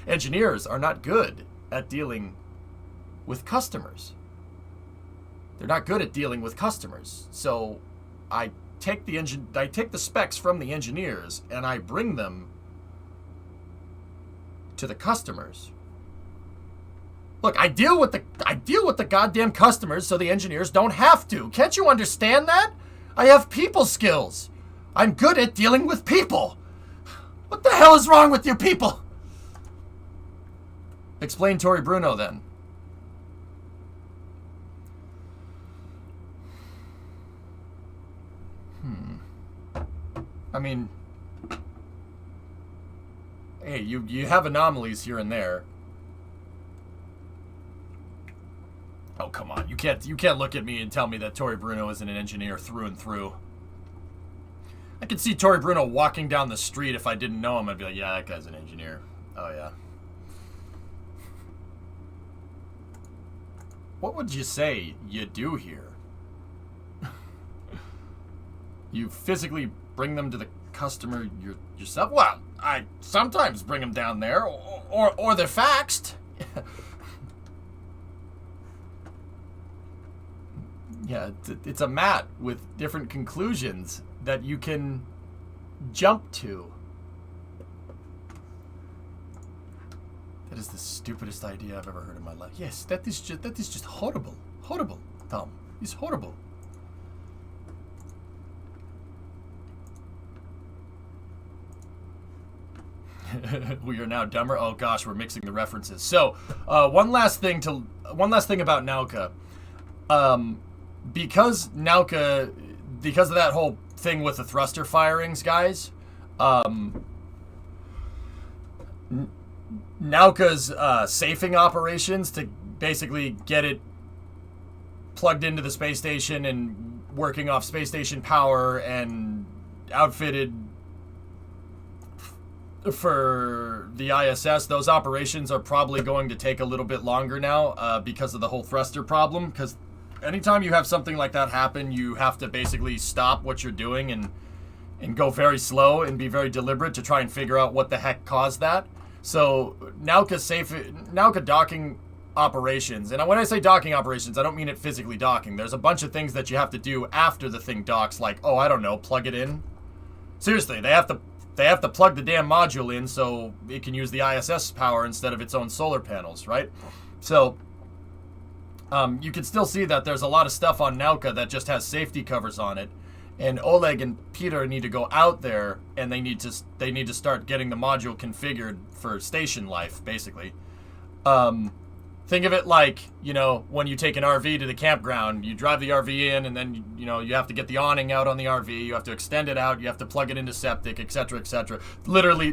Engineers are not good at dealing with customers. They're not good at dealing with customers. So I take the specs from the engineers and I bring them to the customers. Look, I deal with the goddamn customers so the engineers don't have to. Can't you understand that? I have people skills. I'm good at dealing with people. What the hell is wrong with you people? Explain Tori Bruno then. Hey, you have anomalies here and there. Oh, come on. You can't look at me and tell me that Tori Bruno isn't an engineer through and through. I could see Tori Bruno walking down the street. If I didn't know him, I'd be like, yeah, that guy's an engineer. Oh, yeah. What would you say you do here? You physically bring them to the customer yourself? Well, I sometimes bring them down there, or they're faxed. Yeah, it's a mat with different conclusions that you can jump to. That is the stupidest idea I've ever heard in my life. Yes, that is just horrible. Horrible, Tom. It's horrible. We are now dumber. Oh gosh, we're mixing the references. So, one last thing about Nauka. Because of that whole thing with the thruster firings, guys, Nauka's safing operations to basically get it plugged into the space station and working off space station power and outfitted for the ISS. Those operations are probably going to take a little bit longer now because of the whole thruster problem. Because anytime you have something like that happen, you have to basically stop what you're doing and go very slow and be very deliberate to try and figure out what the heck caused that. So Nauka docking operations, and when I say docking operations, I don't mean it physically docking. There's a bunch of things that you have to do after the thing docks, like, oh, I don't know, plug it in. Seriously, they have to plug the damn module in so it can use the ISS power instead of its own solar panels, right? So you can still see that there's a lot of stuff on Nauka that just has safety covers on it. And Oleg and Peter need to go out there, and they need to start getting the module configured for station life, basically. Think of it like, when you take an RV to the campground, you drive the RV in, and then, you have to get the awning out on the RV, you have to extend it out, you have to plug it into septic, etc., etc.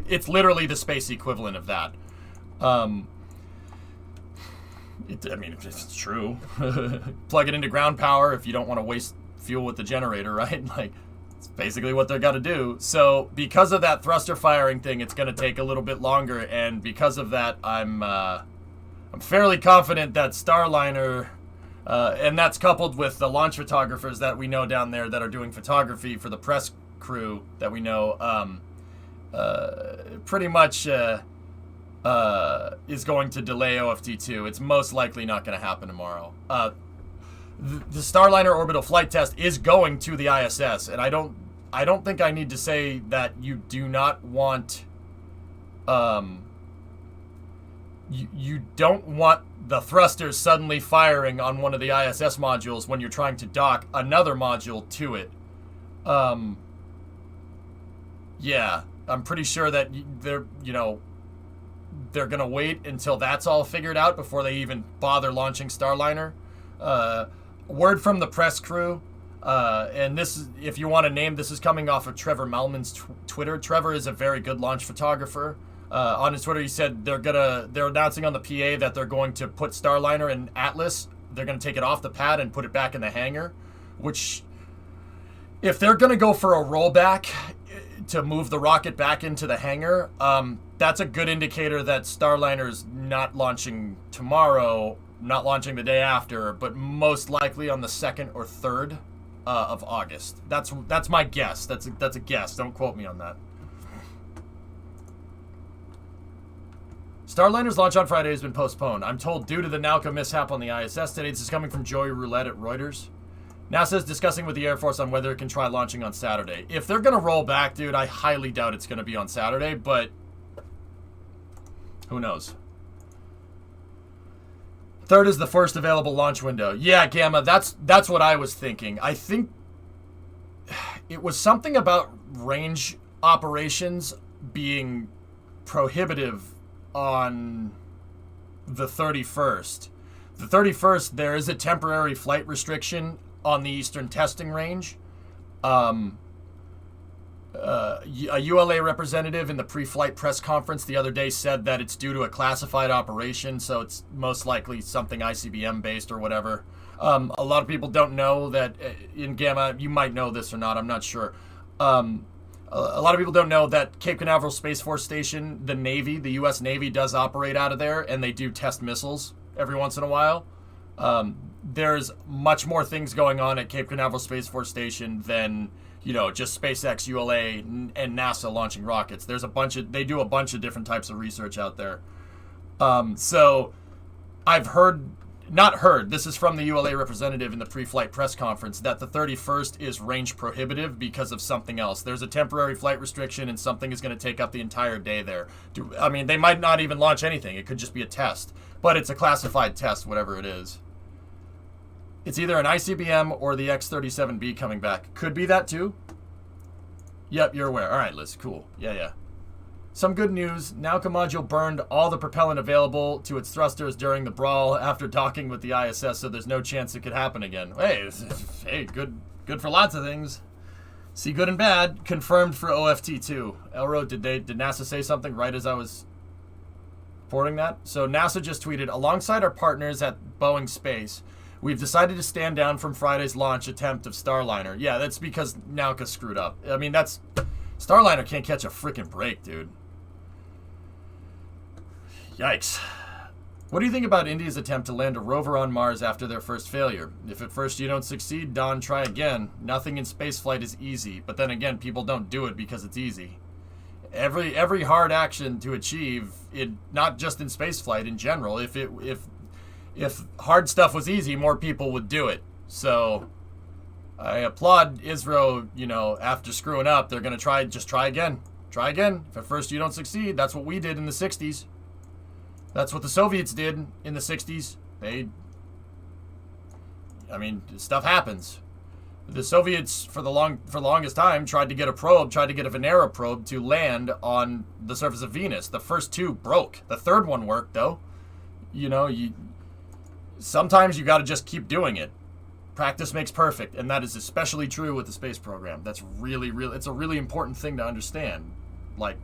It's literally the space equivalent of that. It's true. Plug it into ground power if you don't want to waste fuel with the generator, right? Like, it's basically what they're gonna do. So because of that thruster firing thing, it's gonna take a little bit longer, and because of that, I'm fairly confident that Starliner, and that's coupled with the launch photographers that we know down there that are doing photography for the press crew that we know, pretty much is going to delay OFT2. It's most likely not going to happen tomorrow. The Starliner orbital flight test is going to the ISS, and I don't think I need to say that you do not want, you don't want the thrusters suddenly firing on one of the ISS modules when you're trying to dock another module to it. Yeah, I'm pretty sure that they're gonna wait until that's all figured out before they even bother launching Starliner. Word from the press crew, and this is, if you want to name, this is coming off of Trevor Malman's Twitter. Trevor is a very good launch photographer. On his Twitter, he said they're announcing on the PA that they're going to put Starliner in Atlas. They're going to take it off the pad and put it back in the hangar, which, if they're going to go for a rollback to move the rocket back into the hangar, that's a good indicator that Starliner's not launching tomorrow, not launching the day after, but most likely on the 2nd or 3rd of August. That's my guess. That's a guess. Don't quote me on that. Starliner's launch on Friday has been postponed. I'm told due to the Nauka mishap on the ISS today. This is coming from Joey Roulette at Reuters. NASA is discussing with the Air Force on whether it can try launching on Saturday. If they're going to roll back, dude, I highly doubt it's going to be on Saturday, but who knows? 3rd is the first available launch window. Yeah, Gamma, that's what I was thinking. I think it was something about range operations being prohibitive on the 31st. The 31st, there is a temporary flight restriction on the Eastern Testing Range. A ULA representative in the pre-flight press conference the other day said that it's due to a classified operation, so it's most likely something ICBM based or whatever. A lot of people don't know that in Gamma, you might know this or not, I'm not sure. A lot of people don't know that Cape Canaveral Space Force Station, the Navy, the U.S. Navy does operate out of there, and they do test missiles every once in a while. There's much more things going on at Cape Canaveral Space Force Station than, just SpaceX, ULA, and NASA launching rockets. They do a bunch of different types of research out there. So I've this is from the ULA representative in the pre-flight press conference, that the 31st is range prohibitive because of something else. There's a temporary flight restriction and something is going to take up the entire day there. They might not even launch anything. It could just be a test, but it's a classified test, whatever it is. It's either an ICBM or the X-37B coming back. Could be that too. Yep, you're aware. All right, Liz, cool. Yeah. Some good news. Nauka module burned all the propellant available to its thrusters during the brawl after docking with the ISS, so there's no chance it could happen again. Hey, good for lots of things. See good and bad. Confirmed for OFT2. Elro, did NASA say something right as I was reporting that? So NASA just tweeted, alongside our partners at Boeing Space, We've decided to stand down from Friday's launch attempt of Starliner. Yeah, that's because Nauka screwed up. I mean, Starliner can't catch a freaking break, dude. Yikes. What do you think about India's attempt to land a rover on Mars after their first failure? If at first you don't succeed, Don, try again. Nothing in spaceflight is easy, but then again, people don't do it because it's easy. Every hard action to achieve, it not just in spaceflight, in general, if hard stuff was easy, more people would do it. So I applaud ISRO, you know, after screwing up, they're going to just try again. Try again. If at first you don't succeed, that's what we did in the 60s. That's what the Soviets did in the 60s. Stuff happens. The Soviets, for the longest time, tried to get a Venera probe to land on the surface of Venus. The first two broke. The third one worked, though. You know, sometimes you got to just keep doing it. Practice makes perfect, and that is especially true with the space program. That's it's a really important thing to understand. Like,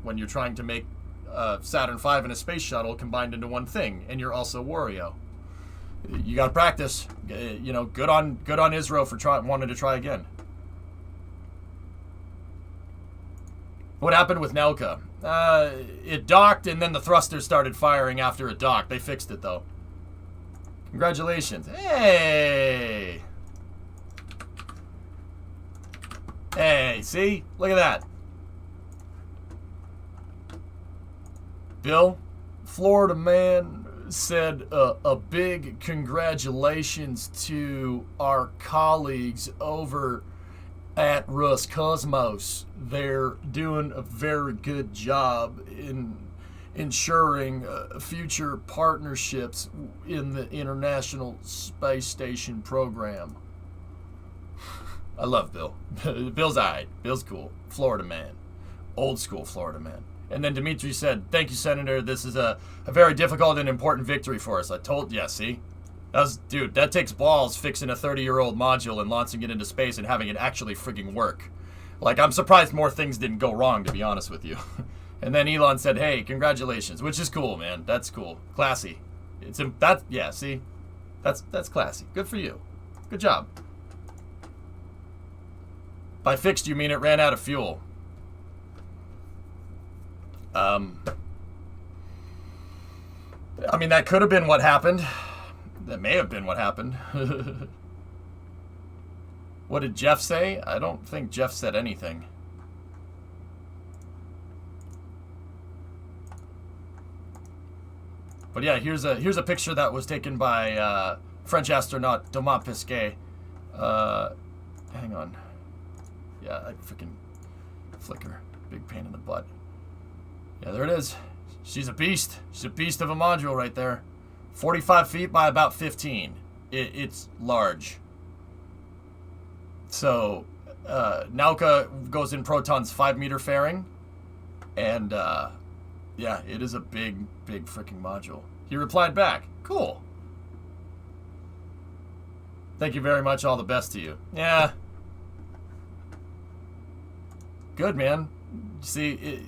when you're trying to make Saturn V and a space shuttle combined into one thing, and you're also Wario. You got to practice. You know, good on ISRO for wanting to try again. What happened with Nauka? It docked, and then the thrusters started firing after it docked. They fixed it, though. Congratulations. Hey! Hey, see? Look at that. Bill, Florida man, said a big congratulations to our colleagues over at Roscosmos. They're doing a very good job in ensuring future partnerships in the International Space Station program. I love Bill. Bill's alright. Bill's cool. Florida man. Old school Florida man. And then Dimitri said, "Thank you, Senator. This is a very difficult and important victory for us." See? Dude, that takes balls fixing a 30-year-old module and launching it into space and having it actually frigging work. Like, I'm surprised more things didn't go wrong, to be honest with you. And then Elon said, "Hey, congratulations," which is cool, man. That's cool. Classy. See? That's classy. Good for you. Good job. By fixed, you mean it ran out of fuel. That could have been what happened. That may have been what happened. What did Jeff say? I don't think Jeff said anything. But yeah, here's a picture that was taken by French astronaut Thomas Pesquet. Hang on. Yeah, I freaking flicker. Big pain in the butt. Yeah, there it is. She's a beast. She's a beast of a module right there. 45 feet by about 15. It's large. So, Nauka goes in Proton's 5-meter fairing. And, yeah, it is a big freaking module. He replied back, "Cool. Thank you very much. All the best to you." Yeah. Good, man. See,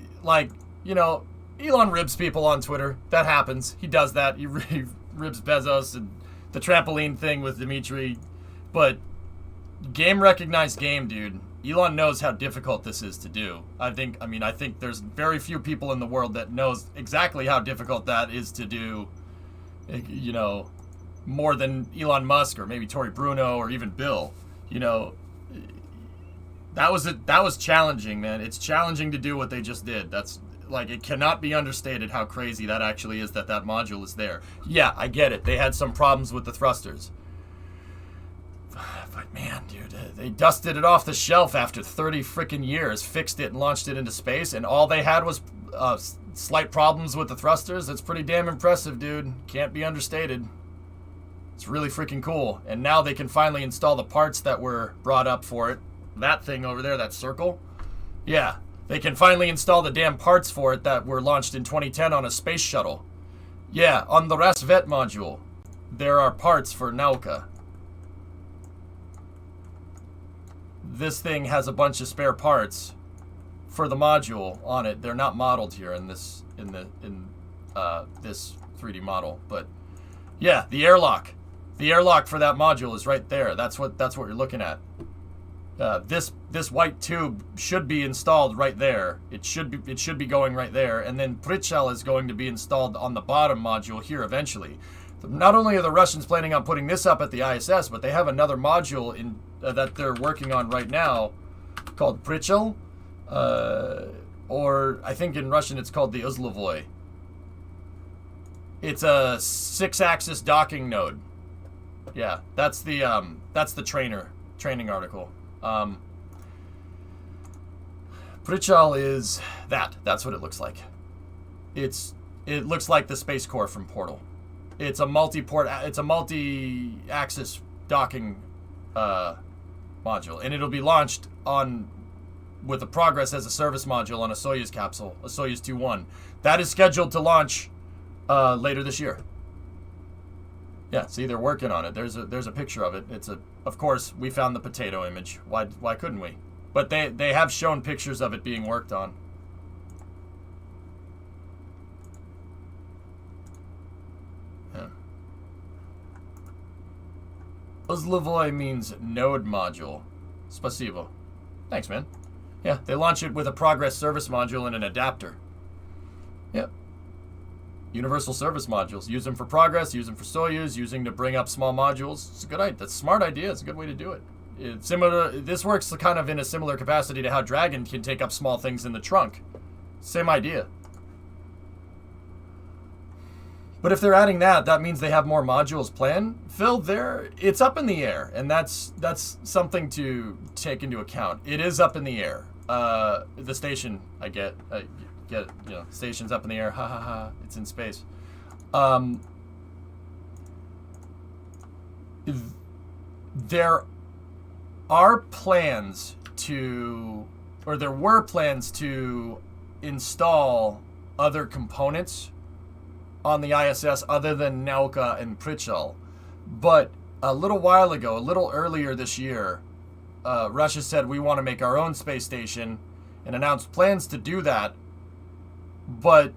Elon ribs people on Twitter. That happens. He does that. He ribs Bezos and the trampoline thing with Dimitri. But game recognized game, dude. Elon knows how difficult this is to do. I think there's very few people in the world that knows exactly how difficult that is to do, more than Elon Musk or maybe Tory Bruno or even Bill. That was challenging, man. It's challenging to do what they just did. That's it cannot be understated how crazy that actually is that module is there. Yeah, I get it. They had some problems with the thrusters. But man, dude, they dusted it off the shelf after 30 freaking years, fixed it and launched it into space, and all they had was slight problems with the thrusters. That's pretty damn impressive, dude. Can't be understated. It's really freaking cool. And now they can finally install the parts that were brought up for it. That thing over there, that circle. Yeah, they can finally install the damn parts for it that were launched in 2010 on a space shuttle. Yeah, on the Rasvet module, there are parts for Nauka. This thing has a bunch of spare parts for the module on it. They're not modeled here in this 3D model, but yeah, the airlock. The airlock for that module is right there. That's what you're looking at. This white tube should be installed right there. It should be going right there, and then Prichal is going to be installed on the bottom module here eventually. Not only are the Russians planning on putting this up at the ISS, but they have another module in that they're working on right now called Prichal, or I think in Russian it's called the Uzlovoy. It's a 6-axis docking node. Yeah, that's the training article. Prichal is that. That's what it looks like. It looks like the Space Core from Portal. It's a multi-axis docking module, and it'll be launched with a Progress as a service module on a Soyuz capsule, a Soyuz 2-1. That is scheduled to launch later this year. Yeah, see, they're working on it. There's a picture of it. Of course, we found the potato image. Why couldn't we? But they have shown pictures of it being worked on. Yeah. Uzlovoy means node module. Spasibo. Thanks, man. Yeah, they launch it with a Progress service module and an adapter. Yep. Universal service modules. Use them for Progress, use them for Soyuz, using to bring up small modules. It's a good idea. That's a smart idea. It's a good way to do it. This works kind of in a similar capacity to how Dragon can take up small things in the trunk. Same idea. But if they're adding that means they have more modules planned. Phil, it's up in the air, and that's something to take into account. It is up in the air. The station, I get, station's up in the air. Ha ha ha. It's in space. There were plans to install other components on the ISS other than Nauka and Prichal. But a little earlier this year, Russia said we want to make our own space station and announced plans to do that. But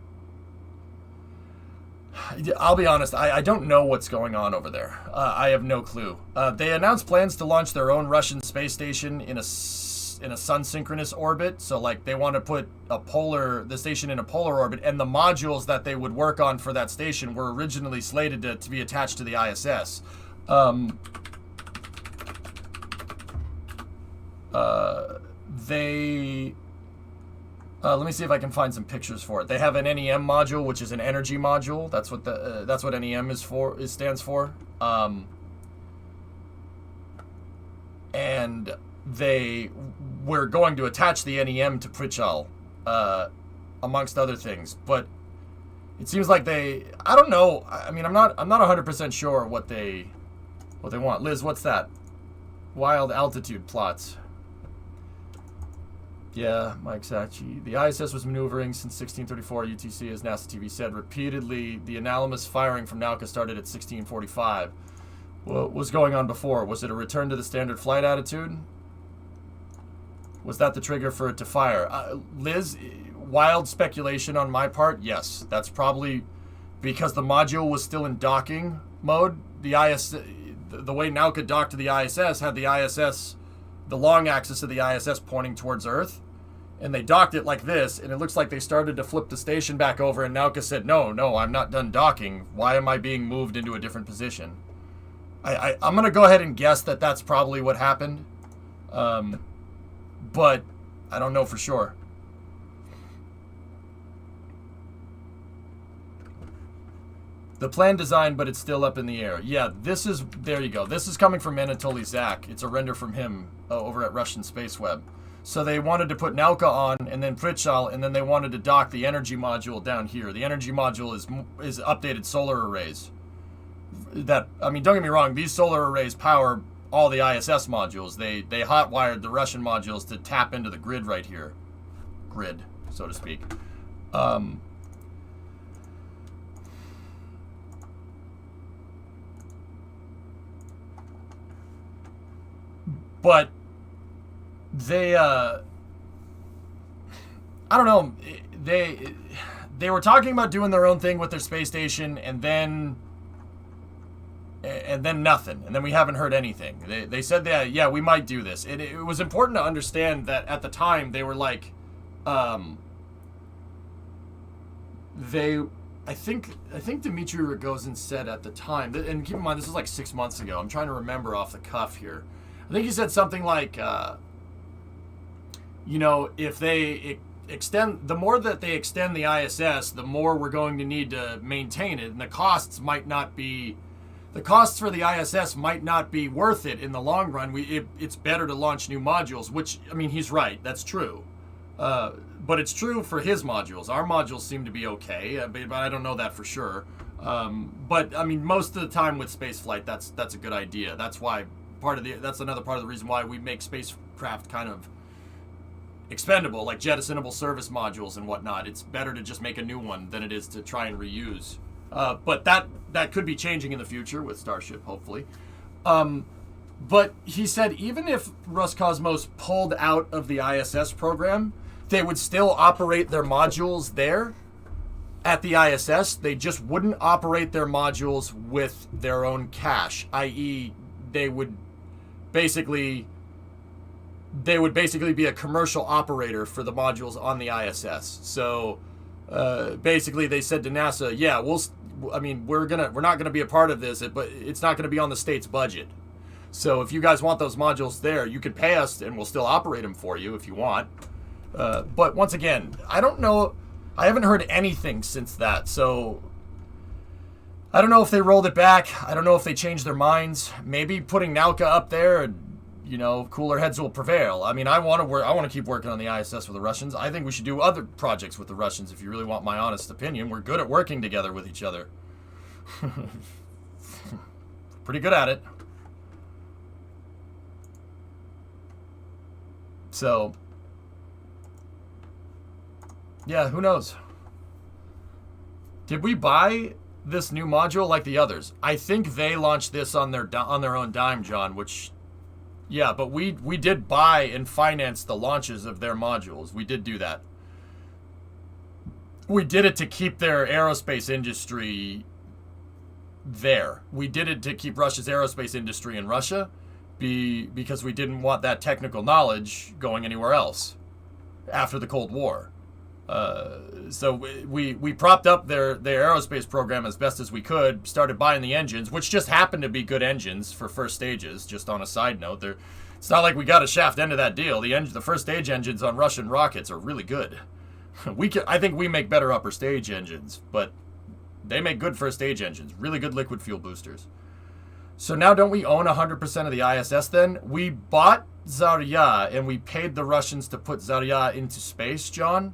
I'll be honest, I don't know what's going on over there. I have no clue. They announced plans to launch their own Russian space station in a sun-synchronous orbit. So, like, they want to put the station in a polar orbit, and the modules that they would work on for that station were originally slated to be attached to the ISS. Let me see if I can find some pictures for it. They have an NEM module, which is an energy module. That's what NEM stands for. And they were going to attach the NEM to Prichal, amongst other things. But it seems like I don't know. I mean, I'm not 100% sure what they want. Liz, what's that? Wild altitude plots. Yeah, Mike Sachi. The ISS was maneuvering since 1634 UTC, as NASA TV said. Repeatedly, the anomalous firing from Nauka started at 1645. What was going on before? Was it a return to the standard flight attitude? Was that the trigger for it to fire? Liz, wild speculation on my part, yes. That's probably because the module was still in docking mode. The way Nauka docked to the ISS had the long axis of the ISS pointing towards Earth, and they docked it like this, and it looks like they started to flip the station back over, and Nauka said, no, I'm not done docking. Why am I being moved into a different position? I'm going to go ahead and guess that that's probably what happened, but I don't know for sure. The plan designed, but it's still up in the air. Yeah, there you go. This is coming from Anatoly Zak. It's a render from him over at Russian Space Web. So they wanted to put Nauka on, and then Prichal, and then they wanted to dock the energy module down here. The energy module is updated solar arrays. Don't get me wrong, these solar arrays power all the ISS modules. They hot-wired the Russian modules to tap into the grid right here. Grid, so to speak. But they, I don't know, they were talking about doing their own thing with their space station, and then and then nothing, and then we haven't heard anything. They said that, yeah, we might do this. It was important to understand that at the time they were like, I think Dmitry Rogozin said at the time, and keep in mind this is like 6 months ago. I'm trying to remember off the cuff here. I think he said something like, if they extend, the more that they extend the ISS, the more we're going to need to maintain it, and the costs for the ISS might not be worth it in the long run. It's better to launch new modules, which, I mean, he's right. That's true. But it's true for his modules. Our modules seem to be okay, but I don't know that for sure. But I mean, most of the time with spaceflight, that's a good idea. That's why that's another part of the reason why we make spacecraft kind of expendable, like jettisonable service modules and whatnot. It's better to just make a new one than it is to try and reuse. But that could be changing in the future with Starship, hopefully. But he said even if Roscosmos pulled out of the ISS program, they would still operate their modules there at the ISS. They just wouldn't operate their modules with their own cash, i.e. they would basically be a commercial operator for the modules on the ISS. So basically they said to NASA, yeah, we're not gonna be a part of this, but it's not gonna be on the state's budget. So if you guys want those modules there, you can pay us and we'll still operate them for you if you want. But once again, I don't know. I haven't heard anything since that. So I don't know if they rolled it back. I don't know if they changed their minds. Maybe putting Nauka up there and, cooler heads will prevail. I mean, I want to keep working on the ISS with the Russians. I think we should do other projects with the Russians if you really want my honest opinion. We're good at working together with each other. Pretty good at it. So, yeah, who knows? Did we buy this new module like the others? I think they launched this on their own dime, John, which, yeah, but we did buy and finance the launches of their modules. We did do that. We did it to keep their aerospace industry there. We did it to keep Russia's aerospace industry in Russia because we didn't want that technical knowledge going anywhere else after the Cold War. So we propped up their aerospace program as best as we could, started buying the engines, which just happened to be good engines for first stages. Just on a side note, it's not like we got a shaft end of that deal. The first stage engines on Russian rockets are really good. I think we make better upper stage engines, but they make good first stage engines, really good liquid fuel boosters. So now don't we own 100% of the ISS then? We bought Zarya and we paid the Russians to put Zarya into space, John.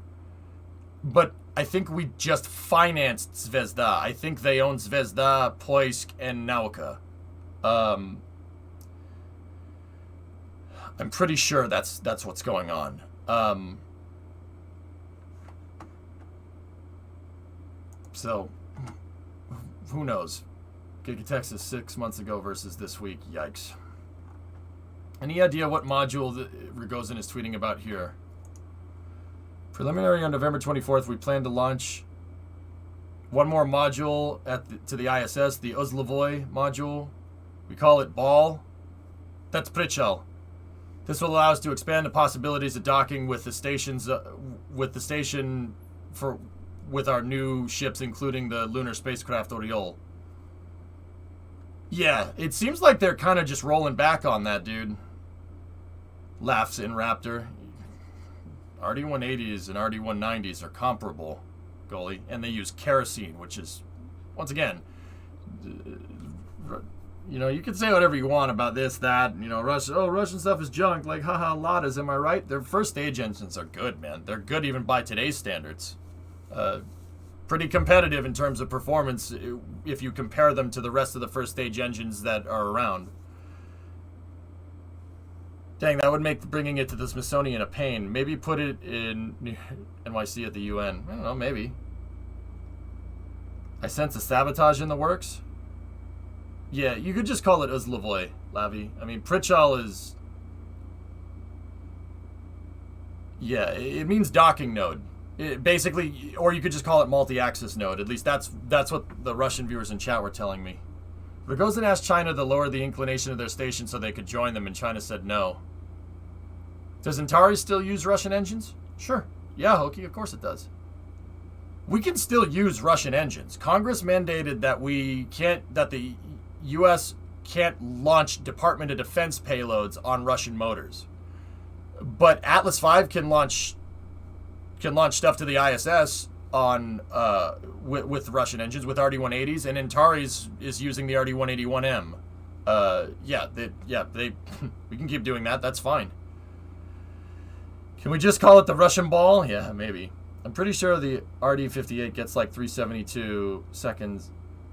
But I think we just financed Zvezda. I think they own Zvezda, Ploisk, and Nauka. I'm pretty sure that's what's going on. So, who knows? Giga Texas 6 months ago versus this week. Yikes. Any idea what module Rogozin is tweeting about here? Preliminary on November 24th, we plan to launch one more module to the ISS, the Uzlovoy module. We call it BALL. That's Prichal. This will allow us to expand the possibilities of docking with the stations, with our new ships, including the lunar spacecraft Oriol. Yeah, it seems like they're kind of just rolling back on that, dude. Laughs in Raptor. RD-180s and RD-190s are comparable, goalie, and they use kerosene, which is, once again, you can say whatever you want about this, that, Russian stuff is junk, like, haha, Ladas, am I right? Their first stage engines are good, man. They're good even by today's standards. Pretty competitive in terms of performance if you compare them to the rest of the first stage engines that are around. Dang, that would make bringing it to the Smithsonian a pain. Maybe put it in NYC at the UN. I don't know, maybe. I sense a sabotage in the works. Yeah, you could just call it Uzlovoy, Lavi. I mean, Prichal is... Yeah, it means docking node. Or you could just call it multi-axis node. At least that's what the Russian viewers in chat were telling me. Rogozin asked China to lower the inclination of their station so they could join them, and China said no. Does Antares still use Russian engines? Sure. Yeah, Hokie, of course it does. We can still use Russian engines. Congress mandated that that the U.S. can't launch Department of Defense payloads on Russian motors. But Atlas V can launch stuff to the ISS on with Russian engines, with RD-180s, and Antares is using the RD-181M. We can keep doing that. That's fine. Can we just call it the Russian ball? Yeah, maybe. I'm pretty sure the RD-58 gets like 372 seconds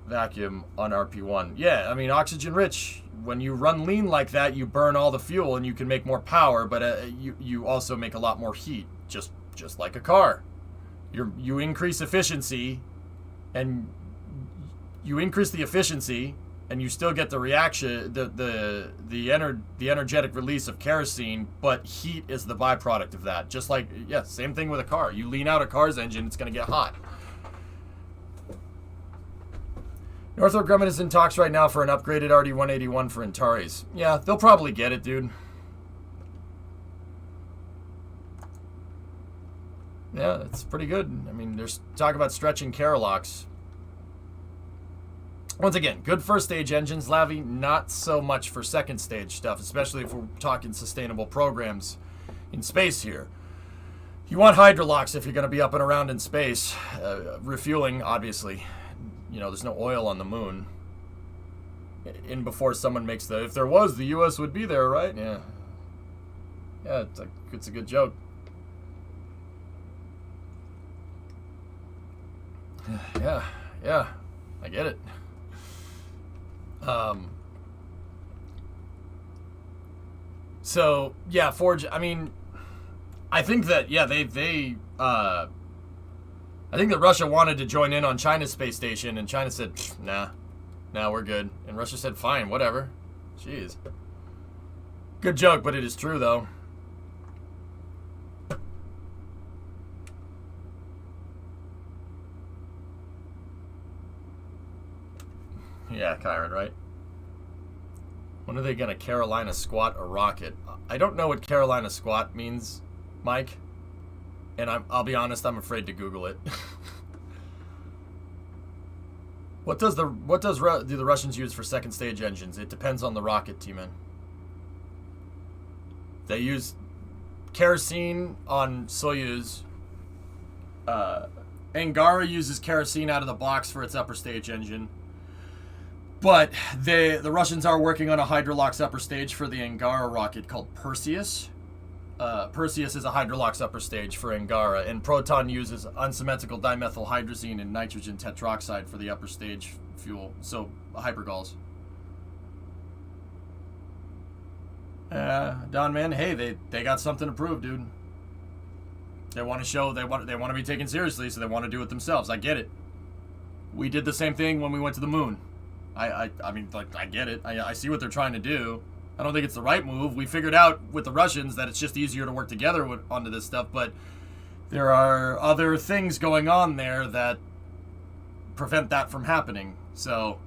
vacuum on RP1. Yeah, I mean, oxygen rich. When you run lean like that, you burn all the fuel and you can make more power, but you also make a lot more heat, just like a car. You increase efficiency, and you increase the efficiency, and you still get the reaction, the energetic release of kerosene, but heat is the byproduct of that. Just like, yeah, same thing with a car. You lean out a car's engine, it's going to get hot. Northrop Grumman is in talks right now for an upgraded RD-181 for Antares. Yeah, they'll probably get it, dude. Yeah, it's pretty good. I mean, there's talk about stretching Carolocks. Once again, good first stage engines, Lavi, not so much for second stage stuff, especially if we're talking sustainable programs in space here. You want hydrolocks if you're going to be up and around in space. Refueling, obviously. You know, there's no oil on the moon. In before someone makes if there was, the U.S. would be there, right? Yeah. Yeah, it's a good joke. Yeah, I get it. So yeah, Forge. I mean, I think that I think that Russia wanted to join in on China's space station, and China said, nah, we're good. And Russia said, fine, whatever. Jeez. Good joke, but it is true though. Yeah, Kyron, right? When are they going to Carolina squat a rocket? I don't know what Carolina squat means, Mike. And I'll be honest, I'm afraid to Google it. What do the Russians use for second stage engines? It depends on the rocket, T-Man. They use kerosene on Soyuz. Angara uses kerosene out of the box for its upper stage engine. But the Russians are working on a Hydrolox upper stage for the Angara rocket called Perseus. Perseus is a Hydrolox upper stage for Angara, and Proton uses unsymmetrical dimethylhydrazine and nitrogen tetroxide for the upper stage fuel, so hypergols. Don man, hey, they got something to prove, dude. They want to show they want to be taken seriously, so they want to do it themselves. I get it. We did the same thing when we went to the moon. I mean, like, I get it. I see what they're trying to do. I don't think it's the right move. We figured out with the Russians that it's just easier to work together onto this stuff, but there are other things going on there that prevent that from happening. So,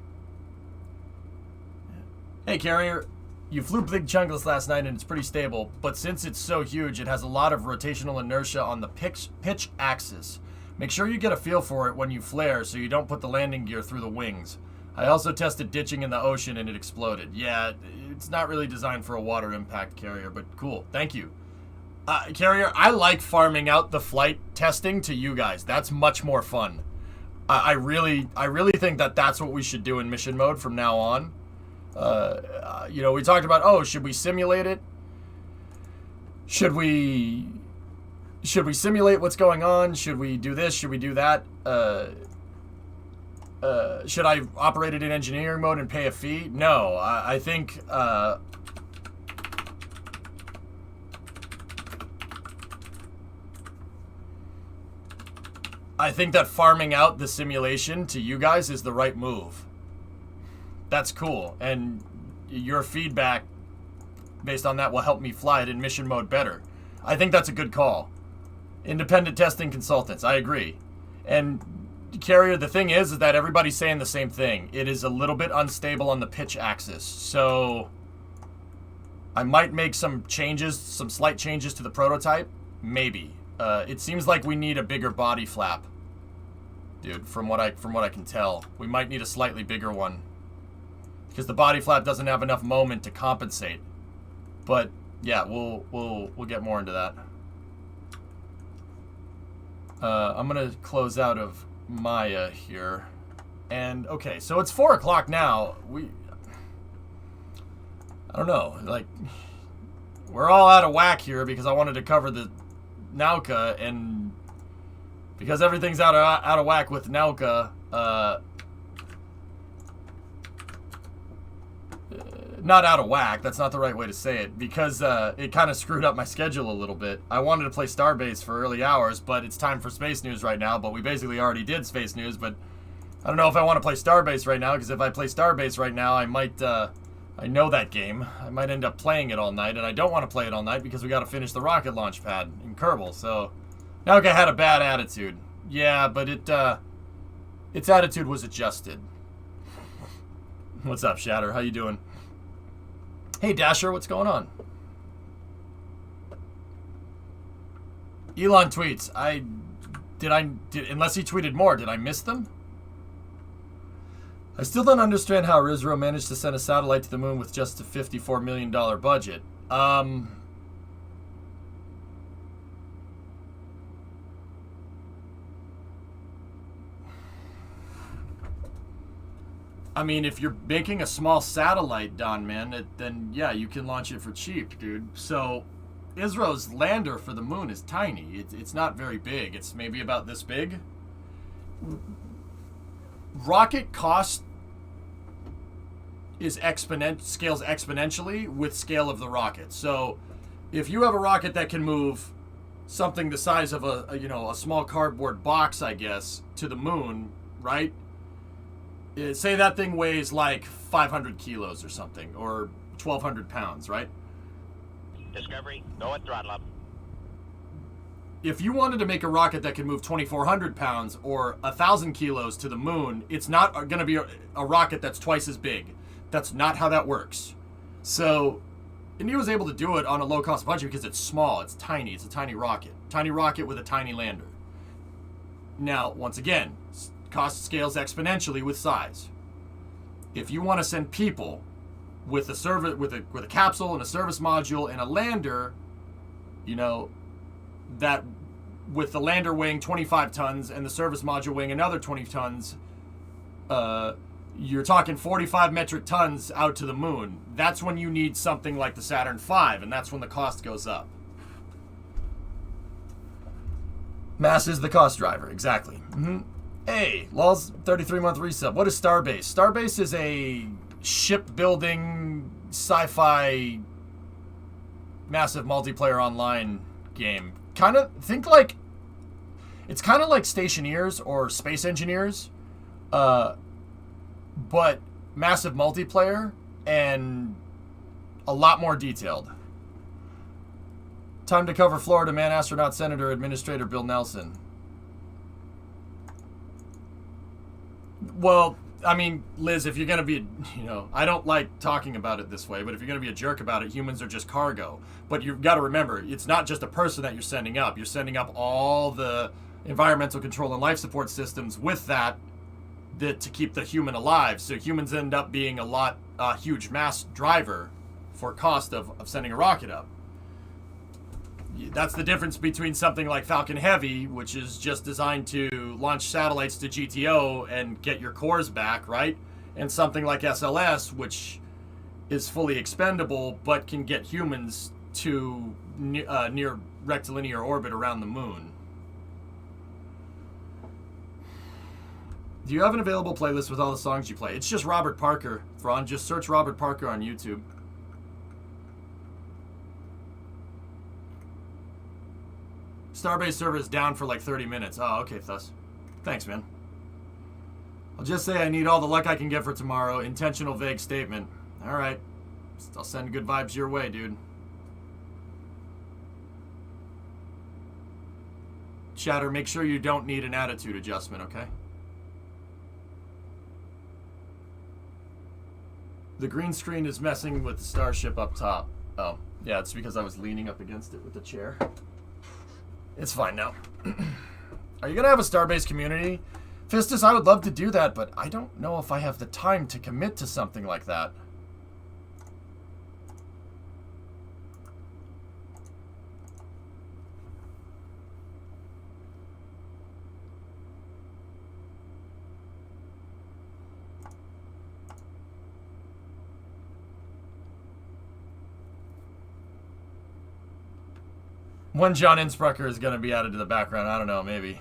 hey, Carrier, you flew Big Chunkless last night and it's pretty stable, but since it's so huge, it has a lot of rotational inertia on the pitch axis. Make sure you get a feel for it when you flare so you don't put the landing gear through the wings. I also tested ditching in the ocean and it exploded. Yeah, it's not really designed for a water impact, Carrier, but cool. Thank you. Carrier, I like farming out the flight testing to you guys. That's much more fun. I really think that that's what we should do in mission mode from now on. You know, we talked about, should we simulate it? Should we simulate what's going on? Should we do this? Should we do that? Should I operate it in engineering mode and pay a fee? No, I think that farming out the simulation to you guys is the right move. That's cool, and your feedback based on that will help me fly it in mission mode better. I think that's a good call. Independent testing consultants, I agree. And Carrier, the thing is that everybody's saying the same thing. It is a little bit unstable on the pitch axis. So I might make some changes, some slight changes to the prototype. Maybe. It seems like we need a bigger body flap. Dude, from what I can tell. We might need a slightly bigger one. Because the body flap doesn't have enough moment to compensate. But yeah, we'll get more into that. I'm gonna close out of Maya here. And okay, so it's 4 o'clock now. I don't know, like, we're all out of whack here because I wanted to cover the Nauka, and because everything's out of whack with Nauka, not out of whack, that's not the right way to say it, because it kind of screwed up my schedule a little bit. I wanted to play Starbase for early hours, but it's time for Space News right now, but we basically already did Space News, but I don't know if I want to play Starbase right now, because if I play Starbase right now, I might, I know that game. I might end up playing it all night, and I don't want to play it all night because we got to finish the rocket launch pad in Kerbal, so Nauka had a bad attitude. Yeah, but its attitude was adjusted. What's up, Shatter? How you doing? Hey, Dasher, what's going on? Elon tweets. Unless he tweeted more, did I miss them? I still don't understand how Israel managed to send a satellite to the moon with just a $54 million budget. I mean, if you're making a small satellite, Don, man, then yeah, you can launch it for cheap, dude. So, Israel's lander for the moon is tiny. It's not very big. It's maybe about this big. Rocket cost is scales exponentially with scale of the rocket. So, if you have a rocket that can move something the size of a small cardboard box, I guess, to the moon, right? Say that thing weighs like 500 kilos or something, or 1,200 pounds, right? Discovery, go at throttle up. If you wanted to make a rocket that can move 2,400 pounds or 1,000 kilos to the moon, it's not going to be a rocket that's twice as big. That's not how that works. So, India was able to do it on a low-cost budget because it's small, it's tiny, it's a tiny rocket. Tiny rocket with a tiny lander. Now, once again, cost scales exponentially with size. If you want to send people with a capsule and a service module and a lander, that with the lander weighing 25 tons and the service module weighing another 20 tons, you're talking 45 metric tons out to the moon. That's when you need something like the Saturn V, and that's when the cost goes up. Mass is the cost driver, exactly. Mm-hmm. Hey, Lulz, 33-month resub. What is Starbase? Starbase is a shipbuilding sci-fi massive multiplayer online game. It's kind of like Stationeers or Space Engineers, but massive multiplayer and a lot more detailed. Time to cover Florida man, astronaut, senator, administrator Bill Nelson. Well, I mean, Liz, if you're going to be, I don't like talking about it this way, but if you're going to be a jerk about it, humans are just cargo. But you've got to remember, it's not just a person that you're sending up. You're sending up all the environmental control and life support systems with that to keep the human alive. So humans end up being a huge mass driver for cost of sending a rocket up. That's the difference between something like Falcon Heavy, which is just designed to launch satellites to GTO and get your cores back, right? And something like SLS, which is fully expendable, but can get humans to near rectilinear orbit around the moon. Do you have an available playlist with all the songs you play? It's just Robert Parker, Thrawn. Just search Robert Parker on YouTube. Starbase server is down for like 30 minutes. Oh, okay, Thus. Thanks, man. I'll just say I need all the luck I can get for tomorrow. Intentional vague statement. All right. I'll send good vibes your way, dude. Shatter, make sure you don't need an attitude adjustment, okay? The green screen is messing with the starship up top. Oh, yeah, it's because I was leaning up against it with the chair. It's fine now. Are you going to have a Starbase community? Fistus, I would love to do that, but I don't know if I have the time to commit to something like that. When John Insprucker is going to be added to the background, I don't know, maybe.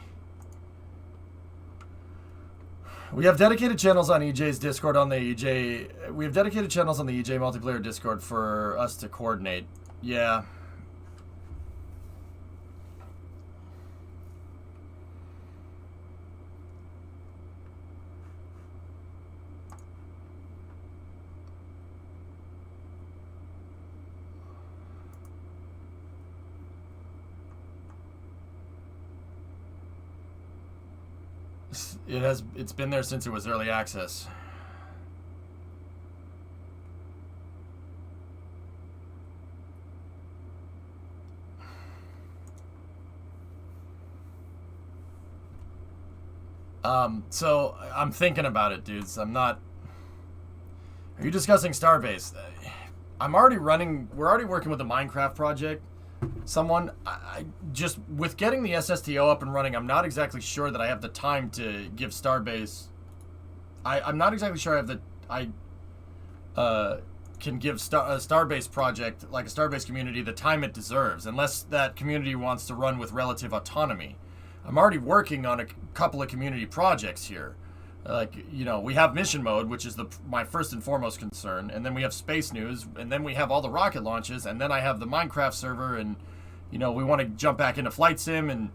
We have dedicated channels on EJ's Discord on the EJ. We have dedicated channels on the EJ multiplayer Discord for us to coordinate. Yeah. It's been there since it was early access. So I'm thinking about it, dudes. I'm not. Are you discussing Starbase? We're already working with the Minecraft project. I just, with getting the SSTO up and running, I'm not exactly sure that I have the time to give Starbase. I'm not exactly sure I can give a Starbase project, like a Starbase community, the time it deserves, unless that community wants to run with relative autonomy. I'm already working on a couple of community projects here. Like, you know, we have mission mode, which is my first and foremost concern, and then we have space news, and then we have all the rocket launches, and then I have the Minecraft server, and, you know, we want to jump back into Flight Sim and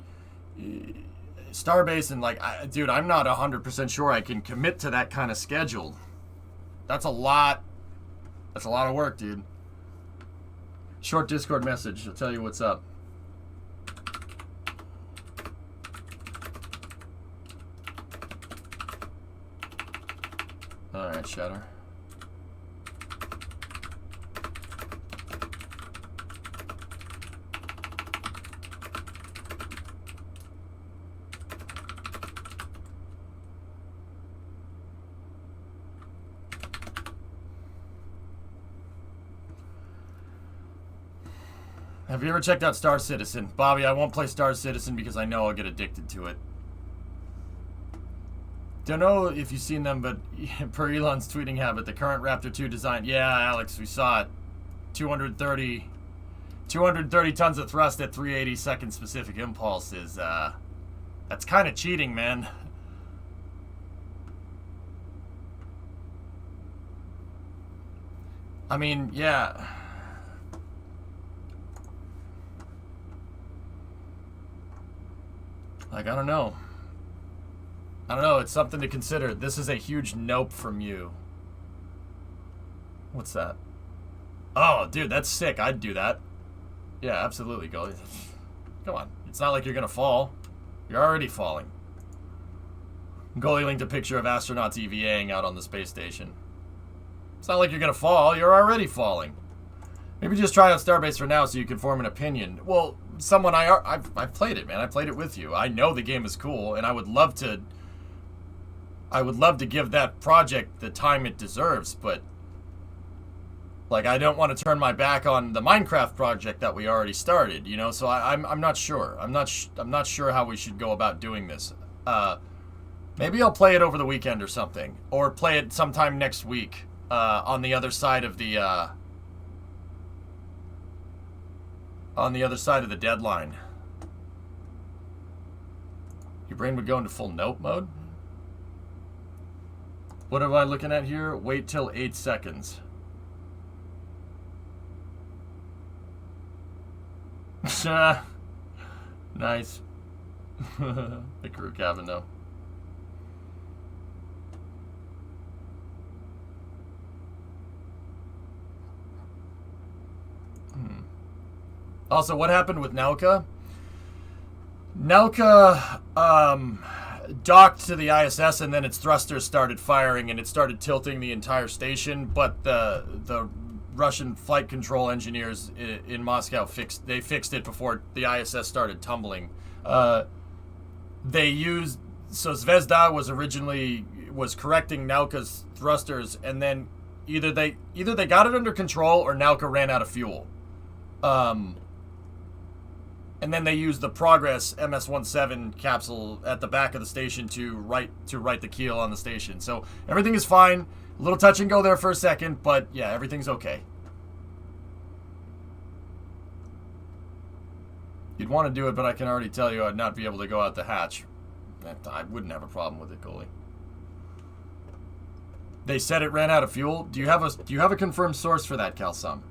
Starbase, and, like, dude, I'm not 100% sure I can commit to that kind of schedule. That's a lot of work, dude. Short Discord message, I'll tell you what's up. Alright, Shatter. Have you ever checked out Star Citizen? Bobby, I won't play Star Citizen because I know I'll get addicted to it. Don't know if you've seen them, but per Elon's tweeting habit, the current Raptor 2 design... Yeah, Alex, we saw it. 230 tons of thrust at 380 second specific impulse is, that's kind of cheating, man. I mean, yeah. Like, I don't know. It's something to consider. This is a huge nope from you. What's that? Oh, dude, that's sick. I'd do that. Yeah, absolutely, go. Come on. It's not like you're gonna fall. You're already falling. Goalie linked a picture of astronauts EVAing out on the space station. It's not like you're gonna fall. You're already falling. Maybe just try out Starbase for now so you can form an opinion. Well, I've played it, man. I played it with you. I know the game is cool, and I would love to give that project the time it deserves, but like, I don't want to turn my back on the Minecraft project that we already started, you know. So I'm not sure. I'm not sure how we should go about doing this. Maybe I'll play it over the weekend or something, or play it sometime next week on the other side of the deadline. Your brain would go into full nope mode. What am I looking at here? Wait till 8 seconds. Nice. The crew cabin, though. Also, what happened with Nauka? Nauka, docked to the ISS, and then its thrusters started firing, and it started tilting the entire station. But the Russian flight control engineers in Moscow fixed it before the ISS started tumbling. They used Zvezda was correcting Nauka's thrusters, and then either they got it under control or Nauka ran out of fuel. And then they used the Progress MS-17 capsule at the back of the station to right the keel on the station. So everything is fine. A little touch and go there for a second, but yeah, everything's okay. You'd want to do it, but I can already tell you I'd not be able to go out the hatch. I wouldn't have a problem with it, goalie. They said it ran out of fuel. Do you have a confirmed source for that, Kalsum?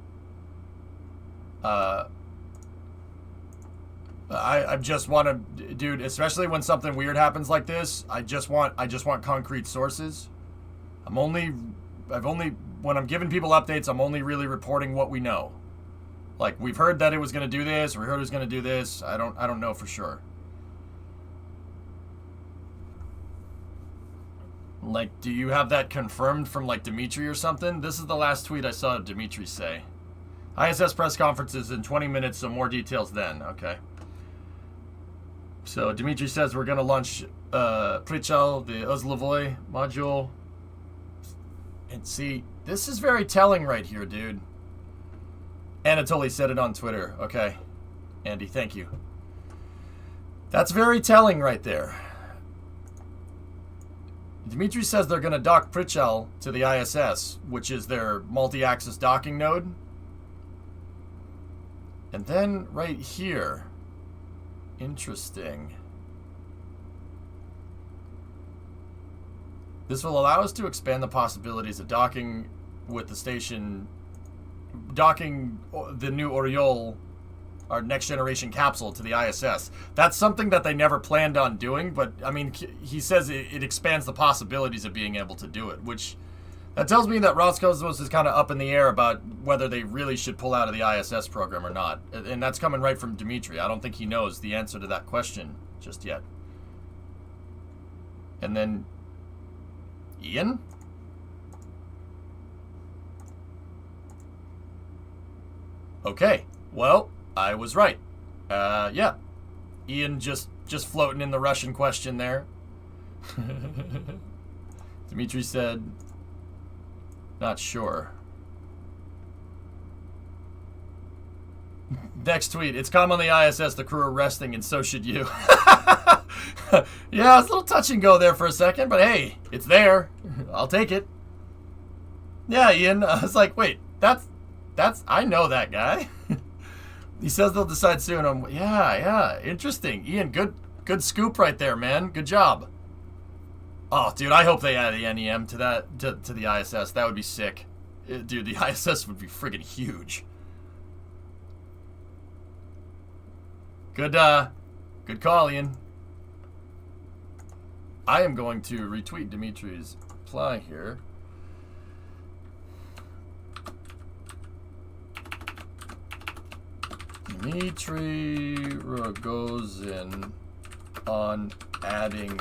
I just want to, dude, especially when something weird happens like this, I just want concrete sources. When I'm giving people updates, I'm only really reporting what we know. Like, we've heard that it was going to do this, or we heard it was going to do this. I don't know for sure. Like, do you have that confirmed from, like, Dimitri or something? This is the last tweet I saw Dimitri say. ISS press conferences in 20 minutes, so more details then. Okay. So Dimitri says we're going to launch Prichal, the Ozlovoy module. And see, this is very telling right here, dude. Anatoly said it on Twitter. Okay. Andy, thank you. That's very telling right there. Dimitri says they're going to dock Prichal to the ISS, which is their multi-axis docking node. And then right here, interesting. This will allow us to expand the possibilities of docking with the station, docking the new Oriole, our next generation capsule, to the ISS. That's something that they never planned on doing, but I mean, he says it expands the possibilities of being able to do it, which that tells me that Roscosmos is kind of up in the air about whether they really should pull out of the ISS program or not. And that's coming right from Dimitri. I don't think he knows the answer to that question just yet. And then Ian? Okay, well, I was right. Yeah. Ian just floating in the Russian question there. Dimitri said, not sure. Next tweet. It's calm on the ISS. The crew are resting, and so should you. Yeah, it's a little touch and go there for a second, but hey, it's there. I'll take it. Yeah, Ian. I was like, wait, that's. I know that guy. He says they'll decide soon. Yeah. Interesting. Ian, good scoop right there, man. Good job. Oh, dude, I hope they add the NEM to that to the ISS. That would be sick. Dude, the ISS would be friggin' huge. Good call, Ian. I am going to retweet Dimitri's reply here. Dmitry Rogozin on adding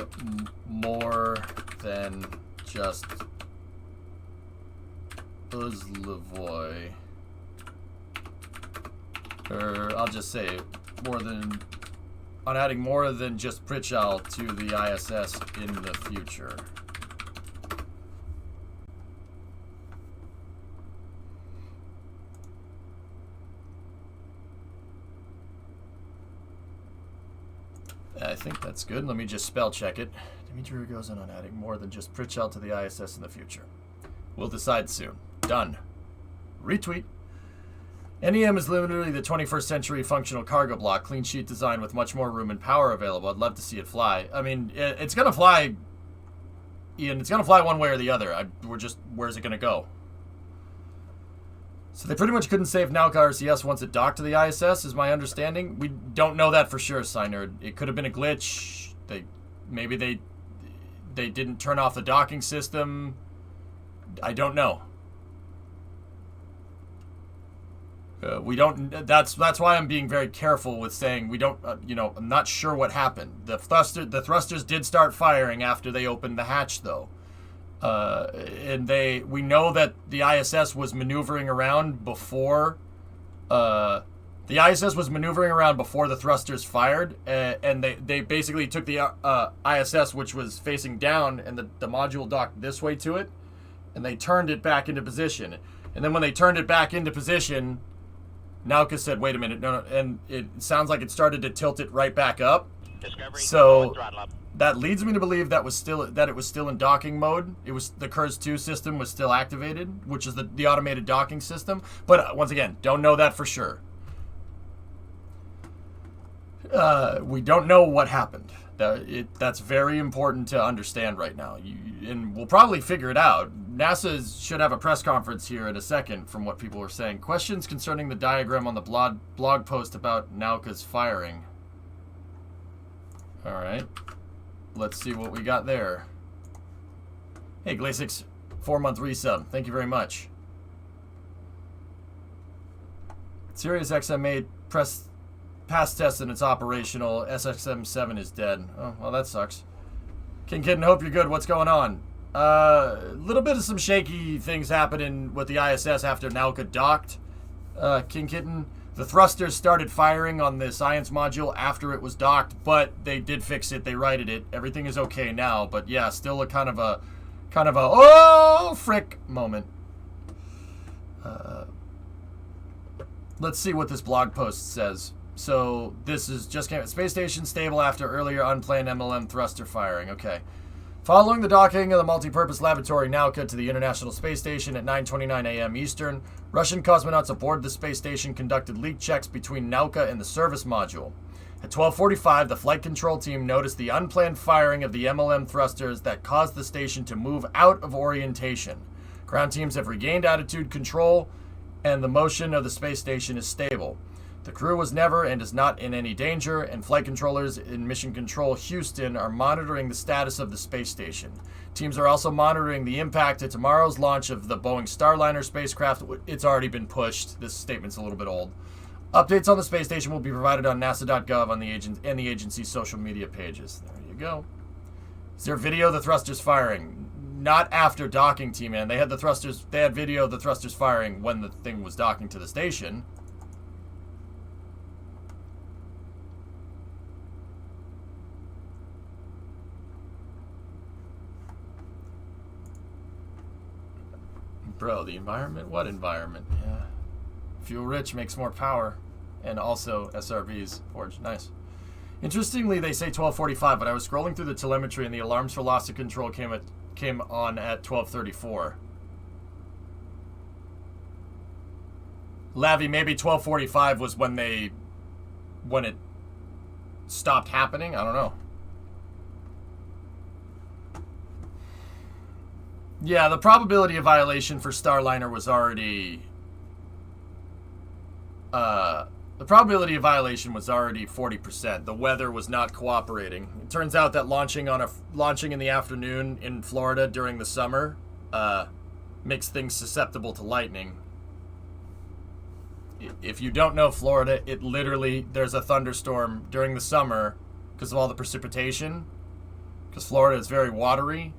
more than just Uzlovoy. Or I'll just say on adding more than just Prichal to the ISS in the future. I think that's good. Let me just spell check it. Dimitri goes in on adding more than just Prichal to the ISS in the future. We'll decide soon. Done. Retweet. NEM is literally the 21st century functional cargo block. Clean sheet design with much more room and power available. I'd love to see it fly. I mean, it's going to fly, Ian. It's going to fly one way or the other. Where's it going to go? So they pretty much couldn't save Nauka RCS once it docked to the ISS, is my understanding. We don't know that for sure, Signer. It could have been a glitch. Maybe they didn't turn off the docking system. I don't know. We don't. That's why I'm being very careful with saying we don't. I'm not sure what happened. The thrusters did start firing after they opened the hatch, though, and we know that the ISS was maneuvering around before. The ISS was maneuvering around before the thrusters fired, and they basically took the ISS, which was facing down, and the module docked this way to it, and they turned it back into position. And then when they turned it back into position, Nauka said, wait a minute, no, and it sounds like it started to tilt it right back up. Discovery, So throttle up. that leads me to believe that it was still in docking mode. It was the Kurz 2 system was still activated, which is the automated docking system. But once again, don't know that for sure. We don't know what happened. That's very important to understand right now. And we'll probably figure it out. NASA should have a press conference here in a second from what people are saying. Questions concerning the diagram on the blog post about Nauka's firing. All right. Let's see what we got there. Hey, Glasix, 4-month resub. Thank you very much. Sirius XM8 pass test and it's operational. SXM7 is dead. Oh, well, that sucks. King Kitten, hope you're good. What's going on? A little bit of some shaky things happening with the ISS after Nauka docked. King Kitten, the thrusters started firing on the science module after it was docked, but they did fix it. They righted it. Everything is okay now, but yeah, still a kind of a oh frick moment. Let's see what this blog post says. So this is just came space station stable after earlier unplanned MLM thruster firing. Okay. Following the docking of the multi-purpose laboratory Nauka to the International Space Station at 9:29 a.m. Eastern, Russian cosmonauts aboard the space station conducted leak checks between Nauka and the service module. At 12:45, the flight control team noticed the unplanned firing of the MLM thrusters that caused the station to move out of orientation. Ground teams have regained attitude control, and the motion of the space station is stable. The crew was never and is not in any danger, and flight controllers in Mission Control Houston are monitoring the status of the space station. Teams are also monitoring the impact of tomorrow's launch of the Boeing Starliner spacecraft. It's already been pushed. This statement's a little bit old. Updates on the space station will be provided on nasa.gov and the agency's social media pages. There you go. Is there video of the thrusters firing? Not after docking, T-Man. They had video of the thrusters firing when the thing was docking to the station. Bro, the environment? What environment? Yeah. Fuel rich makes more power. And also SRBs. Forge. Nice. Interestingly, they say 12:45, but I was scrolling through the telemetry and the alarms for loss of control came on at 12:34. Lavi, maybe 12:45 was when it stopped happening? I don't know. Yeah, the probability of violation for Starliner was already... the probability of violation was already 40%. The weather was not cooperating. It turns out that launching in the afternoon in Florida during the summer makes things susceptible to lightning. If you don't know Florida, it literally, there's a thunderstorm during the summer because of all the precipitation. Because Florida is very watery.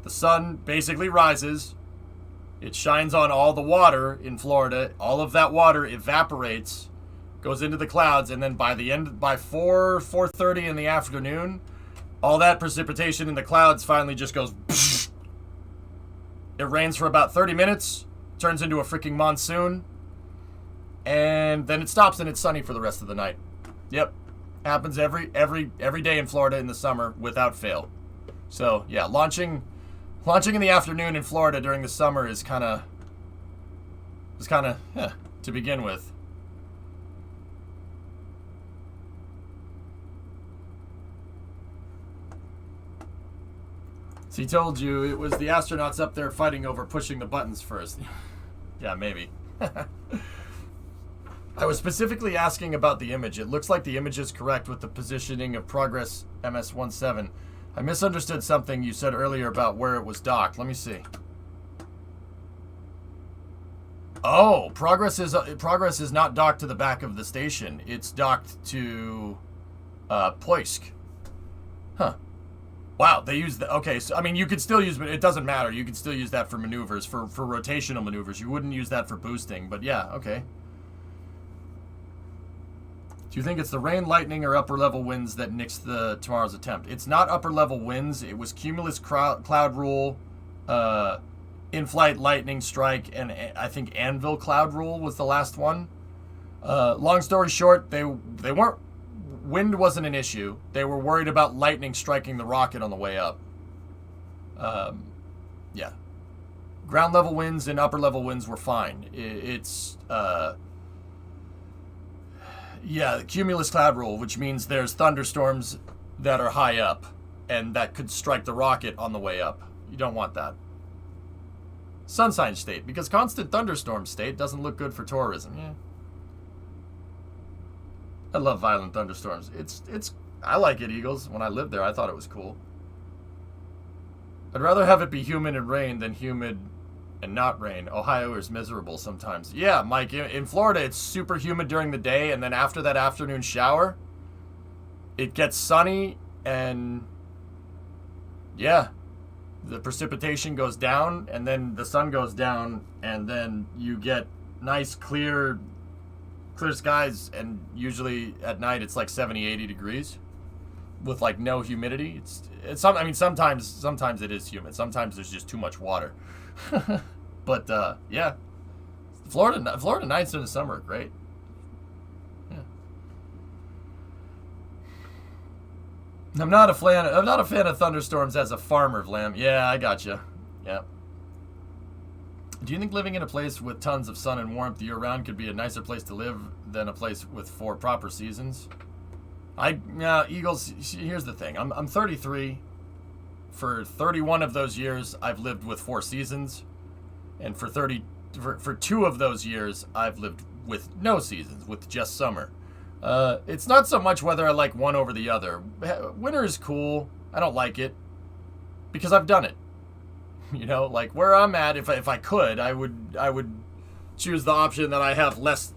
The sun basically rises. It shines on all the water in Florida. All of that water evaporates, goes into the clouds, and then by 4:30 in the afternoon, all that precipitation in the clouds finally just goes. Psh. It rains for about 30 minutes, turns into a freaking monsoon, and then it stops and it's sunny for the rest of the night. Yep, happens every day in Florida in the summer without fail. So yeah, launching in the afternoon in Florida during the summer is kind of to begin with. So he told you it was the astronauts up there fighting over pushing the buttons first. Yeah, maybe. I was specifically asking about the image. It looks like the image is correct with the positioning of Progress MS-17. I misunderstood something you said earlier about where it was docked. Let me see. Oh, Progress is not docked to the back of the station. It's docked to Ploysk. Huh. Wow, they use the... Okay, so, I mean, you could still use... But it doesn't matter. You could still use that for maneuvers, for rotational maneuvers. You wouldn't use that for boosting, but yeah, okay. Do you think it's the rain, lightning, or upper-level winds that nixed tomorrow's attempt? It's not upper-level winds. It was cumulus cloud rule, in-flight lightning strike, and I think anvil cloud rule was the last one. Long story short, they weren't... Wind wasn't an issue. They were worried about lightning striking the rocket on the way up. Yeah. Ground-level winds and upper-level winds were fine. Yeah, the cumulus cloud rule, which means there's thunderstorms that are high up and that could strike the rocket on the way up. You don't want that. Sunshine state, because constant thunderstorm state doesn't look good for tourism. Yeah. I love violent thunderstorms. I like it, Eagles. When I lived there, I thought it was cool. I'd rather have it be humid and rain than humid and not rain. Ohio is miserable sometimes. Yeah, Mike, in Florida, it's super humid during the day, and then after that afternoon shower, it gets sunny, and yeah, the precipitation goes down, and then the sun goes down, and then you get nice, clear skies, and usually at night it's like 70, 80 degrees with like no humidity. Sometimes it is humid. Sometimes there's just too much water. But yeah, Florida nights in the summer are great. Yeah. I'm not a fan of thunderstorms as a farmer, Vlam. Yeah, I gotcha. Yeah. Do you think living in a place with tons of sun and warmth year-round could be a nicer place to live than a place with 4 proper seasons? Eagles, here's the thing. I'm 33. For 31 of those years, I've lived with 4 seasons. And for 2 of those years, I've lived with no seasons, with just summer. It's not so much whether I like one over the other. Winter is cool. I don't like it because I've done it. You know, like where I'm at, if I could, I would choose the option that I have less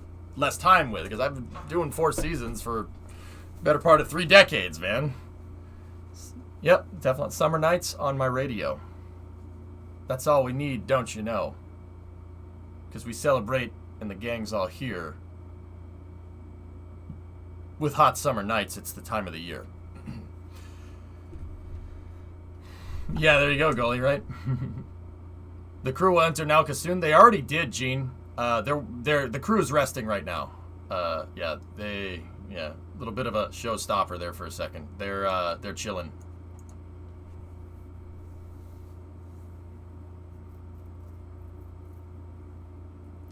time with, because I've been doing 4 seasons for better part of 3 decades, man. Yep, definitely summer nights on my radio. That's all we need, don't you know? Because we celebrate, and the gang's all here. With hot summer nights, it's the time of the year. Yeah, there you go, goalie, right? The crew will enter Nauka soon. They already did, Gene. The crew's resting right now. A little bit of a showstopper there for a second. They're chilling.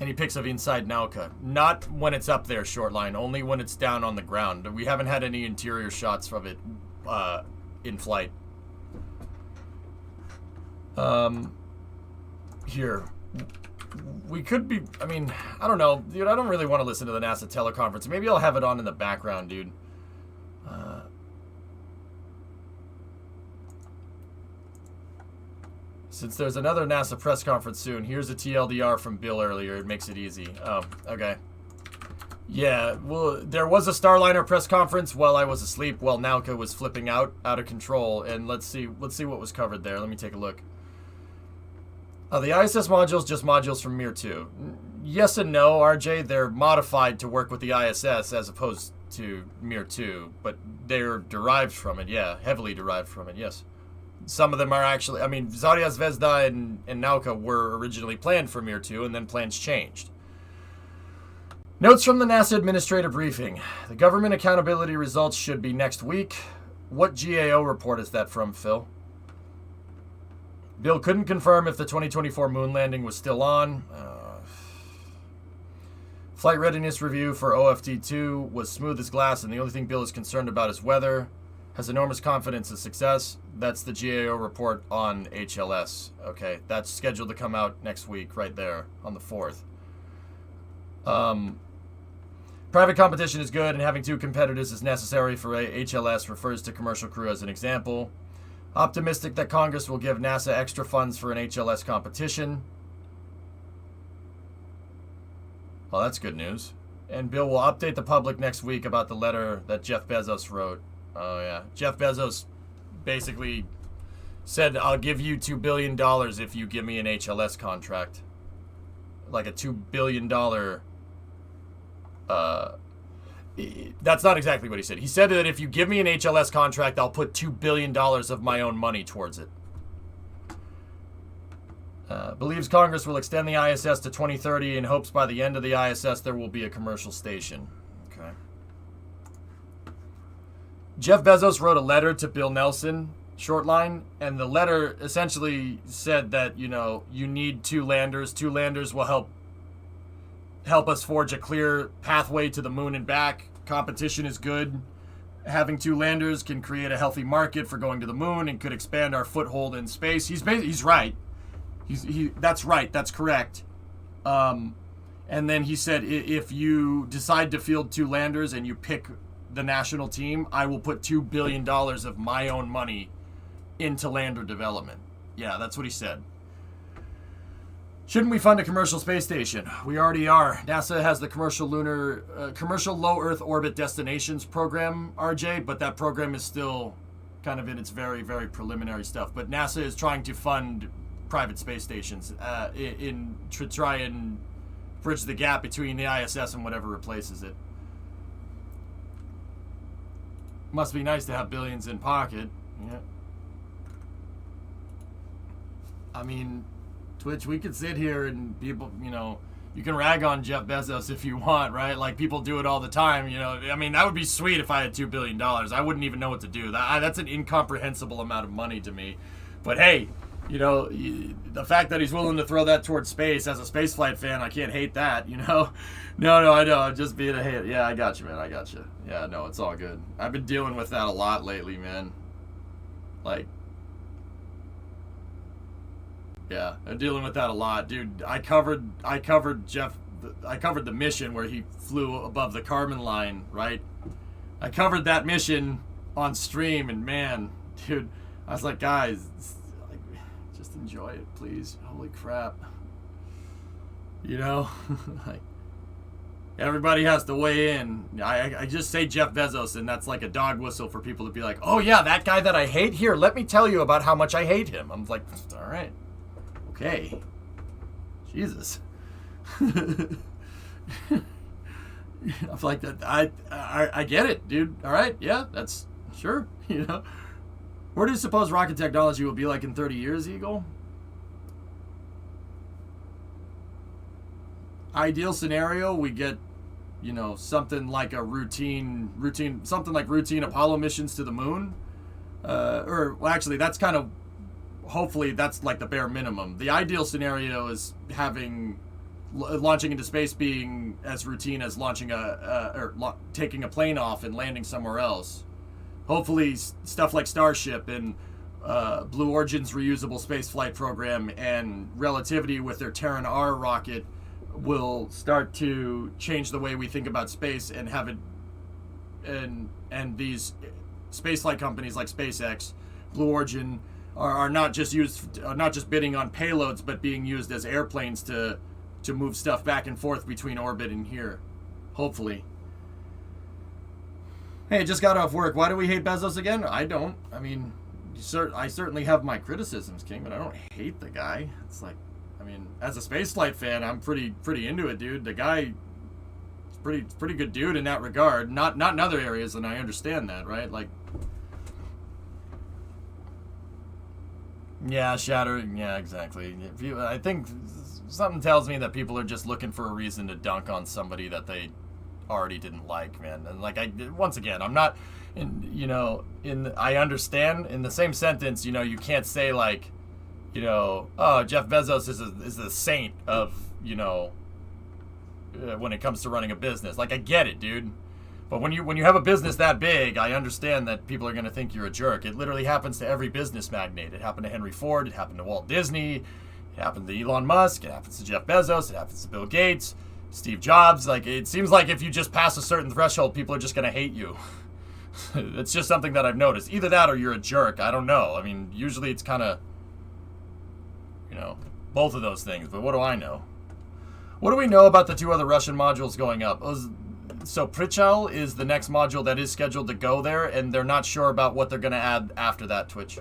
Any pics of inside Nauka? Not when it's up there, Shortline. Only when it's down on the ground. We haven't had any interior shots of it in flight. Here. We could be... I mean, I don't know. Dude, I don't really want to listen to the NASA teleconference. Maybe I'll have it on in the background, dude. Since there's another NASA press conference soon, here's a TLDR from Bill earlier. It makes it easy. Oh, okay. Yeah, well, there was a Starliner press conference while I was asleep, while Nauka was flipping out of control. And let's see what was covered there. Let me take a look. The ISS modules, just modules from Mir 2. Yes and no, RJ. They're modified to work with the ISS as opposed to Mir 2, but they're derived from it, yeah. Heavily derived from it, yes. Some of them are actually... I mean, Zarya Zvezda and Nauka were originally planned for Mir 2, and then plans changed. Notes from the NASA administrative briefing. The government accountability results should be next week. What GAO report is that from, Phil? Bill couldn't confirm if the 2024 moon landing was still on. Flight readiness review for OFT-2 was smooth as glass, and the only thing Bill is concerned about is weather. Has enormous confidence in success. That's the GAO report on HLS. Okay, that's scheduled to come out next week, right there, on the 4th. Private competition is good, and having 2 competitors is necessary for HLS refers to commercial crew as an example. Optimistic that Congress will give NASA extra funds for an HLS competition. Well, that's good news. And Bill will update the public next week about the letter that Jeff Bezos wrote. Oh, yeah. Jeff Bezos basically said, I'll give you $2 billion if you give me an HLS contract. Like a $2 billion... that's not exactly what he said. He said that if you give me an HLS contract, I'll put $2 billion of my own money towards it. Believes Congress will extend the ISS to 2030 and hopes by the end of the ISS there will be a commercial station. Okay. Jeff Bezos wrote a letter to Bill Nelson, Shortline, and the letter essentially said that, you know, you need 2 landers. 2 landers will help us forge a clear pathway to the moon and back. Competition is good. Having 2 landers can create a healthy market for going to the moon and could expand our foothold in space. He's right. That's right. That's correct. And then he said, if you decide to field 2 landers and you pick the national team, I will put $2 billion of my own money into lander development. Yeah, that's what he said. Shouldn't we fund a commercial space station? We already are. NASA has the commercial low Earth orbit destinations program, RJ, but that program is still kind of in its very, very preliminary stuff. But NASA is trying to fund private space stations to try and bridge the gap between the ISS and whatever replaces it. Must be nice to have billions in pocket. Yeah. I mean, Twitch, we could sit here and people, you know, you can rag on Jeff Bezos if you want, right? Like, people do it all the time, you know. I mean, that would be sweet if I had $2 billion. I wouldn't even know what to do. That's an incomprehensible amount of money to me. But hey, you know, the fact that he's willing to throw that towards space, as a spaceflight fan, I can't hate that, you know? No, I know. I'm just being a hater. Yeah, I got you, man. I got you. Yeah, no, it's all good. I've been dealing with that a lot lately, man. Like, yeah, I'm dealing with that a lot. Dude, I covered the mission where he flew above the Kármán line, right? I covered that mission on stream, and man, dude, I was like, guys, just enjoy it, please. Holy crap. You know? Like, everybody has to weigh in. I just say Jeff Bezos, and that's like a dog whistle for people to be like, oh yeah, that guy that I hate, here, let me tell you about how much I hate him. I'm like, all right. Okay. Jesus. I'm like, I get it, dude. All right. Yeah, that's sure. You know, where do you suppose rocket technology will be like in 30 years, Eagle? Ideal scenario, we get, you know, something like a routine Apollo missions to the moon. Well, actually, that's kind of, hopefully that's like the bare minimum. The ideal scenario is having launching into space being as routine as launching taking a plane off and landing somewhere else. Hopefully stuff like Starship and Blue Origin's reusable space flight program and Relativity with their Terran R rocket will start to change the way we think about space and have it, and these spaceflight companies like SpaceX, Blue Origin are not just bidding on payloads, but being used as airplanes to move stuff back and forth between orbit and here. Hopefully. Hey, just got off work. Why do we hate Bezos again? I don't. I mean, I certainly have my criticisms, King, but I don't hate the guy. It's like, I mean, as a spaceflight fan, I'm pretty into it, dude. The guy is pretty good dude in that regard. Not in other areas, and I understand that, right? Like, yeah, shattering. Yeah, exactly. I think something tells me that people are just looking for a reason to dunk on somebody that they already didn't like, man. And like, once again, I'm not, I understand in the same sentence, you know, you can't say like, you know, oh, Jeff Bezos is a saint of, you know, when it comes to running a business. Like, I get it, dude. But when you have a business that big, I understand that people are going to think you're a jerk. It literally happens to every business magnate. It happened to Henry Ford. It happened to Walt Disney. It happened to Elon Musk. It happens to Jeff Bezos. It happens to Bill Gates, Steve Jobs. Like, it seems like if you just pass a certain threshold, people are just going to hate you. It's just something that I've noticed. Either that or you're a jerk. I don't know. I mean, usually it's kind of, you know, both of those things. But what do I know? What do we know about the two other Russian modules going up? So Prichal is the next module that is scheduled to go there, and they're not sure about what they're going to add after that, Twitch.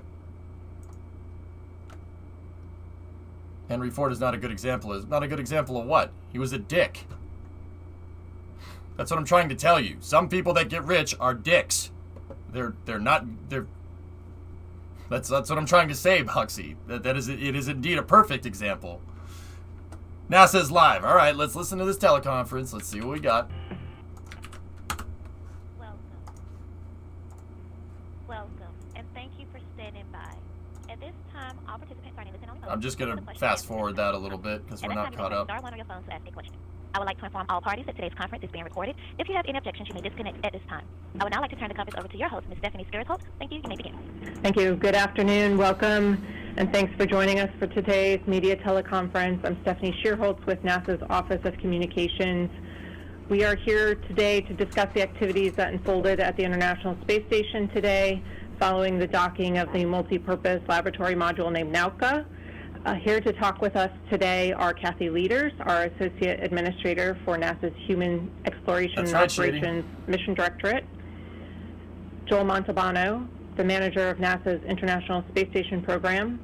Henry Ford is not a good example. Is not a good example of what? He was a dick. That's what I'm trying to tell you. Some people that get rich are dicks. That's what I'm trying to say, Buxy. It is indeed a perfect example. NASA's live. All right, let's listen to this teleconference. Let's see what we got. Welcome, and thank you for standing by. At this time, all participants are in listen-only mode. I'm just going to fast forward that a little bit because we're not caught up. Star one on your phone to ask a question. I would like to inform all parties that today's conference is being recorded. If you have any objections, you may disconnect at this time. I would now like to turn the conference over to your host, Ms. Stephanie Scarisholt. Thank you. You may begin. Thank you. Good afternoon. Welcome, and thanks for joining us for today's media teleconference. I'm Stephanie Shearholtz with NASA's Office of Communications. We are here today to discuss the activities that unfolded at the International Space Station today, following the docking of the multi-purpose laboratory module named Nauka. Here to talk with us today are Kathy Leaders, our Associate Administrator for NASA's Human Exploration and Operations Mission Directorate, Joel Montalbano, the Manager of NASA's International Space Station Program,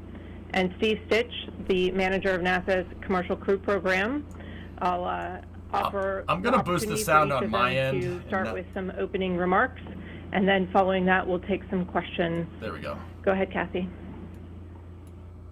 and Steve Stitch, the Manager of NASA's Commercial Crew Program. I'll offer I'm going to boost the sound on my end. To start with some opening remarks, and then following that, we'll take some questions. There we go. Go ahead, Kathy.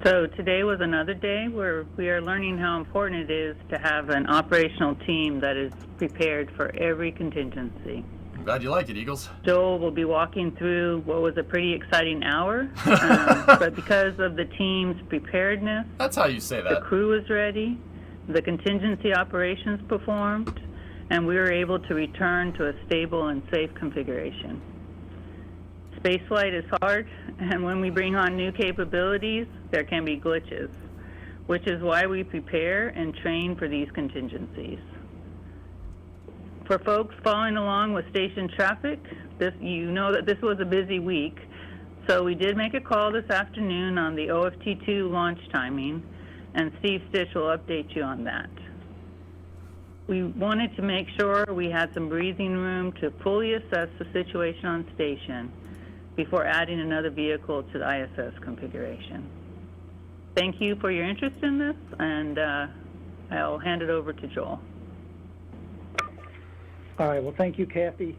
So today was another day where we are learning how important it is to have an operational team that is prepared for every contingency. I'm glad you like it, Eagles. Joel will be walking through what was a pretty exciting hour, but because of the team's preparedness, that's how you say that. The crew was ready, the contingency operations performed, and we were able to return to a stable and safe configuration. Spaceflight is hard, and when we bring on new capabilities, there can be glitches, which is why we prepare and train for these contingencies. For folks following along with station traffic, you know that this was a busy week, so we did make a call this afternoon on the OFT-2 launch timing, and Steve Stitch will update you on that. We wanted to make sure we had some breathing room to fully assess the situation on station before adding another vehicle to the ISS configuration. Thank you for your interest in this, and I'll hand it over to Joel. All right, well, thank you, Kathy.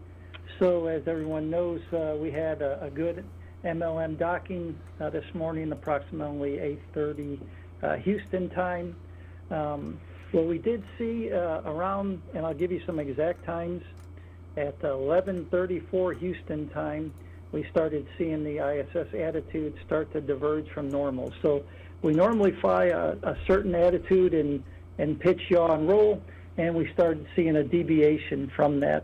So as everyone knows, we had a good MLM docking this morning, approximately 8:30 Houston time. What we did see around, and I'll give you some exact times, at 11:34 Houston time, we started seeing the ISS attitude start to diverge from normal. So we normally fly a certain attitude and pitch, yaw, and roll, and we started seeing a deviation from that.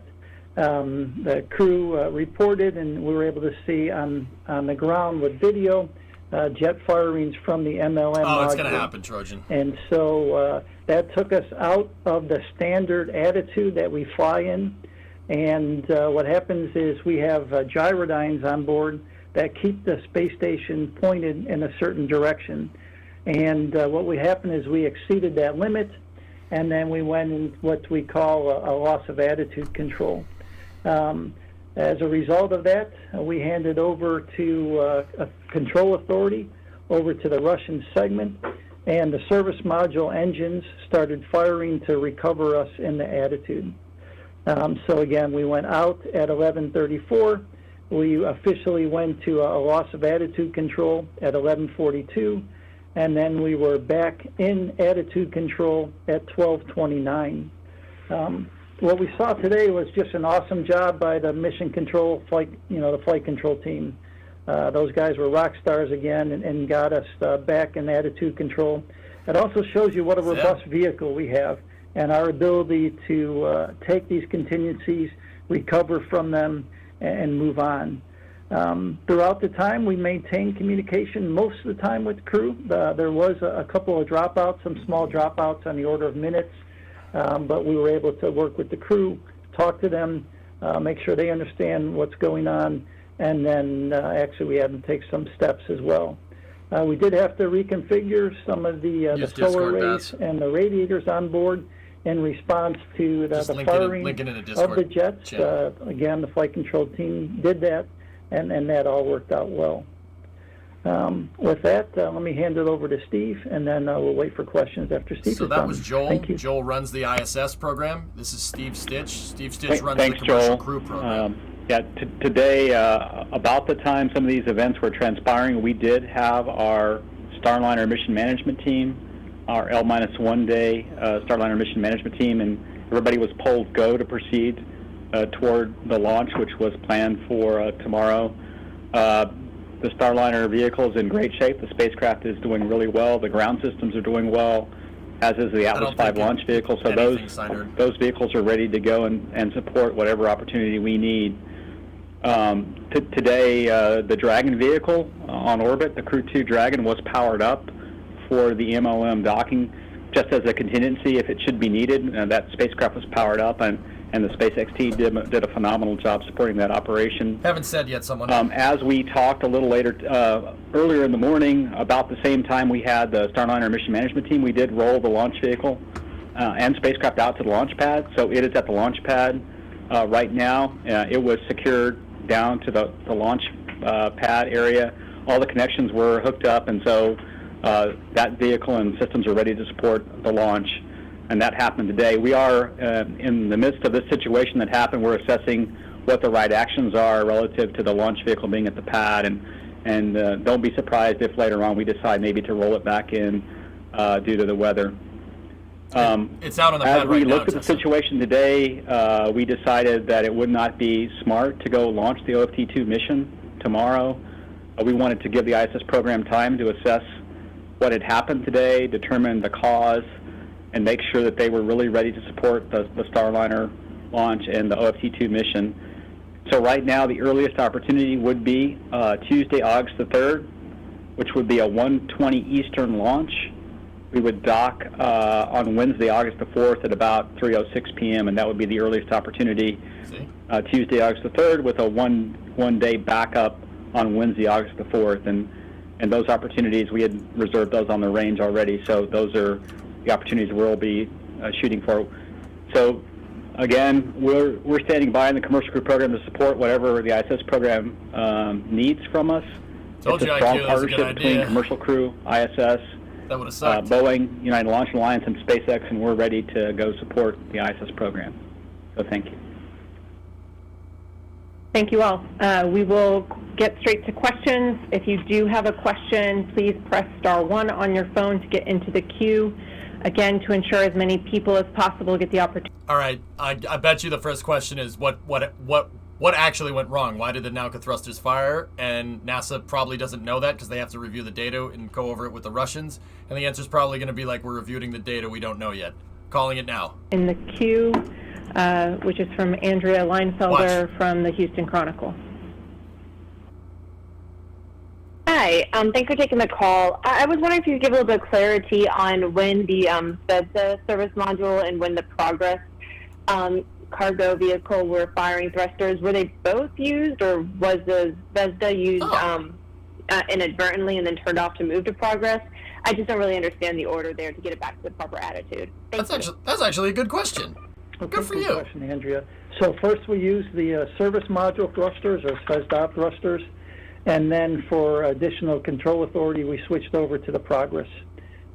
The crew reported, and we were able to see on the ground with video, jet firings from the MLM module. It's going to happen, Trojan. And so that took us out of the standard attitude that we fly in. And what happens is we have gyrodynes on board that keep the space station pointed in a certain direction. And what would happen is we exceeded that limit, and then we went in what we call a loss of attitude control. As a result of that, we handed over to a control authority, over to the Russian segment, and the service module engines started firing to recover us in the attitude. So again, we went out at 11:34. We officially went to a loss of attitude control at 11:42, and then we were back in attitude control at 12:29. What we saw today was just an awesome job by the mission control the flight control team. Those guys were rock stars again and got us back in attitude control. It also shows you what a robust vehicle we have and our ability to take these contingencies, recover from them, and move on. Throughout the time, we maintained communication most of the time with crew. There was a couple of dropouts, some small dropouts on the order of minutes, but we were able to work with the crew, talk to them, make sure they understand what's going on, and then actually we had to take some steps as well. We did have to reconfigure some of the solar arrays and the radiators on board, in response to the firing of the jets. Again, the flight control team did that, and that all worked out well. With that, let me hand it over to Steve, and then we'll wait for questions after Steve. So that was Joel. Thank you. Joel runs the ISS program. This is Steve Stitch. Steve Stitch runs the commercial crew program. Today, about the time some of these events were transpiring, we did have our Starliner mission management team, our L-1 day Starliner mission management team, and everybody was polled go to proceed toward the launch, which was planned for tomorrow. The Starliner vehicle is in great shape. The spacecraft is doing really well. The ground systems are doing well, as is the Atlas V launch vehicle. So those vehicles are ready to go and support whatever opportunity we need. Today, the Dragon vehicle on orbit, the Crew 2 Dragon, was powered up for the MLM docking, just as a contingency if it should be needed. That spacecraft was powered up, and the SpaceX team did a phenomenal job supporting that operation. Haven't said yet, someone. As we talked a little later, earlier in the morning, about the same time we had the Starliner mission management team, we did roll the launch vehicle and spacecraft out to the launch pad. So it is at the launch pad right now. It was secured down to the launch pad area. All the connections were hooked up, and so that vehicle and systems are ready to support the launch. And that happened today. We are in the midst of this situation that happened. We're assessing what the right actions are relative to the launch vehicle being at the pad, and don't be surprised if later on we decide maybe to roll it back in due to the weather. It's out on the pad right now. As we looked at the situation today, we decided that it would not be smart to go launch the OFT-2 mission tomorrow. We wanted to give the ISS program time to assess what had happened today, determine the cause, and make sure that they were really ready to support the Starliner launch and the OFT-2 mission. So right now, the earliest opportunity would be Tuesday, August the 3rd, which would be a 1:20 Eastern launch. We would dock on Wednesday, August the 4th at about 3:06 p.m., and that would be the earliest opportunity. Tuesday, August the 3rd, with a one-day backup on Wednesday, August the 4th. And those opportunities, we had reserved those on the range already, so those are the opportunities we'll be shooting for. So again, we're standing by in the commercial crew program to support whatever the ISS program needs from us. Told it's you a strong IQ, partnership between commercial crew, ISS, that would have sucked. Boeing, United Launch Alliance, and SpaceX, and we're ready to go support the ISS program. So thank you. Thank you all. We will get straight to questions. If you do have a question, please press *1 on your phone to get into the queue. Again, to ensure as many people as possible get the opportunity. All right, I bet you the first question is what actually went wrong? Why did the Nauka thrusters fire? And NASA probably doesn't know that because they have to review the data and go over it with the Russians. And the answer is probably going to be like, we're reviewing the data, we don't know yet. Calling it now. In the queue, which is from Andrea Leinfelder from the Houston Chronicle. Hi, thanks for taking the call. I was wondering if you could give a little bit of clarity on when the VESDA service module and when the Progress cargo vehicle were firing thrusters. Were they both used, or was the VESDA used inadvertently and then turned off to move to Progress? I just don't really understand the order there to get it back to the proper attitude. That's actually a good question. Good for you. Good question, Andrea. So first we used the service module thrusters, or VESDA thrusters, and then for additional control authority, we switched over to the Progress.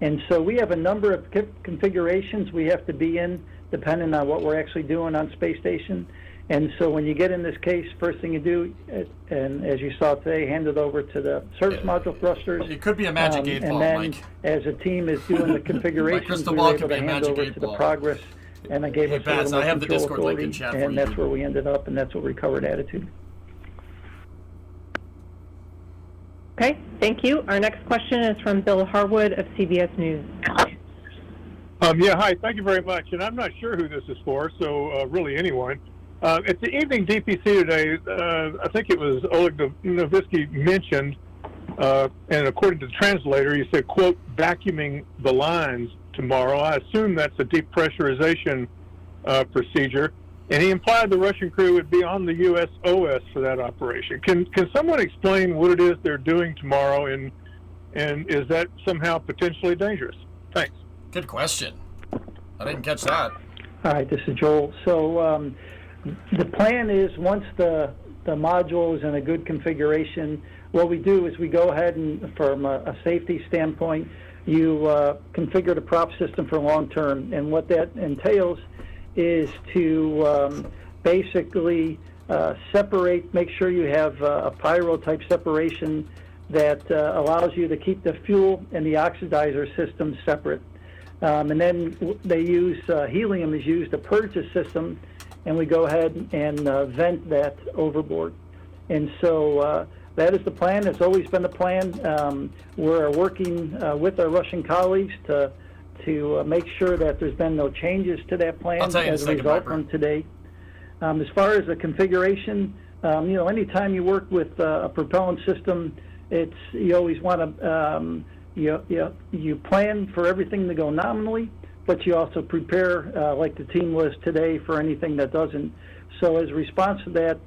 And so we have a number of configurations we have to be in, depending on what we're actually doing on space station. And so when you get in this case, first thing you do, and as you saw today, hand it over to the service module thrusters. It could be a magic 8 ball, then, Mike. As a team is doing the configurations, we were able to hand over to the Progress, and I gave us a little more control authority, and that's where we ended up, and that's what we covered attitude. Okay, thank you. Our next question is from Bill Harwood of CBS News. Yeah, hi, thank you very much. And I'm not sure who this is for, so really anyone. At the evening DPC today, I think it was Oleg Novitsky mentioned, and according to the translator, he said, quote, vacuuming the lines tomorrow. I assume that's a depressurization procedure. And he implied the Russian crew would be on the USOS for that operation. Can someone explain what it is they're doing tomorrow, and is that somehow potentially dangerous? Thanks. Good question. I didn't catch that. All right, this is Joel. So the plan is once the module is in a good configuration, what we do is we go ahead and, from a safety standpoint, you configure the prop system for long term. And what that entails is to basically separate, make sure you have a pyro type separation that allows you to keep the fuel and the oxidizer system separate. And then they use helium is used to purge the system, and we go ahead and vent that overboard. And so that is the plan. It's always been the plan. We're working with our Russian colleagues to make sure that there's been no changes to that plan as a result from today. As far as the configuration, anytime you work with a propellant system, you always want to you plan for everything to go nominally, but you also prepare, like the team was today, for anything that doesn't. So as a response to that,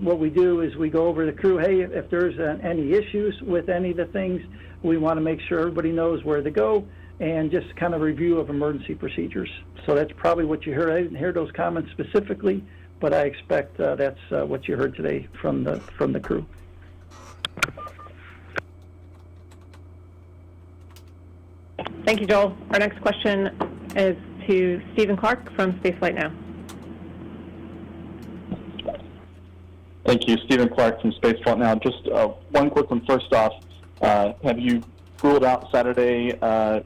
what we do is we go over the crew, hey, if there's any issues with any of the things, we want to make sure everybody knows where to go, and just kind of review of emergency procedures. So that's probably what you heard. I didn't hear those comments specifically, but I expect that's what you heard today from the crew. Thank you, Joel. Our next question is to Stephen Clark from Spaceflight Now. Thank you, Stephen Clark from Spaceflight Now. Just one quick one first off. Have you ruled out Saturday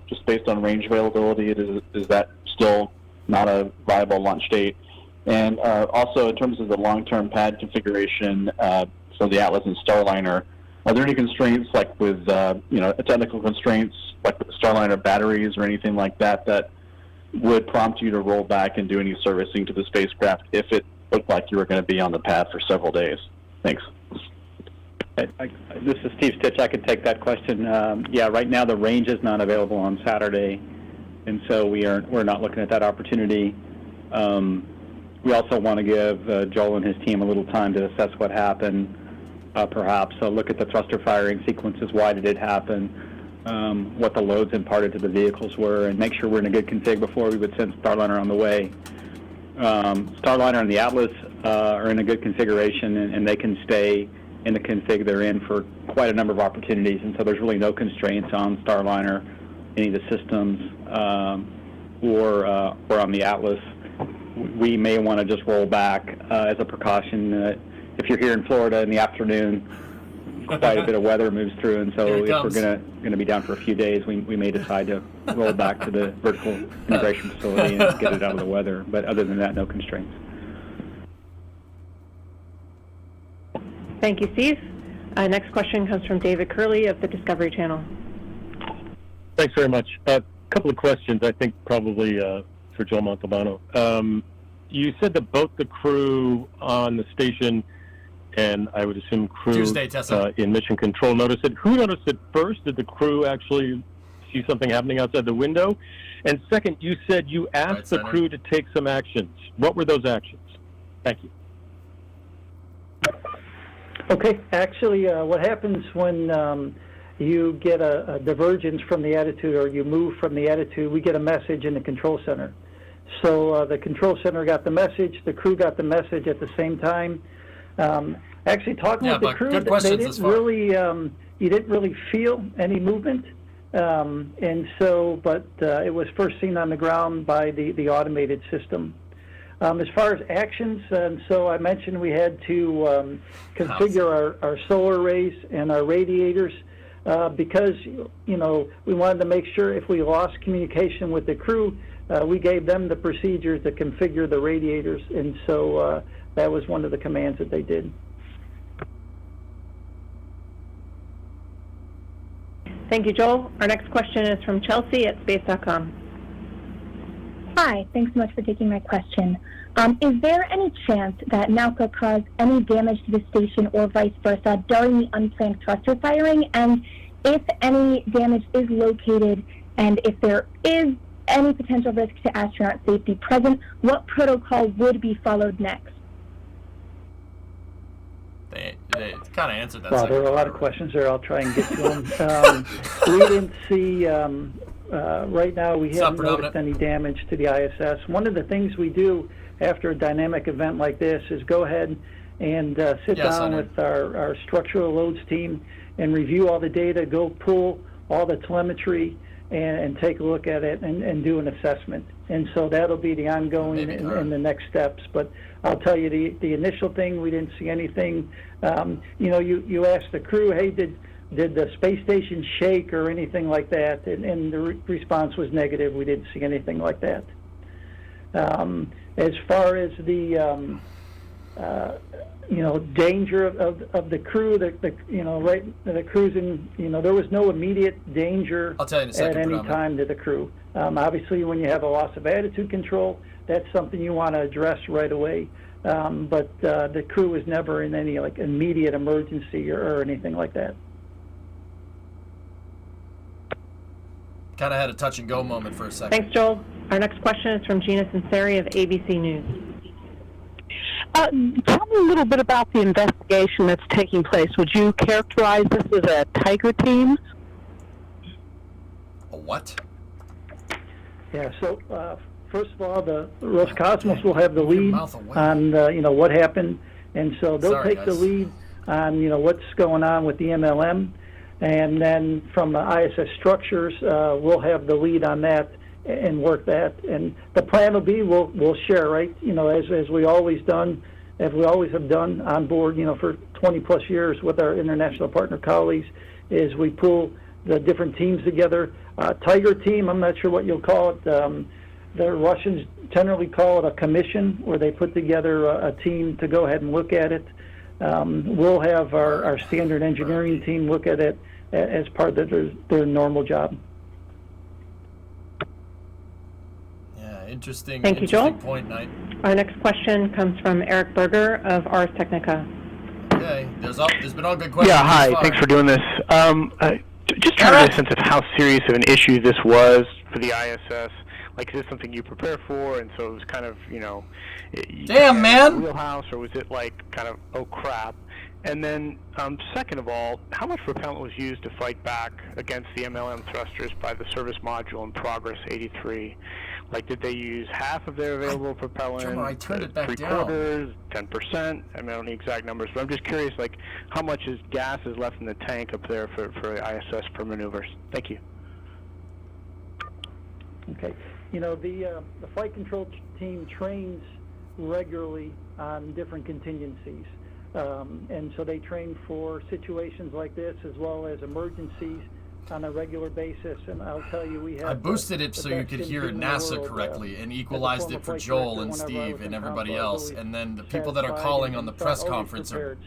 just based on range availability? Is that still not a viable launch date? And also, in terms of the long-term pad configuration, so the Atlas and Starliner, are there any constraints, like with technical constraints, like with the Starliner batteries or anything like that, that would prompt you to roll back and do any servicing to the spacecraft if it looked like you were going to be on the pad for several days? Thanks. This is Steve Stitch. I could take that question. Yeah, right now the range is not available on Saturday, and so we're not looking at that opportunity. We also want to give Joel and his team a little time to assess what happened. Perhaps look at the thruster firing sequences. Why did it happen? What the loads imparted to the vehicles were, and make sure we're in a good config before we would send Starliner on the way. Starliner and the Atlas are in a good configuration, and they can stay in the config they're in for quite a number of opportunities, and so there's really no constraints on Starliner, any of the systems, or on the Atlas. We may want to just roll back as a precaution. If you're here in Florida in the afternoon, quite a bit of weather moves through, and so if we're going to be down for a few days, we may decide to roll back to the vertical integration facility and get it out of the weather. But other than that, no constraints. Thank you, Steve. Next question comes from David Curley of the Discovery Channel. Thanks very much. A couple of questions, I think probably for Joel Montalbano. You said that both the crew on the station and I would assume crew in mission control noticed it. Who noticed it first? Did the crew actually see something happening outside the window? And second, you said you asked the crew to take some actions. What were those actions? Thank you. Okay, actually, what happens when you get a divergence from the attitude, or you move from the attitude, we get a message in the control center. So the control center got the message, the crew got the message at the same time. Actually, talking with the crew, they didn't really, you didn't really feel any movement, and so, but it was first seen on the ground by the automated system. As far as actions, and so I mentioned we had to configure our solar arrays and our radiators because, we wanted to make sure if we lost communication with the crew, we gave them the procedure to configure the radiators, and so that was one of the commands that they did. Thank you, Joel. Our next question is from Chelsea at space.com. Hi, thanks so much for taking my question. Is there any chance that Nauka caused any damage to the station or vice versa during the unplanned thruster firing? And if any damage is located, and if there is any potential risk to astronaut safety present, what protocol would be followed next? They kind of answered that. Well, there are a lot of questions there. I'll try and get to them. We didn't see right now we haven't noticed any damage to the ISS. One of the things we do after a dynamic event like this is go ahead and sit down with our structural loads team and review all the data, go pull all the telemetry and take a look at it and do an assessment. And so that'll be the ongoing and the next steps. But I'll tell you, the initial thing, we didn't see anything. You asked the crew, hey, did the space station shake or anything like that? And the response was negative. We didn't see anything like that. As far as the danger of the crew, the cruising, there was no immediate danger I'll tell you in a second, at any time to the crew. Obviously, when you have a loss of attitude control, that's something you want to address right away. But the crew was never in any immediate emergency or anything like that. Kind of had a touch and go moment for a second. Thanks, Joel. Our next question is from Gina Sinceri of ABC News. Tell me a little bit about the investigation that's taking place. Would you characterize this as a tiger team? A what? Yeah, so first of all, the Roscosmos will have the lead on what happened, and so they'll take the lead on what's going on with the MLM, and then from the ISS structures, we'll have the lead on that and work that. And the plan will be we'll share, right? As we always have done on board, for 20 plus years with our international partner colleagues, is we pull the different teams together. Tiger team, I'm not sure what you'll call it. The Russians generally call it a commission, where they put together a team to go ahead and look at it. We'll have our standard engineering team look at it as part of their normal job. Yeah, interesting. Thank you, Joel. Point, Knight. Our next question comes from Eric Berger of Ars Technica. Okay, there's been all good questions. Yeah, hi. Thanks for doing this. Just trying to get a sense of how serious of an issue this was for the ISS. Like, is this something you prepare for, and so it was kind of, damn, man, wheelhouse, or was it like kind of, oh crap? And then, second of all, how much propellant was used to fight back against the MLM thrusters by the service module in Progress 83? Like, did they use half of their available propellant? Drummer, I turned it back Three-quarters, 10%? I mean, I don't need exact numbers, but I'm just curious, like, how much gas is left in the tank up there for ISS for maneuvers? Thank you. Okay. The flight control team trains regularly on different contingencies. And so they train for situations like this as well as emergencies on a regular basis. And I'll tell you, we have... I boosted it so you could hear NASA correctly and equalized it for Joel and Steve and everybody else. And then the people that are calling on the press conference are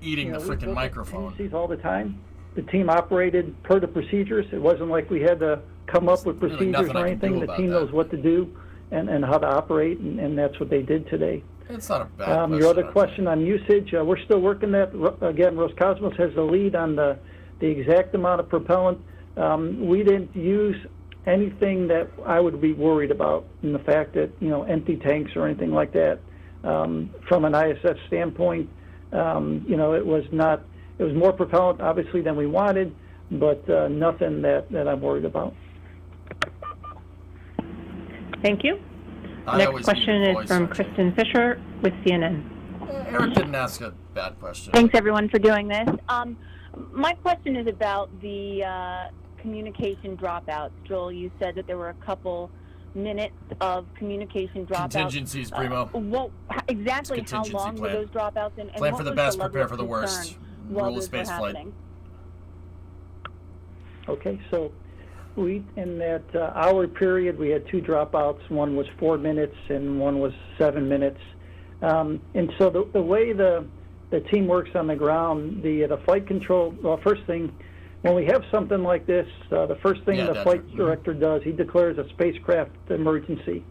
eating the freaking microphone. All the time. The team operated per the procedures. It wasn't like we had to come up with procedures or anything. The team knows what to do and how to operate, and that's what they did today. It's not a bad question. Your other question on usage, we're still working that. Again, Roscosmos has the lead on the exact amount of propellant. We didn't use anything that I would be worried about in the fact that, empty tanks or anything like that. From an ISS standpoint, it was not... It was more propellant, obviously, than we wanted, but nothing that I'm worried about. Thank you. Next question is from Kristen Fisher with CNN. Eric didn't ask a bad question. Thanks, everyone, for doing this. My question is about the communication dropouts. Joel, you said that there were a couple minutes of communication dropouts. Contingencies, Primo. Exactly how long were those dropouts? And plan what for the was best, level prepare of for the worst. concern Rule while of those were space flight. happening? Okay, so in that hour period, we had 2 dropouts. One was 4 minutes and one was 7 minutes. And so the way the team works on the ground, the flight control, well, first thing, when we have something like this, the first thing the flight director does, he declares a spacecraft emergency.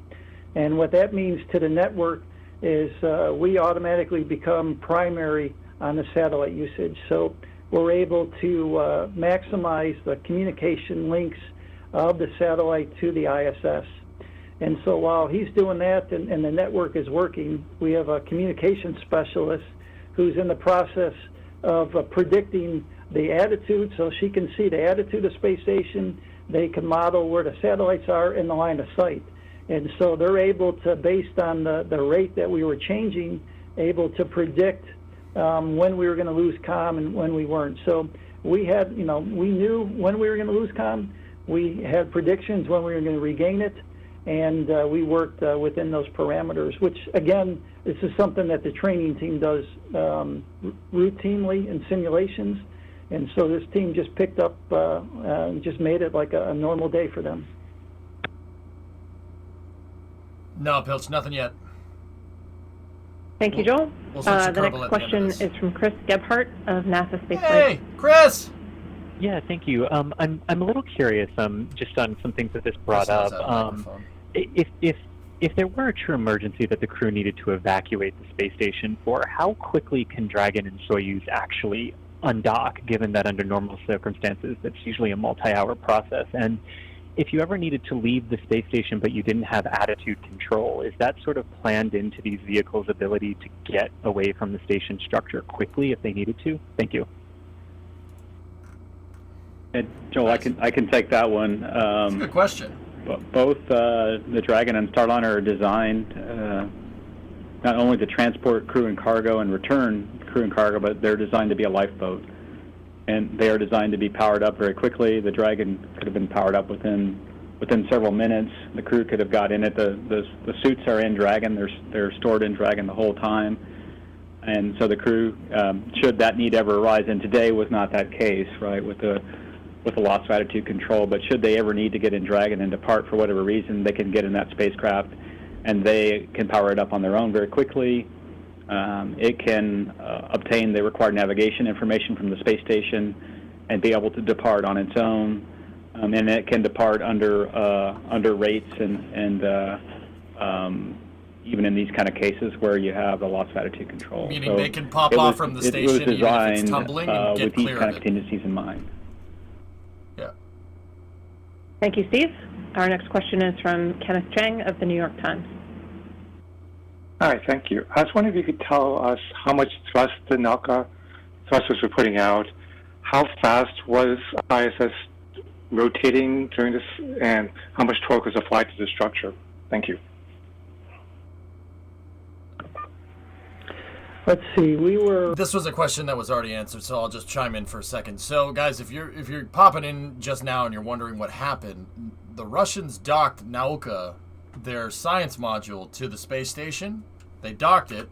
And what that means to the network is we automatically become primary on the satellite usage. So we're able to maximize the communication links of the satellite to the ISS. And so while he's doing that and the network is working, we have a communication specialist who's in the process of predicting the attitude, so she can see the attitude of the space station, they can model where the satellites are in the line of sight. And so they're able to, based on the rate that we were changing, able to predict when we were going to lose comm and when we weren't. So we had, we knew when we were going to lose comm. We had predictions when we were going to regain it, and we worked within those parameters, which, again, this is something that the training team does routinely in simulations. And so this team just picked up and just made it like a normal day for them. No, Pilch, nothing yet. Thank you, Joel. We'll switch to The Kerbal next at the end of question this. is from Chris Gebhardt of NASA Space Flight. Hey, Chris! Yeah, thank you. I'm a little curious, just on some things that this brought Chris knows up. how to microphone. If there were a true emergency that the crew needed to evacuate the space station for, how quickly can Dragon and Soyuz actually undock, given that under normal circumstances that's usually a multi-hour process? And if you ever needed to leave the space station but you didn't have attitude control, is that sort of planned into these vehicles' ability to get away from the station structure quickly if they needed to? Thank you. Joel, I can take that one. That's a good question. Both the Dragon and Starliner are designed not only to transport crew and cargo and return crew and cargo, but they're designed to be a lifeboat. And they are designed to be powered up very quickly. The Dragon could have been powered up within several minutes. The crew could have got in it. The suits are in Dragon. They're stored in Dragon the whole time. And so the crew, should that need ever arise, and today was not that case, right, with the loss of attitude control, but should they ever need to get in Dragon and depart for whatever reason, they can get in that spacecraft and they can power it up on their own very quickly. It can obtain the required navigation information from the space station and be able to depart on its own. And it can depart under rates and even in these kind of cases where you have a loss of attitude control. Meaning they can pop off from the station it was even if designed it's tumbling and get with these clear kind of of it. contingencies in mind. Yeah. Thank you, Steve. Our next question is from Kenneth Chang of the New York Times. Hi, thank you. I was wondering if you could tell us how much thrust the Nauka thrusters were putting out, how fast was ISS rotating during this, and how much torque was applied to the structure. Thank you. Let's see. This was a question that was already answered, so I'll just chime in for a second. So, guys, if you're popping in just now and you're wondering what happened, the Russians docked Nauka, their science module, to the space station. They docked it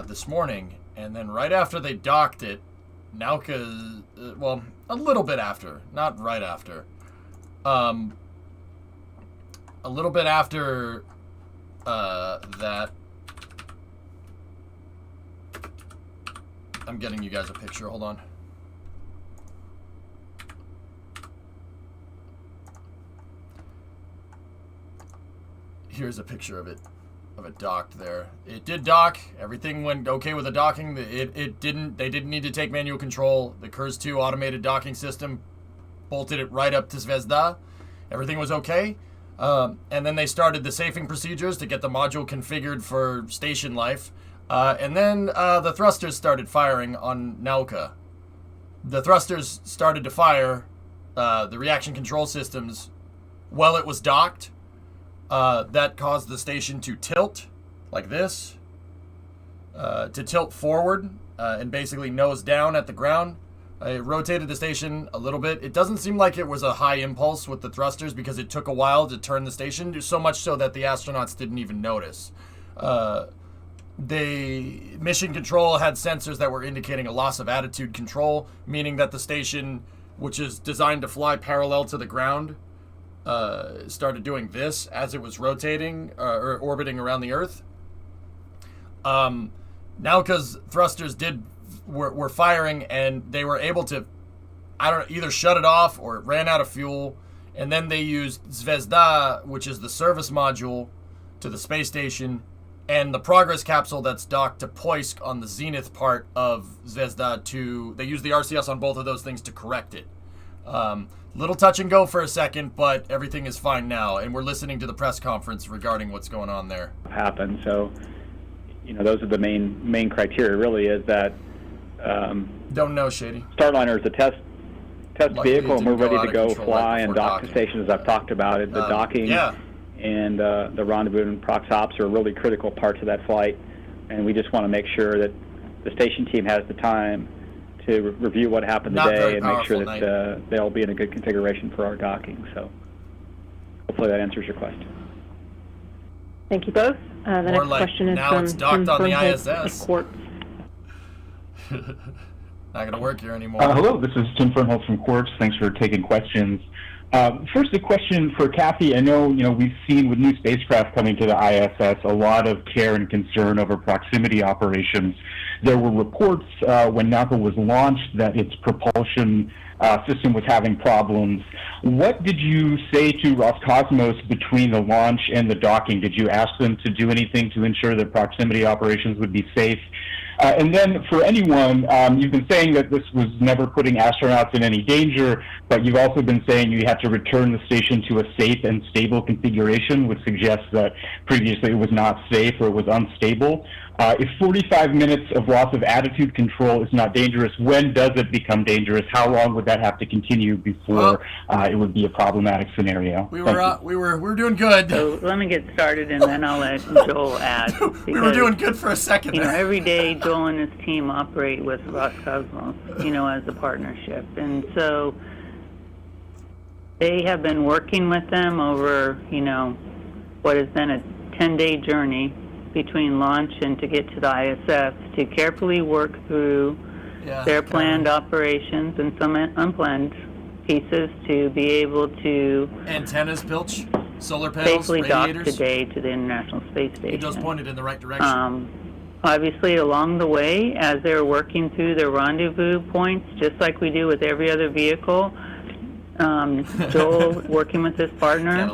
this morning, and then right after they docked it, Nauka, well, a little bit after, not right after, a little bit after that. I'm getting you guys a picture. Hold on. Here's a picture of it docked there. It did dock. Everything went okay with the docking. They didn't need to take manual control. The Kurs 2 automated docking system bolted it right up to Zvezda. Everything was okay. And then they started the safing procedures to get the module configured for station life. And then the thrusters started firing on Nauka. The thrusters started to fire the reaction control systems while it was docked. That caused the station to tilt like this, to tilt forward and basically nose down at the ground. It rotated the station a little bit. It doesn't seem like it was a high impulse with the thrusters because it took a while to turn the station, so much so that the astronauts didn't even notice. Mission control had sensors that were indicating a loss of attitude control, meaning that the station, which is designed to fly parallel to the ground, started doing this as it was rotating or orbiting around the Earth. Nauka's thrusters were firing, and they were able to, either shut it off or it ran out of fuel, and then they used Zvezda, which is the service module to the space station, and the Progress capsule that's docked to Poisk on the zenith part of Zvezda they use the RCS on both of those things to correct it. Little touch and go for a second, but everything is fine now, and we're listening to the press conference regarding what's going on there. Happen. So, those are the main criteria. Really, is that don't know, Shady. Starliner is a test. test vehicle, and we're ready to go control fly right and before dock to stations, as I've talked about it. The docking and the rendezvous and prox ops are really critical parts of that flight, and we just want to make sure that the station team has the time to review what happened today and make sure that they'll be in a good configuration for our docking. So hopefully that answers your question. Thank you both. The next question is from Tim Fernholz of Quartz. Not going to work here anymore. Hello, this is Tim Fernholz from Quartz. Thanks for taking questions. First, a question for Kathy. I know, we've seen with new spacecraft coming to the ISS a lot of care and concern over proximity operations. There were reports when Nauka was launched that its propulsion system was having problems. What did you say to Roscosmos between the launch and the docking? Did you ask them to do anything to ensure that proximity operations would be safe? And then for anyone, you've been saying that this was never putting astronauts in any danger, but you've also been saying you had to return the station to a safe and stable configuration, which suggests that previously it was not safe or it was unstable. If 45 minutes of loss of attitude control is not dangerous, when does it become dangerous? How long would that have to continue before it would be a problematic scenario? We were doing good. So let me get started, and then I'll let Joel add. Because, we were doing good for a second. Every day Joel and his team operate with Roscosmos, as a partnership, and so they have been working with them over, what has been a 10-day journey between launch and to get to the ISS to carefully work through their planned operations and some unplanned pieces to be able to antennas, Pilch, solar panels, safely dock radiators. Today to the International Space Station. He just pointed in the right direction. Obviously, along the way, as they're working through their rendezvous points, just like we do with every other vehicle, Joel, working with his partner,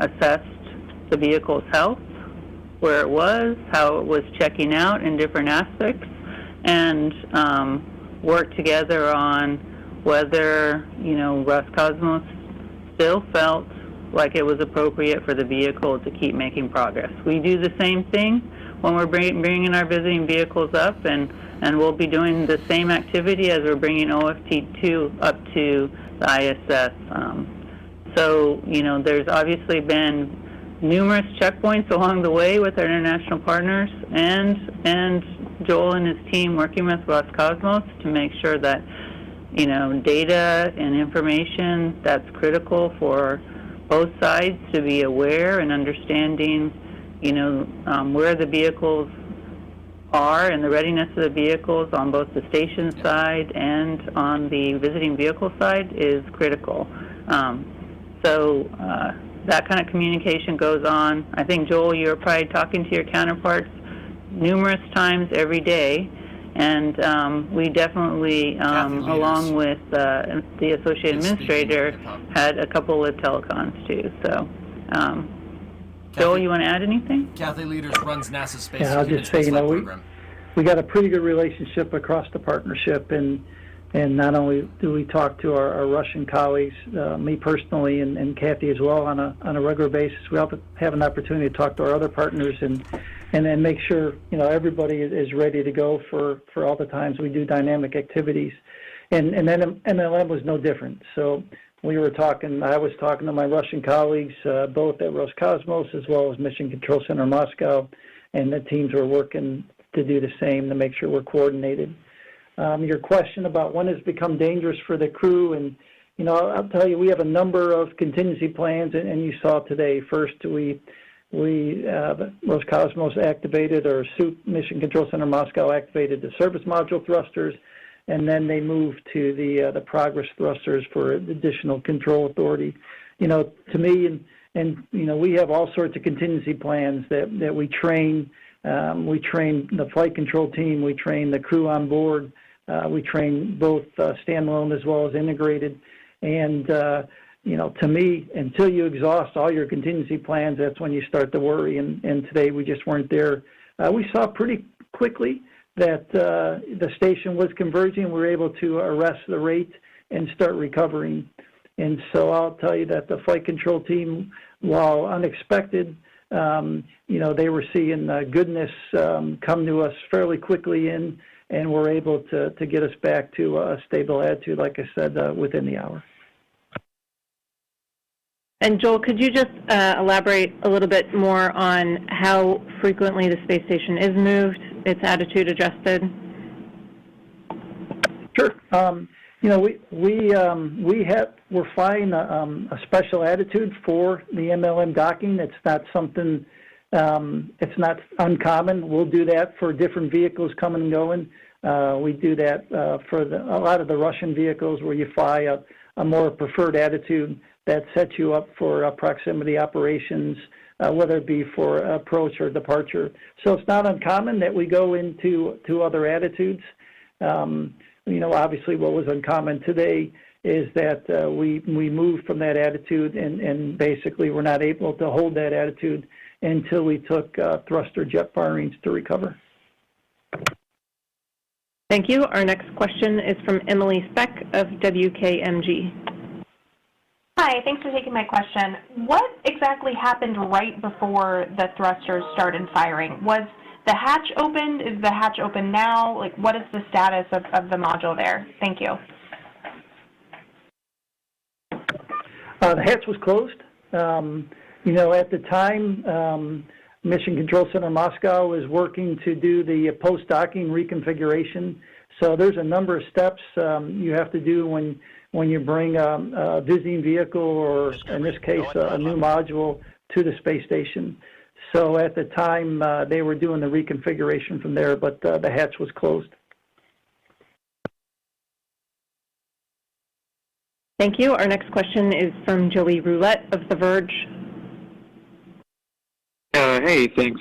assessed the vehicle's health, where it was, how it was checking out in different aspects, and worked together on whether, Roscosmos still felt like it was appropriate for the vehicle to keep making progress. We do the same thing when we're bringing our visiting vehicles up, and we'll be doing the same activity as we're bringing OFT-2 up to the ISS. So, there's obviously been numerous checkpoints along the way with our international partners and Joel and his team working with Roscosmos to make sure that, data and information that's critical for both sides to be aware and understanding, where the vehicles are and the readiness of the vehicles on both the station side and on the visiting vehicle side is critical. That kind of communication goes on. I think, Joel, you're probably talking to your counterparts numerous times every day, and we definitely, along with the Associate Administrator, had a couple of telecons too. So, Joel, you want to add anything? Kathy Leaders runs NASA's Space I'll just say, program. We got a pretty good relationship across the partnership, and not only do we talk to our Russian colleagues, me personally and Kathy as well on a regular basis, we also have an opportunity to talk to our other partners and then make sure everybody is ready to go for all the times we do dynamic activities, and then NLM was no different. So I was talking to my Russian colleagues both at Roscosmos as well as Mission Control Center Moscow, and the teams were working to do the same to make sure we're coordinated. Your question about when it's become dangerous for the crew, and I'll tell you, we have a number of contingency plans, and you saw today. First, Roscosmos activated, or Mission Control Center Moscow activated the service module thrusters, and then they moved to the progress thrusters for additional control authority. To me, and we have all sorts of contingency plans that we train. We train the flight control team. We train the crew on board. We train both standalone as well as integrated. And, to me, until you exhaust all your contingency plans, that's when you start to worry. And today we just weren't there. We saw pretty quickly that the station was converging. We were able to arrest the rate and start recovering. And so I'll tell you that the flight control team, while unexpected, they were seeing goodness come to us fairly quickly, and and we're able to get us back to a stable attitude, like I said, within the hour. And Joel, could you just elaborate a little bit more on how frequently the space station is moved, its attitude adjusted? Sure. We're flying a special attitude for the MLM docking. It's not something, it's not uncommon. We'll do that for different vehicles coming and going. We do that for a lot of the Russian vehicles where you fly a more preferred attitude that sets you up for proximity operations, whether it be for approach or departure. So it's not uncommon that we go into other attitudes. Obviously what was uncommon today is that we moved from that attitude and basically we're not able to hold that attitude until we took thruster jet firings to recover. Thank you. Our next question is from Emily Speck of WKMG. Hi, thanks for taking my question. What exactly happened right before the thrusters started firing? Was the hatch opened? Is the hatch open now? Like, what is the status of the module there? Thank you. The hatch was closed. At the time, Mission Control Center Moscow is working to do the post-docking reconfiguration. So there's a number of steps you have to do when you bring a visiting vehicle or, in this case, a new module to the space station. So at the time, they were doing the reconfiguration from there, but the hatch was closed. Thank you. Our next question is from Joey Roulette of The Verge. Hey, thanks.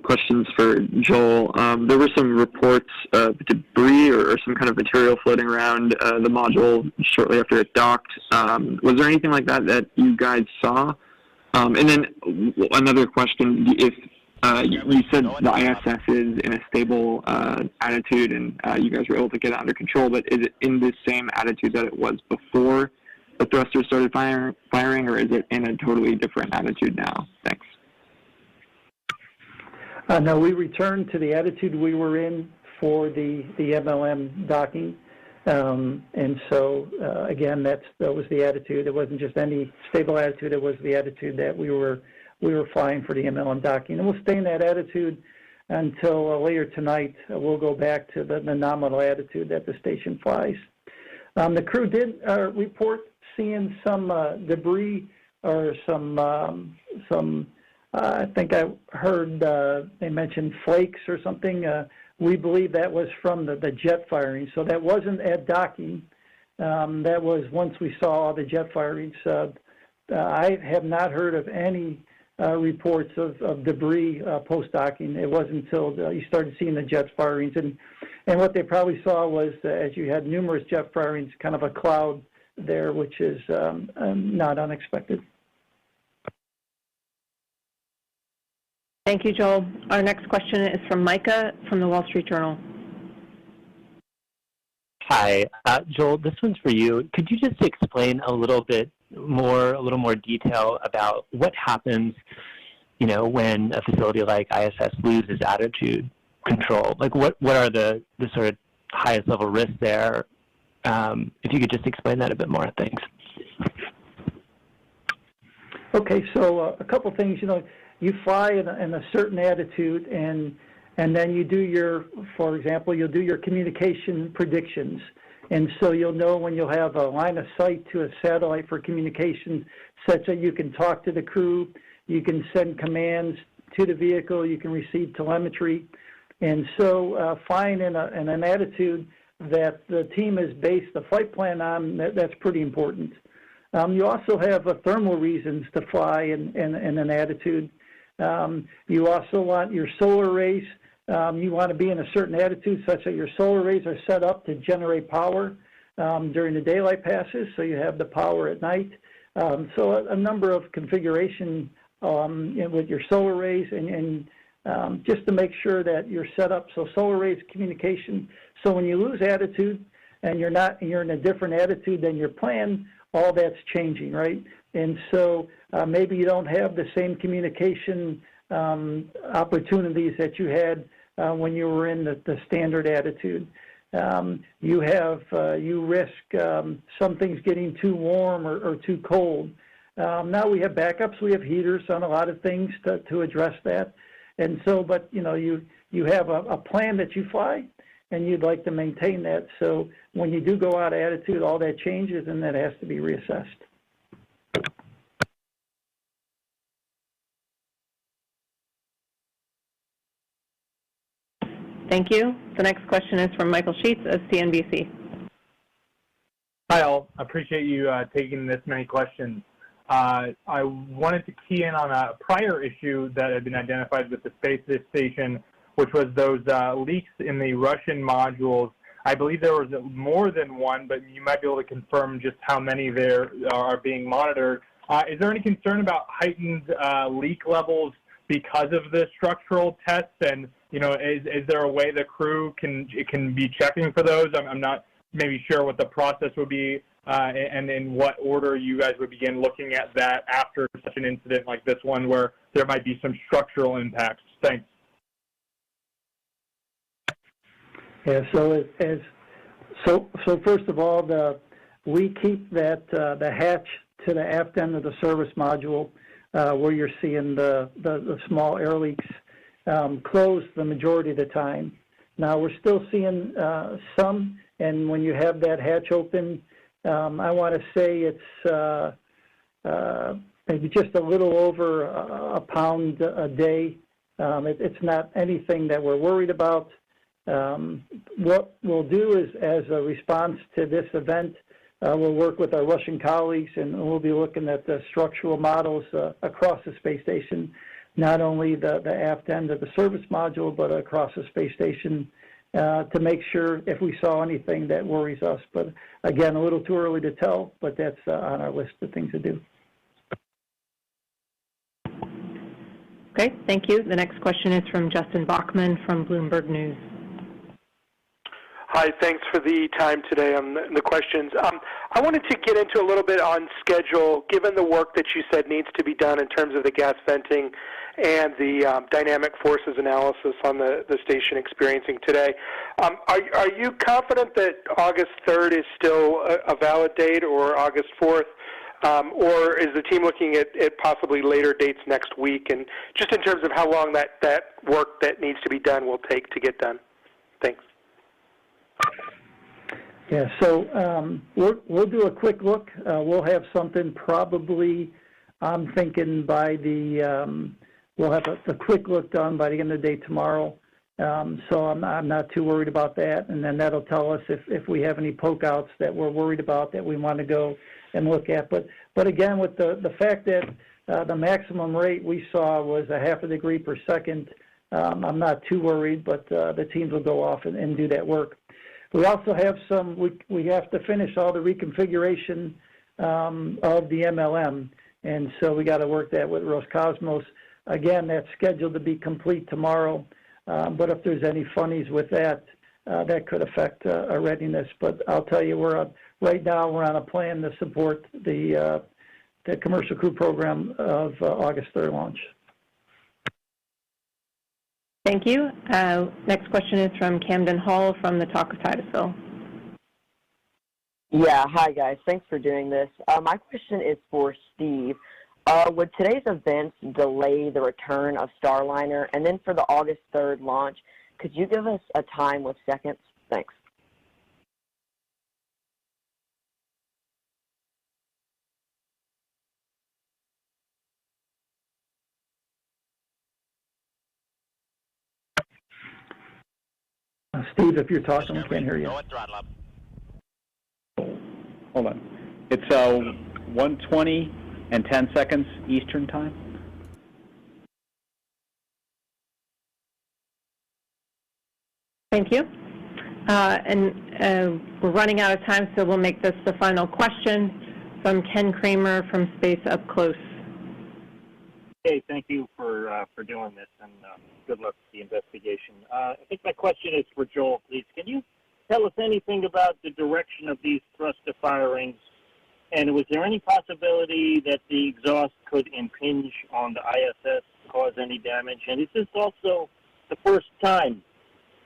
Questions for Joel. There were some reports of debris or some kind of material floating around the module shortly after it docked. Was there anything like that you guys saw? And then another question, if you said the ISS is in a stable attitude and you guys were able to get it under control, but is it in the same attitude that it was before the thrusters started firing, or is it in a totally different attitude now? Thanks. No, we returned to the attitude we were in for the MLM docking. And so, again, that was the attitude. It wasn't just any stable attitude. It was the attitude that we were flying for the MLM docking. And we'll stay in that attitude until later tonight. We'll go back to the nominal attitude that the station flies. The crew did report seeing some debris or some I think I heard they mentioned flakes or something. We believe that was from the jet firing. So that wasn't at docking. That was once we saw all the jet firings. I have not heard of any reports of debris post-docking. It wasn't until you started seeing the jet firings. And what they probably saw was, as you had numerous jet firings, kind of a cloud there, which is not unexpected. Thank you, Joel. Our next question is from Micah from the Wall Street Journal. Hi, Joel, this one's for you. Could you just explain a little more detail about what happens, when a facility like ISS loses attitude control? Like, what are the sort of highest level risks there? If you could just explain that a bit more, thanks. Okay, so a couple things, you fly in a certain attitude, and then you do for example, you'll do your communication predictions. And so you'll know when you'll have a line of sight to a satellite for communication such that you can talk to the crew, you can send commands to the vehicle, you can receive telemetry. And so flying in an attitude that the team has based the flight plan on, that's pretty important. You also have thermal reasons to fly in an attitude. You also want your solar rays. You want to be in a certain attitude such that your solar rays are set up to generate power during the daylight passes, so you have the power at night. So a number of configuration with your solar rays and just to make sure that you're set up. So solar rays communication. So when you lose attitude and you're in a different attitude than your plan, all that's changing, right? And so maybe you don't have the same communication opportunities that you had when you were in the standard attitude. You risk some things getting too warm or too cold. Now we have backups. We have heaters on a lot of things to address that. And so, but you have a plan that you fly, and you'd like to maintain that. So when you do go out of attitude, all that changes, and that has to be reassessed. Thank you. The next question is from Michael Sheets of CNBC. Hi, all. I appreciate you taking this many questions. I wanted to key in on a prior issue that had been identified with the space station, which was those leaks in the Russian modules. I believe there was more than one, but you might be able to confirm just how many there are being monitored. Is there any concern about heightened leak levels because of the structural tests? And is there a way the crew can be checking for those? I'm not maybe sure what the process would be, and in what order you guys would begin looking at that after such an incident like this one, where there might be some structural impacts. Thanks. Yeah. So first of all, we keep that the hatch to the aft end of the service module, where you're seeing the small air leaks, closed the majority of the time. Now we're still seeing some, and when you have that hatch open, I want to say it's maybe just a little over a pound a day. It's not anything that we're worried about. What we'll do is, as a response to this event, we'll work with our Russian colleagues, and we'll be looking at the structural models across the space station, not only the aft end of the service module, but across the space station, to make sure if we saw anything that worries us. But again, a little too early to tell, but that's on our list of things to do. Okay, thank you. The next question is from Justin Bachman from Bloomberg News. Hi, thanks for the time today on the questions. I wanted to get into a little bit on schedule, given the work that you said needs to be done in terms of the gas venting and the dynamic forces analysis on the station experiencing today. Are you confident that August 3rd is still a valid date, or August 4th? Or is the team looking at possibly later dates next week? And just in terms of how long that work that needs to be done will take to get done? Thanks. Yeah, so we'll do a quick look. We'll have something probably, I'm thinking by we'll have a quick look done by the end of the day tomorrow. So I'm not too worried about that. And then that'll tell us if we have any poke outs that we're worried about that we want to go and look at. But again, with the fact that the maximum rate we saw was a half a degree per second, I'm not too worried, but the teams will go off and do that work. We also have we have to finish all the reconfiguration of the MLM, and so we got to work that with Roscosmos. Again, that's scheduled to be complete tomorrow, but if there's any funnies with that, that could affect our readiness. But I'll tell you, right now we're on a plan to support the commercial crew program of August 3rd launch. Thank you. Next question is from Camden Hall from the Talk of Titusville. Yeah, hi guys. Thanks for doing this. My question is for Steve. Would today's events delay the return of Starliner? And then for the August 3rd launch, could you give us a time with seconds? Thanks. Steve, if you're talking, we can't hear you. Hold on. It's 1:20 and 10 seconds Eastern time. Thank you. We're running out of time, so we'll make this the final question from Ken Kramer from Space Up Close. Hey, thank you for doing this, and good luck with the investigation. I think my question is for Joel, please. Can you tell us anything about the direction of these thruster firings, and was there any possibility that the exhaust could impinge on the ISS, cause any damage? And is this also the first time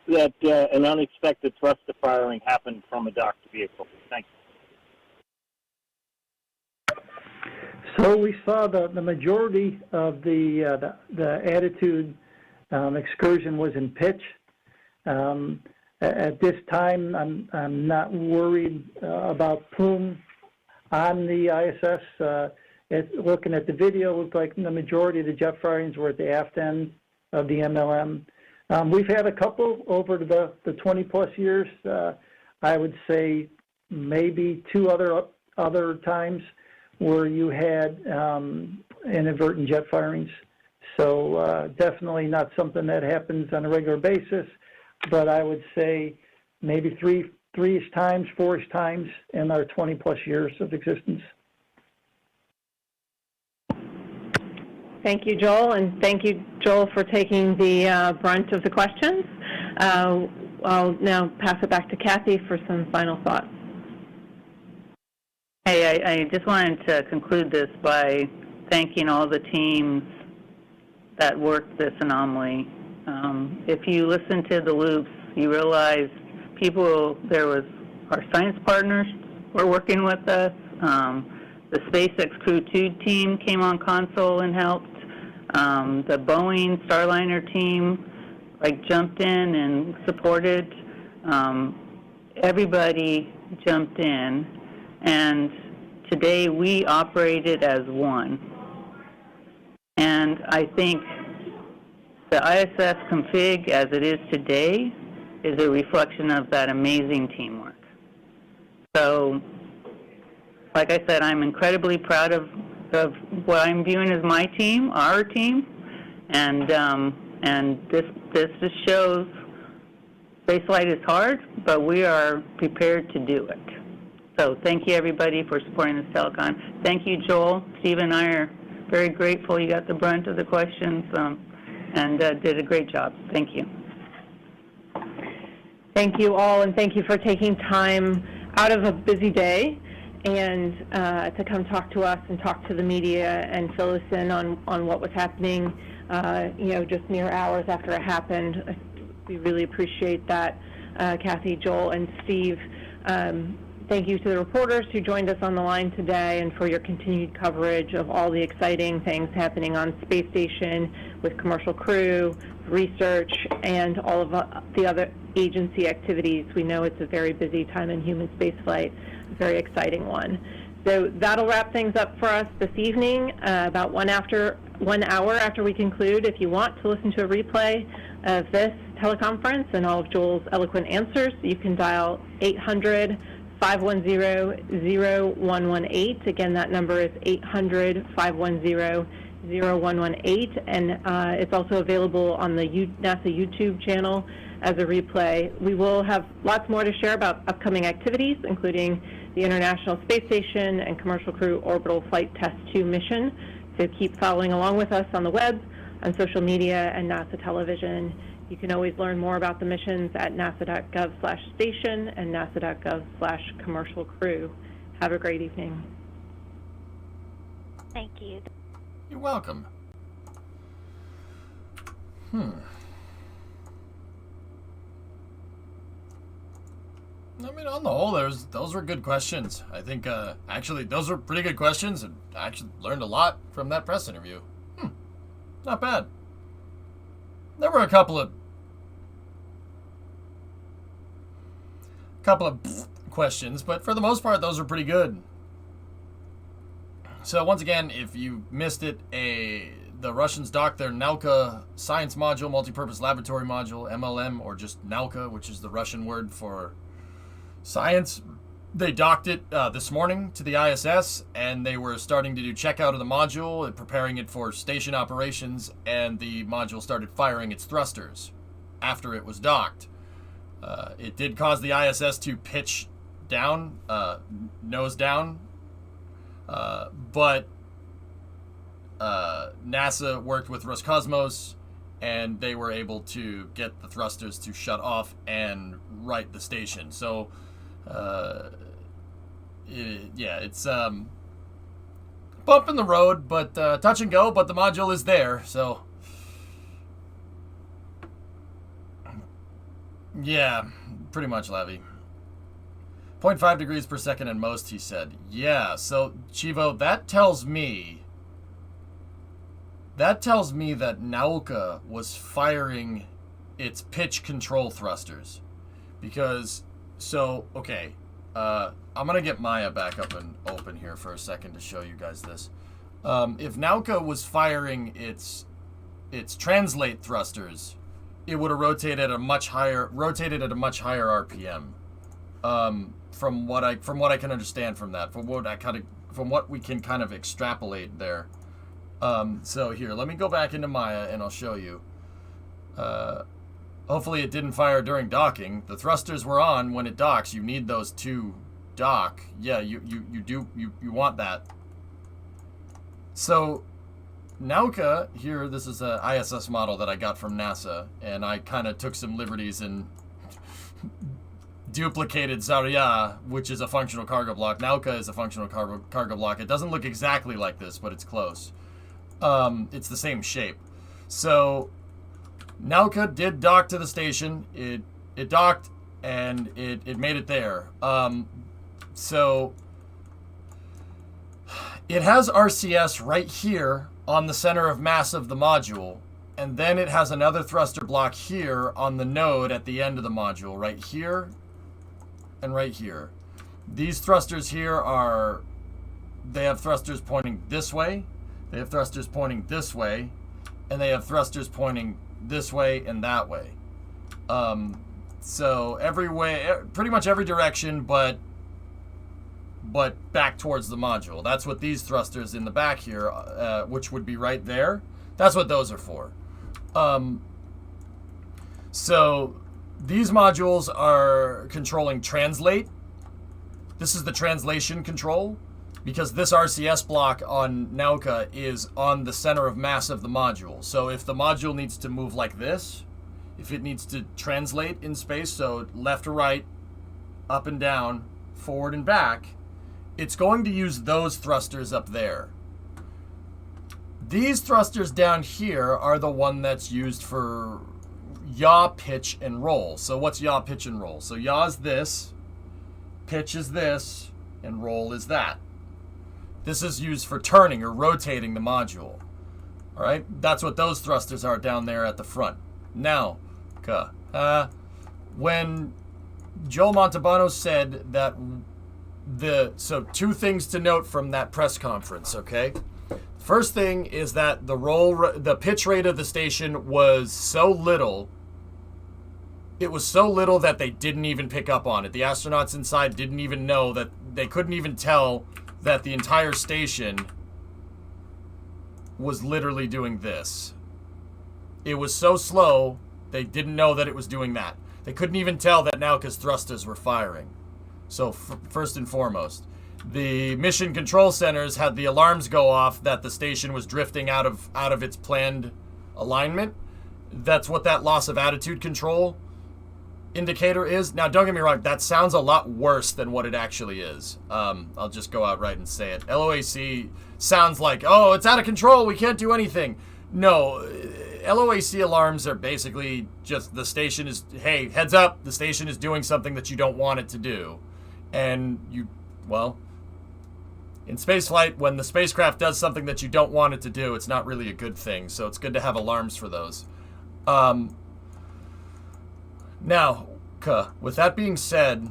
that an unexpected thruster firing happened from a docked vehicle? Thank you. So we saw the majority of the attitude excursion was in pitch. At this time, I'm not worried about plume on the ISS. Looking at the video, it looked like the majority of the jet firings were at the aft end of the MLM. We've had a couple over the 20-plus years. I would say maybe two other times where you had inadvertent jet firings. So definitely not something that happens on a regular basis, but I would say maybe three-ish times, four-ish times in our 20-plus years of existence. Thank you, Joel, and thank you, Joel, for taking the brunt of the questions. I'll now pass it back to Kathy for some final thoughts. Hey, I just wanted to conclude this by thanking all the teams that worked this anomaly. If you listen to the loops, you realize there was our science partners were working with us. The SpaceX Crew 2 team came on console and helped. The Boeing Starliner team jumped in and supported. Everybody jumped in, and today we operated as one. And I think the ISS config as it is today is a reflection of that amazing teamwork. So, like I said, I'm incredibly proud of what I'm viewing as my team, our team, and this just shows spaceflight is hard, but we are prepared to do it. So thank you, everybody, for supporting this telecon. Thank you, Joel. Steve and I are very grateful you got the brunt of the questions and did a great job. Thank you. Thank you all, and thank you for taking time out of a busy day and to come talk to us and talk to the media and fill us in on what was happening, just mere hours after it happened. We really appreciate that, Kathy, Joel, and Steve. Thank you to the reporters who joined us on the line today and for your continued coverage of all the exciting things happening on Space Station with commercial crew, research, and all of the other agency activities. We know it's a very busy time in human spaceflight, a very exciting one. So that'll wrap things up for us this evening, about 1 hour after we conclude. If you want to listen to a replay of this teleconference and all of Joel's eloquent answers, you can dial 800-510-0118. Again, that number is 800-510-0118, and it's also available on the NASA YouTube channel as a replay. We will have lots more to share about upcoming activities, including the International Space Station and Commercial Crew Orbital Flight Test 2 mission. So keep following along with us on the web, on social media, and NASA television. You can always learn more about the missions at nasa.gov/station and nasa.gov/commercial crew. Have a great evening. Thank you. You're welcome. I mean, on the whole, those were good questions. I think, actually, those were pretty good questions, and I actually learned a lot from that press interview. Not bad. There were a couple of questions, but for the most part, those were pretty good. So once again, if you missed it, the Russians docked their Nauka science module, multipurpose laboratory module, MLM, or just Nauka, which is the Russian word for science. They docked it this morning to the ISS, and they were starting to do checkout of the module and preparing it for station operations, and the module started firing its thrusters after it was docked. It did cause the ISS to pitch down, nose down, but NASA worked with Roscosmos, and they were able to get the thrusters to shut off and right the station. So it's bump in the road, but touch and go, but the module is there, so Yeah, pretty much, Levy. 0.5 degrees per second at most, he said. Yeah, so, Chivo, that tells me that Nauka was firing its pitch control thrusters. Because, so, okay, I'm going to get Maya back up and open here for a second to show you guys this. If Nauka was firing its translate thrusters, it would have rotated at a much higher RPM. From what I can understand from that, from what we can kind of extrapolate there. So here, let me go back into Maya and I'll show you. Hopefully it didn't fire during docking. The thrusters were on when it docks. You need those to dock. Yeah, you want that. So Nauka here, this is an ISS model that I got from NASA, and I kind of took some liberties and duplicated Zarya, which is a functional cargo block. Nauka is a functional cargo block. It doesn't look exactly like this, but it's close. It's the same shape. So Nauka did dock to the station. It docked and it made it there. So it has RCS right here on the center of mass of the module, and then it has another thruster block here on the node at the end of the module, right here and right here. These thrusters here they have thrusters pointing this way, they have thrusters pointing this way, and they have thrusters pointing this way and that way. So every way, pretty much every direction, but back towards the module. That's what these thrusters in the back here, which would be right there, that's what those are for. So these modules are controlling translate. This is the translation control, because this RCS block on Nauka is on the center of mass of the module. So if the module needs to move like this, if it needs to translate in space, so left or right, up and down, forward and back, it's going to use those thrusters up there. These thrusters down here are the one that's used for yaw, pitch, and roll. So what's yaw, pitch, and roll? So yaw is this, pitch is this, and roll is that. This is used for turning or rotating the module. All right, that's what those thrusters are down there at the front. Now, when Joel Montalbano said that so two things to note from that press conference, okay? First thing is that the pitch rate of the station was so little, it was so little that they didn't even pick up on it. The astronauts inside didn't even know that, they couldn't even tell that the entire station was literally doing this. It was so slow, they didn't know that it was doing that. They couldn't even tell that Nauka's thrusters were firing. So first and foremost, the mission control centers had the alarms go off that the station was drifting out of its planned alignment. That's what that loss of attitude control indicator is. Now, don't get me wrong, that sounds a lot worse than what it actually is. I'll just go outright and say it. LOAC sounds like, oh, it's out of control, we can't do anything. No, LOAC alarms are basically just the station is, hey, heads up, the station is doing something that you don't want it to do. And in spaceflight, when the spacecraft does something that you don't want it to do, it's not really a good thing. So it's good to have alarms for those. Now, with that being said,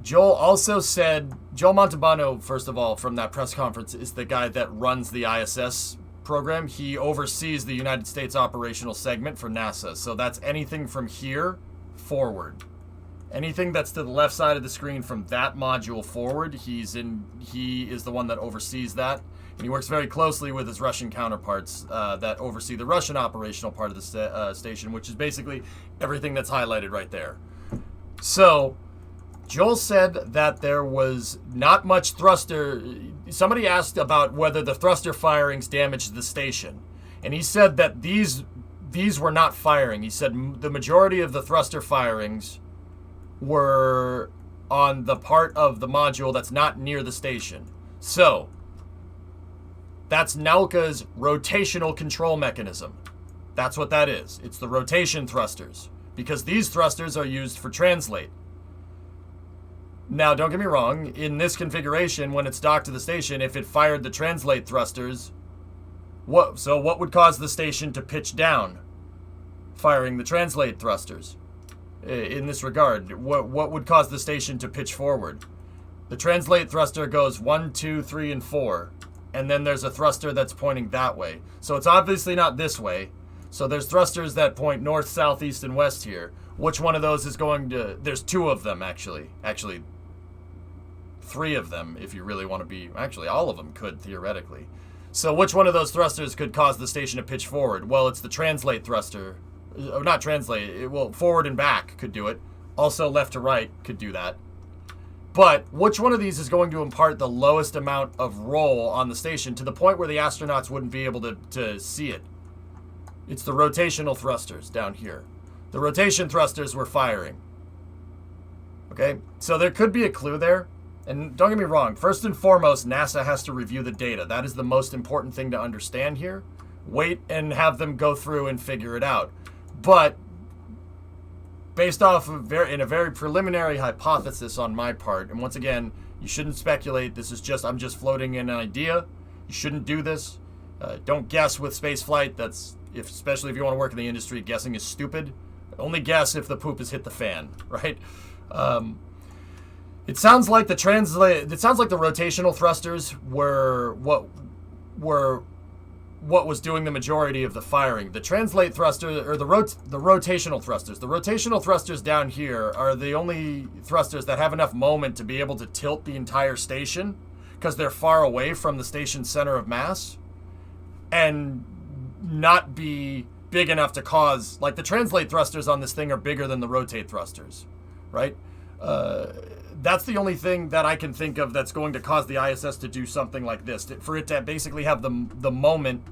Joel Montalbano, first of all, from that press conference, is the guy that runs the ISS program. He oversees the United States operational segment for NASA. So that's anything from here forward. Anything that's to the left side of the screen from that module forward, he is the one that oversees that. And he works very closely with his Russian counterparts that oversee the Russian operational part of the station, which is basically everything that's highlighted right there. So Joel said that there was not much thruster. Somebody asked about whether the thruster firings damaged the station. And he said that these were not firing. He said the majority of the thruster firings were on the part of the module that's not near the station. So that's Nauka's rotational control mechanism. That's what that is. It's the rotation thrusters. because these thrusters are used for translate. Now, don't get me wrong, in this configuration, when it's docked to the station, if it fired the translate thrusters, what would cause the station to pitch down? Firing the translate thrusters. In this regard, what would cause the station to pitch forward? The translate thruster goes 1, 2, 3, and 4, and then there's a thruster that's pointing that way. So it's obviously not this way. So there's thrusters that point north, south, east, and west here. Which one of those is going to... There's 2 of them, actually. Actually, 3 of them, if you really want to be... Actually, all of them could, theoretically. So which one of those thrusters could cause the station to pitch forward? Well, it's the translate thruster. Not translate. Well, forward and back could do it. Also, left to right could do that. But which one of these is going to impart the lowest amount of roll on the station to the point where the astronauts wouldn't be able to see it? It's the rotational thrusters down here. The rotation thrusters were firing. Okay? So there could be a clue there. And don't get me wrong, first and foremost, NASA has to review the data. That is the most important thing to understand here. Wait and have them go through and figure it out. But based off of in a very preliminary hypothesis on my part, and once again, you shouldn't speculate. This is just, I'm just floating an idea. You shouldn't do this. Don't guess with space flight. That's, especially if you want to work in the industry, guessing is stupid. Only guess if the poop has hit the fan, right? It sounds like the rotational thrusters were what was doing the majority of the firing. The translate thruster, or the rotational thrusters. The rotational thrusters down here are the only thrusters that have enough moment to be able to tilt the entire station because they're far away from the station's center of mass and not be big enough to cause, like the translate thrusters on this thing are bigger than the rotate thrusters, right? That's the only thing that I can think of that's going to cause the ISS to do something like this, for it to basically have the moment,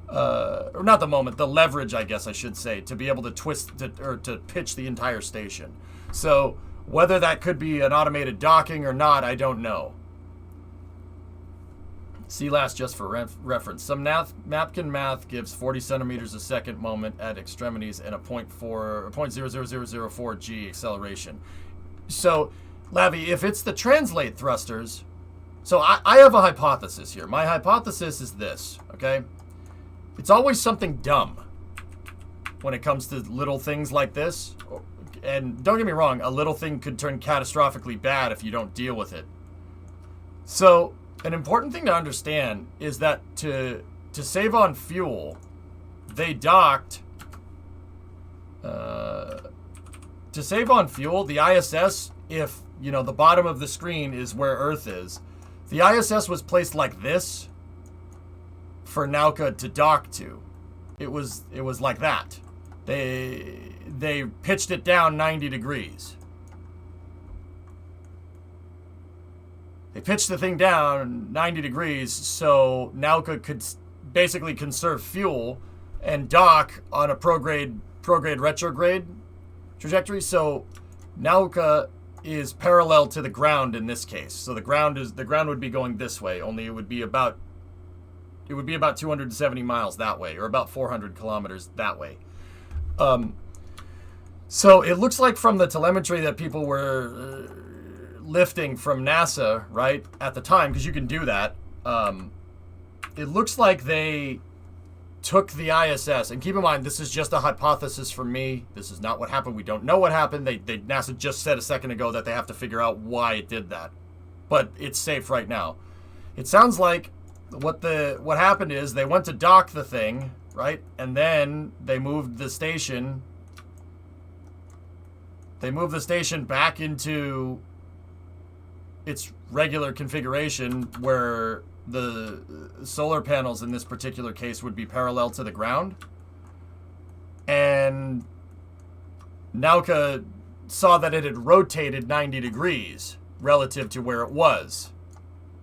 or not the moment, the leverage, I guess I should say, to be able to twist or to pitch the entire station. So whether that could be an automated docking or not, I don't know. CLAS just for reference. Some napkin math gives 40 centimeters a second moment at extremities and a 0.00004 g acceleration. So, Lavi, if it's the translate thrusters, so I have a hypothesis here. My hypothesis is this, okay? It's always something dumb when it comes to little things like this. And don't get me wrong, a little thing could turn catastrophically bad if you don't deal with it. So, an important thing to understand is that to save on fuel, they docked... to save on fuel, the ISS, if, the bottom of the screen is where Earth is, the ISS was placed like this for Nauka to dock to. It was like that. They pitched it down 90 degrees. They pitched the thing down 90 degrees so Nauka could basically conserve fuel and dock on a prograde retrograde trajectory. So Nauka is parallel to the ground in this case. So the ground would be going this way, only it would be about 270 miles that way, or about 400 kilometers that way. So it looks like from the telemetry that people were lifting from NASA, right, at the time, because you can do that, it looks like they took the ISS, and keep in mind, this is just a hypothesis from me. This is not what happened. We don't know what happened. NASA just said a second ago that they have to figure out why it did that. But it's safe right now. It sounds like what happened is they went to dock the thing, right? And then they moved the station. They moved the station back into its regular configuration where the solar panels in this particular case would be parallel to the ground. And Nauka saw that it had rotated 90 degrees relative to where it was.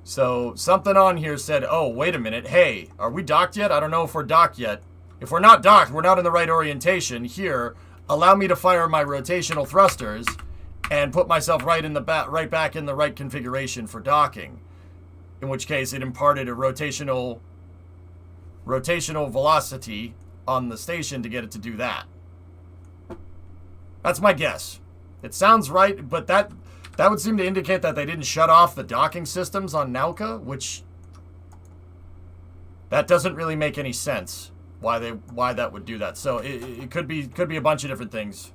So something on here said, oh, wait a minute. Hey, are we docked yet? I don't know if we're docked yet. If we're not docked, we're not in the right orientation. Here, allow me to fire my rotational thrusters and put myself right back in the right configuration for docking. In which case, it imparted a rotational velocity on the station to get it to do that. That's my guess. It sounds right, but that would seem to indicate that they didn't shut off the docking systems on Nauka, which that doesn't really make any sense. Why that would do that? So it could be a bunch of different things.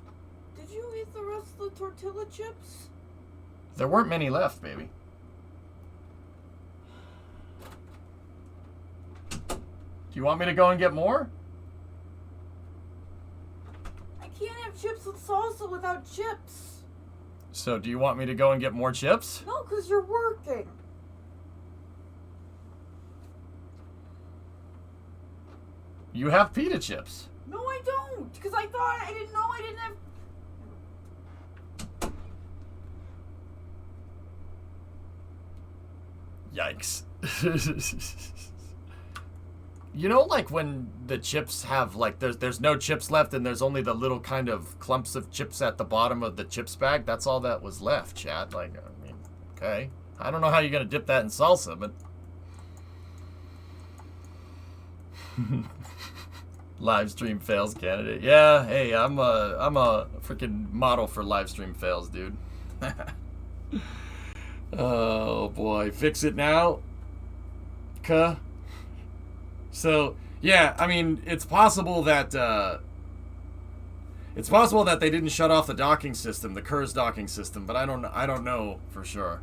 Did you eat the rest of the tortilla chips? There weren't many left, baby. Do you want me to go and get more? I can't have chips with salsa without chips. So do you want me to go and get more chips? No, because you're working. You have pita chips. No, I don't. Because I didn't know I didn't have... Yikes. You know, like when the chips have, like, there's no chips left and there's only the little kind of clumps of chips at the bottom of the chips bag? That's all that was left, chat. Like, I mean, okay. I don't know how you're going to dip that in salsa, but... Live stream fails candidate. Yeah, hey, I'm a freaking model for live stream fails, dude. Oh boy, fix it now. So yeah, I mean, it's possible that they didn't shut off the docking system, the Kurz docking system, but I don't know for sure.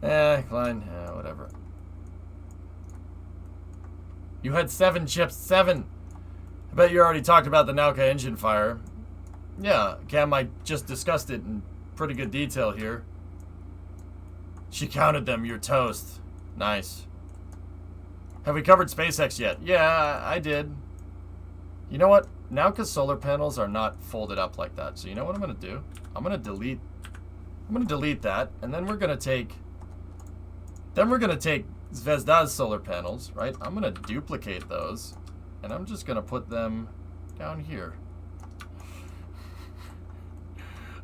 Fine, whatever. You had 7 chips, 7. I bet you already talked about the Nauka engine fire. Yeah, Cam, I just discussed it in pretty good detail here. She counted them, you're toast. Nice. Have we covered SpaceX yet? Yeah, I did. You know what? Nauka's solar panels are not folded up like that. So you know what I'm going to do? I'm going to delete that, and then we're going to take Zvezda's solar panels, right? I'm going to duplicate those, and I'm just going to put them down here.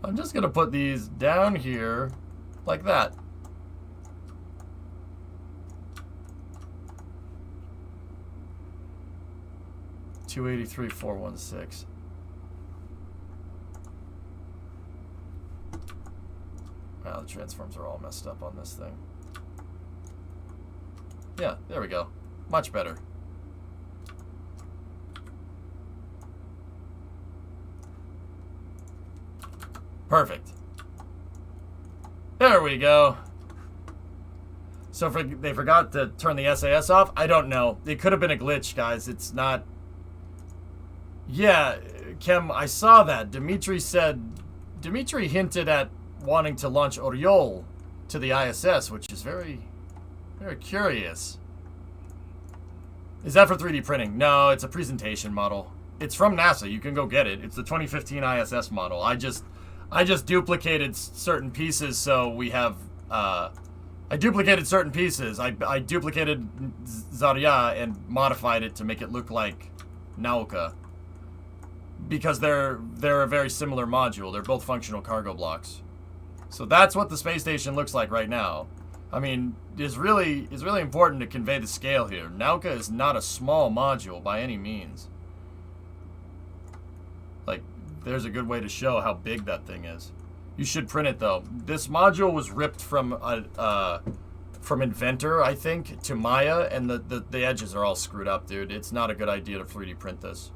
I'm just going to put these down here like that. $283,416. Wow, the transforms are all messed up on this thing. Yeah, there we go. Much better. Perfect. There we go. So they forgot to turn the SAS off? I don't know. It could have been a glitch, guys. It's not... Yeah, Kem, I saw that. Dimitri hinted at wanting to launch Oriol to the ISS, which is very... very curious. Is that for 3D printing? No, it's a presentation model. It's from NASA. You can go get it. It's the 2015 ISS model. I just duplicated certain pieces, so we have... I duplicated certain pieces. I duplicated Zarya and modified it to make it look like Nauka. Because they're a very similar module. They're both functional cargo blocks. So that's what the space station looks like right now. I mean, it's really important to convey the scale here. Nauka is not a small module by any means. Like, there's a good way to show how big that thing is. You should print it though. This module was ripped from Inventor, I think, to Maya, and the edges are all screwed up, dude. It's not a good idea to 3D print this.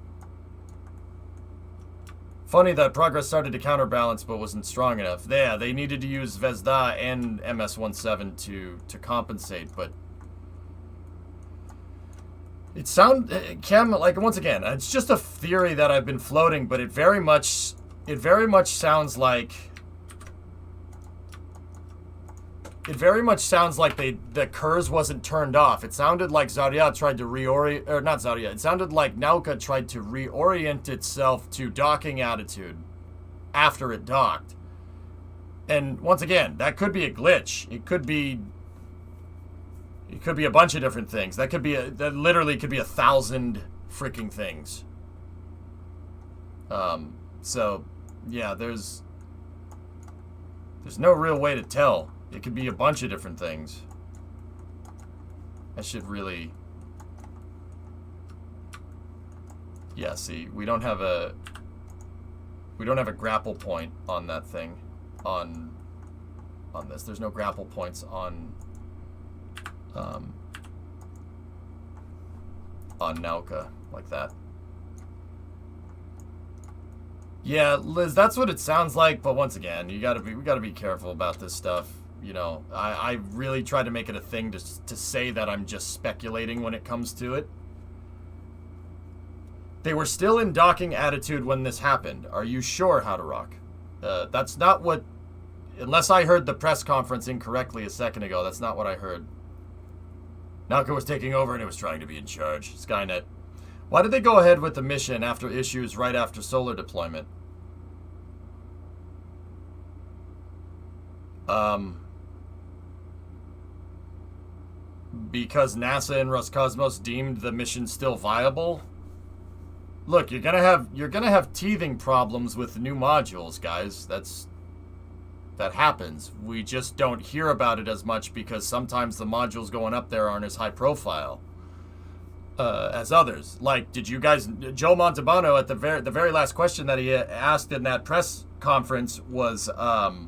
Funny that Progress started to counterbalance but wasn't strong enough. Yeah, they needed to use Zvezda and MS-17 to compensate, but it Cam, like, once again, it's just a theory that I've been floating, but it very much sounds like the Kurz wasn't turned off. It sounded like Zarya tried to not Zarya. It sounded like Nauka tried to reorient itself to docking attitude after it docked. And once again, that could be a glitch. It could be a bunch of different things. That literally could be 1,000 freaking things. So yeah, there's no real way to tell. It could be a bunch of different things. I should really... Yeah, see, we don't have We don't have a grapple point on that thing, on this. There's no grapple points on Nauka like that. Yeah, Liz, that's what it sounds like. But once again, we gotta be careful about this stuff. You know, I really try to make it a thing to say that I'm just speculating when it comes to it. They were still in docking attitude when this happened. Are you sure, How to Rock? That's not what... Unless I heard the press conference incorrectly a second ago, that's not what I heard. Nauka was taking over and it was trying to be in charge. Skynet. Why did they go ahead with the mission after issues right after solar deployment? Because NASA and Roscosmos deemed the mission still viable? Look, you're gonna have teething problems with new modules, guys. That happens. We just don't hear about it as much because sometimes the modules going up there aren't as high profile as others. Like, did you guys... Joe Montalbano, at the very last question that he asked in that press conference was... the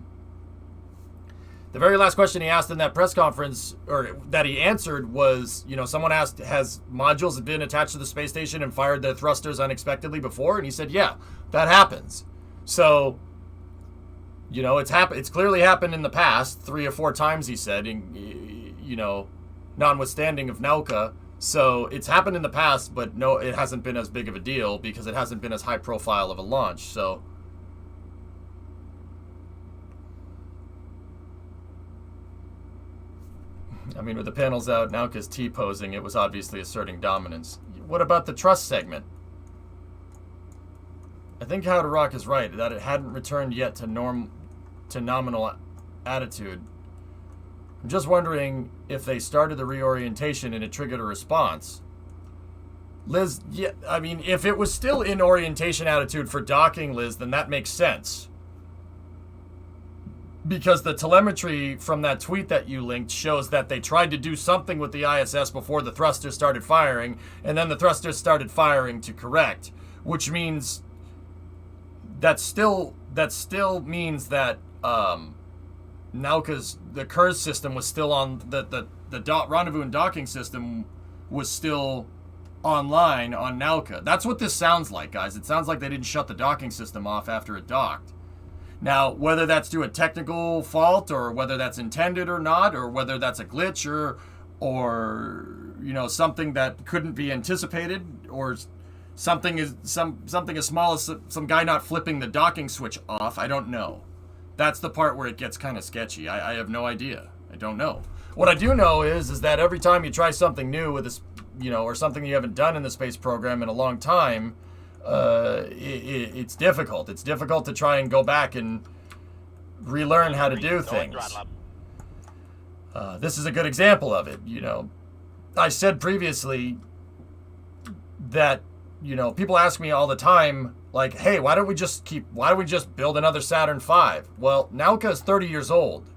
very last question he asked in that press conference, or that he answered, was, you know, someone asked, has modules been attached to the space station and fired their thrusters unexpectedly before? And he said, yeah, that happens. So... You know, it's clearly happened in the past, 3 or 4 times, he said, you know, notwithstanding of Nauka. So it's happened in the past, but no, it hasn't been as big of a deal because it hasn't been as high profile of a launch. So I mean, with the panels out, Nauka's T-posing, it was obviously asserting dominance. What about the trust segment? I think How to Rock is right, that it hadn't returned yet to nominal attitude. I'm just wondering if they started the reorientation and it triggered a response. Liz, yeah, I mean, if it was still in orientation attitude for docking, Liz, then that makes sense. Because the telemetry from that tweet that you linked shows that they tried to do something with the ISS before the thrusters started firing, and then the thrusters started firing to correct, which means that still means that Nauka's, the Kurz system was still on, the rendezvous and docking system was still online on Nauka. That's what this sounds like, guys. It sounds like they didn't shut the docking system off after it docked. Now, whether that's due to a technical fault or whether that's intended or not, or whether that's a glitch or you know, something that couldn't be anticipated, or something as small as some guy not flipping the docking switch off, I don't know. That's the part where it gets kind of sketchy. I have no idea. I don't know. What I do know is that every time you try something new with this, you know, or something you haven't done in the space program in a long time, it's difficult. It's difficult to try and go back and relearn how to do things. This is a good example of it. You know, I said previously that, you know, people ask me all the time, like, hey, why don't we just build another Saturn V? Well, Nauka is 30 years old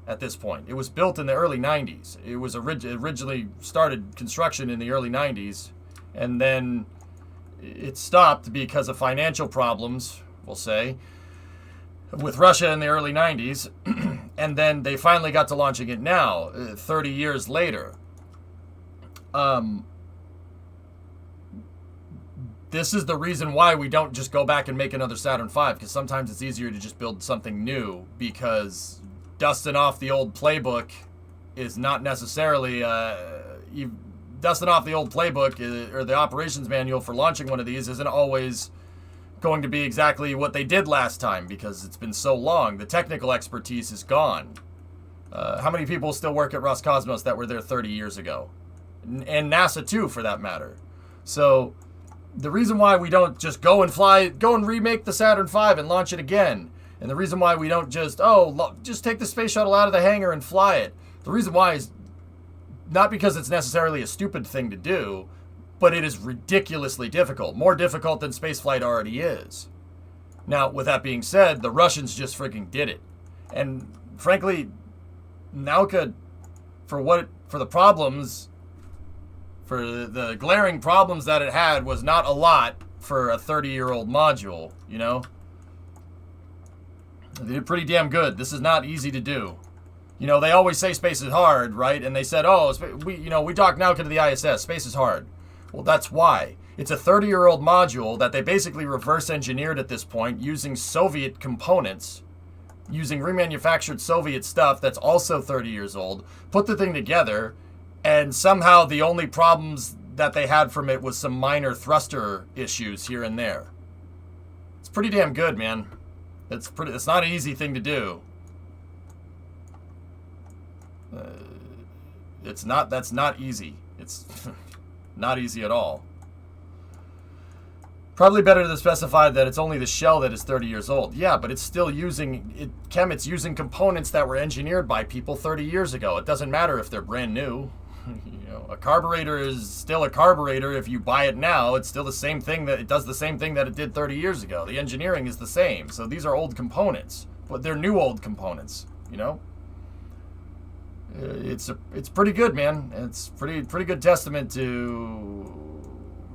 at this point. It was built in the early 90s. It was originally started construction in the early 90s, and then it stopped because of financial problems, we'll say, with Russia in the early 90s, and then they finally got to launching it now, 30 years later. This is the reason why we don't just go back and make another Saturn V, because sometimes it's easier to just build something new, because dusting off the old playbook is not necessarily... dusting off the old playbook or the operations manual for launching one of these isn't always going to be exactly what they did last time, because it's been so long. The technical expertise is gone. How many people still work at Roscosmos that were there 30 years ago? And NASA too, for that matter. So the reason why we don't just go and remake the Saturn V and launch it again, and the reason why we don't just take the space shuttle out of the hangar and fly it, the reason why is not because it's necessarily a stupid thing to do, but it is ridiculously difficult. More difficult than spaceflight already is. Now, with that being said, the Russians just freaking did it. And frankly, Nauka, for the problems, for the glaring problems that it had, was not a lot for a 30-year-old module, you know? They did pretty damn good. This is not easy to do. You know, they always say space is hard, right? And they said, oh, we dock Nauka to the ISS. Space is hard. Well, that's why. It's a 30-year-old module that they basically reverse engineered at this point using Soviet components, using remanufactured Soviet stuff that's also 30 years old, put the thing together, and somehow the only problems that they had from it was some minor thruster issues here and there. It's pretty damn good, man. It's not an easy thing to do. That's not easy. It's not easy at all. Probably better to specify that it's only the shell that is 30 years old. Yeah, but it's still using it's using components that were engineered by people 30 years ago. It doesn't matter if they're brand new. You know, a carburetor is still a carburetor. If you buy it now, it's still the same thing it does the same thing that it did 30 years ago. The engineering is the same. So these are old components, but they're new old components, you know? It's pretty good, man. It's pretty good testament to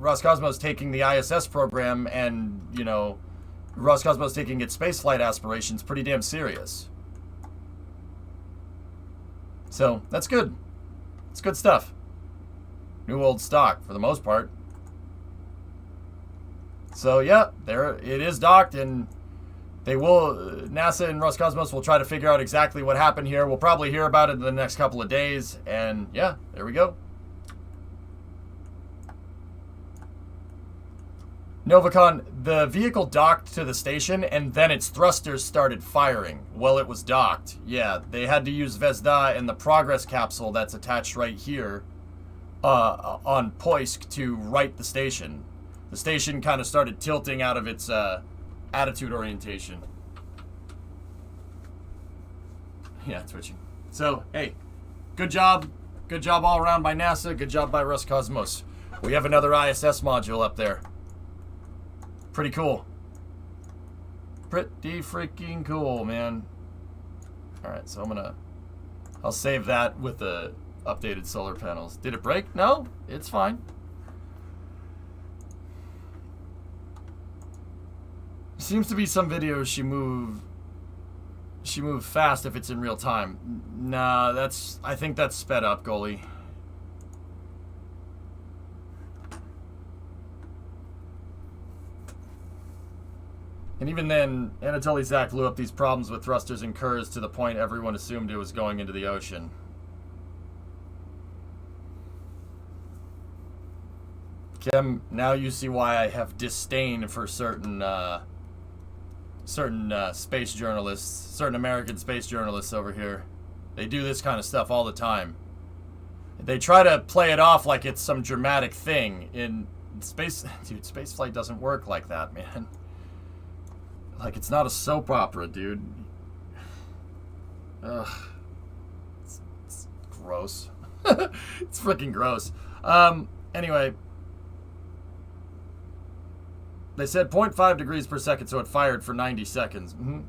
Roscosmos taking the ISS program and, you know, Roscosmos taking its spaceflight aspirations pretty damn serious. So, that's good. It's good stuff. New old stock, for the most part. So, yeah, there it is docked, and they will, NASA and Roscosmos will try to figure out exactly what happened here. We'll probably hear about it in the next couple of days, and yeah, there we go. Novacon, the vehicle docked to the station, and then its thrusters started firing while it was docked. Yeah, they had to use Zvezda and the Progress capsule that's attached right here on Poisk to right the station. The station kind of started tilting out of its attitude orientation. Yeah, twitching. So, hey, good job. Good job all around by NASA. Good job by Roscosmos. We have another ISS module up there. Pretty cool. Pretty freaking cool, man. Alright, so I'll save that with the updated solar panels. Did it break? No, it's fine. Seems to be some videos she moved fast if it's in real time. Nah, I think that's sped up, goalie. And even then, Anatoly Zak blew up these problems with thrusters and Kurz to the point everyone assumed it was going into the ocean. Kim, now you see why I have disdain for certain space journalists, certain American space journalists over here. They do this kind of stuff all the time. They try to play it off like it's some dramatic thing. In space, dude, spaceflight doesn't work like that, man. Like, it's not a soap opera, dude. Ugh. It's gross. It's freaking gross. Anyway. They said 0.5 degrees per second, so it fired for 90 seconds. Mm-hmm.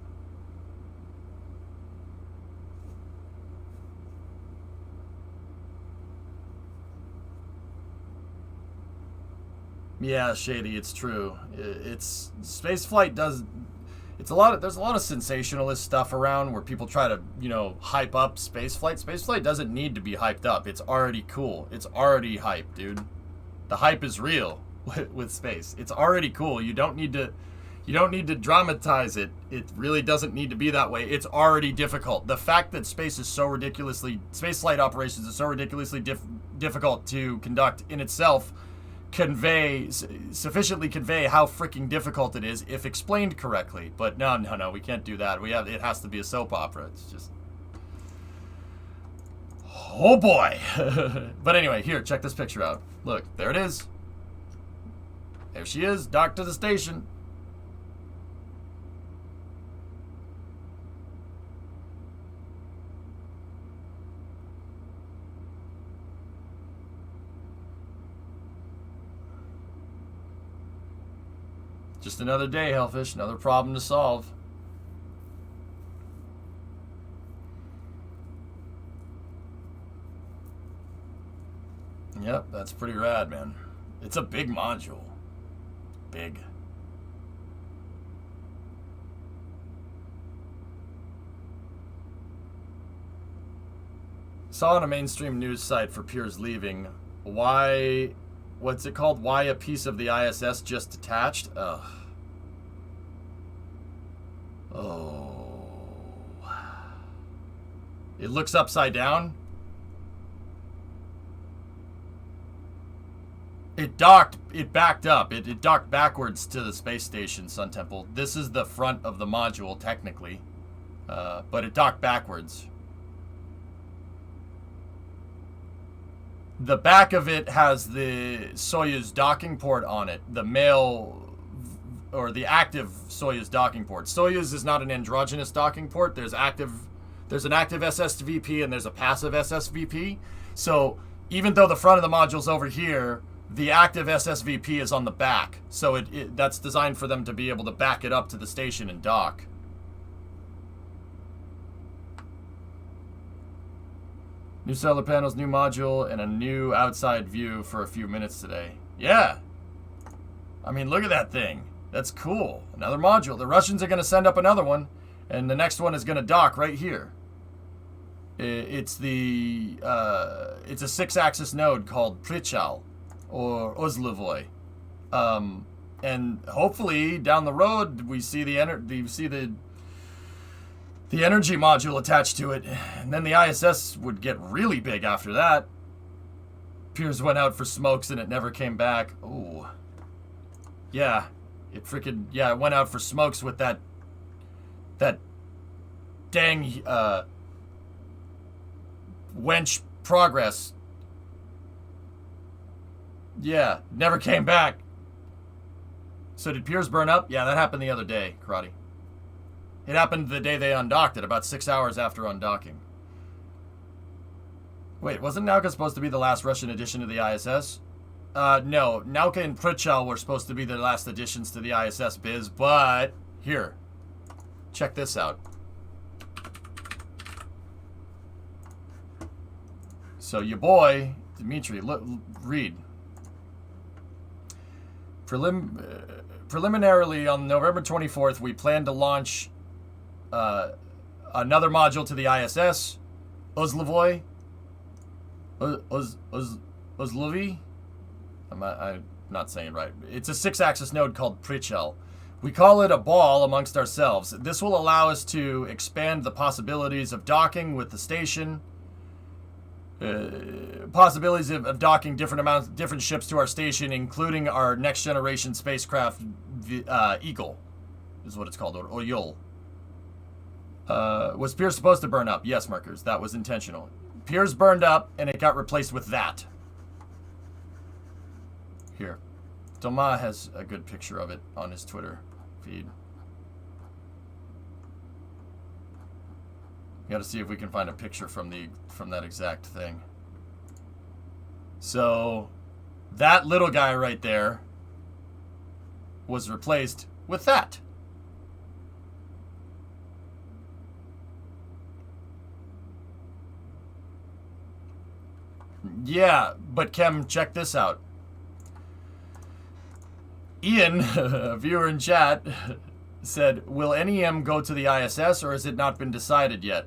Yeah, Shady, it's true. It's spaceflight does. There's a lot of sensationalist stuff around where people try to, you know, hype up spaceflight. Spaceflight doesn't need to be hyped up. It's already cool. It's already hype, dude. The hype is real with space. It's already cool. You don't need to dramatize it. It really doesn't need to be that way. It's already difficult. The fact that spaceflight operations are so ridiculously difficult to conduct in itself sufficiently convey how freaking difficult it is if explained correctly. But no, we can't do that. It has to be a soap opera. It's just, oh boy. But anyway, here, check this picture out. Look, there it is. There she is, docked to the station. Just another day, Hellfish. Another problem to solve. Yep, that's pretty rad, man. It's a big module. Big. Saw on a mainstream news site for Piers leaving. Why, what's it called? Why a piece of the ISS just detached? Ugh. Oh. It looks upside down. It docked, it backed up. It docked backwards to the space station, Sun Temple. This is the front of the module, technically. But it docked backwards. The back of it has the Soyuz docking port on it. The male, or the active Soyuz docking port. Soyuz is not an androgynous docking port. There's an active SSVP and there's a passive SSVP. So even though the front of the module's over here, the active SSVP is on the back. So that's designed for them to be able to back it up to the station and dock. New solar panels, new module, and a new outside view for a few minutes today. Yeah. I mean, look at that thing. That's cool. Another module. The Russians are going to send up another one, and the next one is going to dock right here. It's a 6-axis node called Prichal, or Ozlovoy. And hopefully down the road we see the energy module attached to it, and then the ISS would get really big after that. Piers went out for smokes and it never came back. Ooh. Yeah. It went out for smokes with that dang wench progress. Yeah, never came back. So did Piers burn up? Yeah, that happened the other day, Karate. It happened the day they undocked it, about 6 hours after undocking. Wait, wasn't Nauka supposed to be the last Russian addition to the ISS? No, Nauka and Prichal were supposed to be the last additions to the ISS biz, but here, check this out. So your boy, Dmitry, read. Preliminarily, on November 24th, we plan to launch another module to the ISS, Ozlovoy. Ozlovy? I'm not saying it right. It's a 6-axis node called Prichal. We call it a ball amongst ourselves. This will allow us to expand the possibilities of docking with the station. Possibilities of docking different ships to our station, including our next generation spacecraft, Eagle, is what it's called, or Oyol. Was Piers supposed to burn up? Yes, Markers. That was intentional. Piers burned up, and it got replaced with that. Here. Thomas has a good picture of it on his Twitter feed. We gotta see if we can find a picture from that exact thing. So, that little guy right there was replaced with that. Yeah, but Kem, check this out. Ian, a viewer in chat, said, will NEM go to the ISS or has it not been decided yet?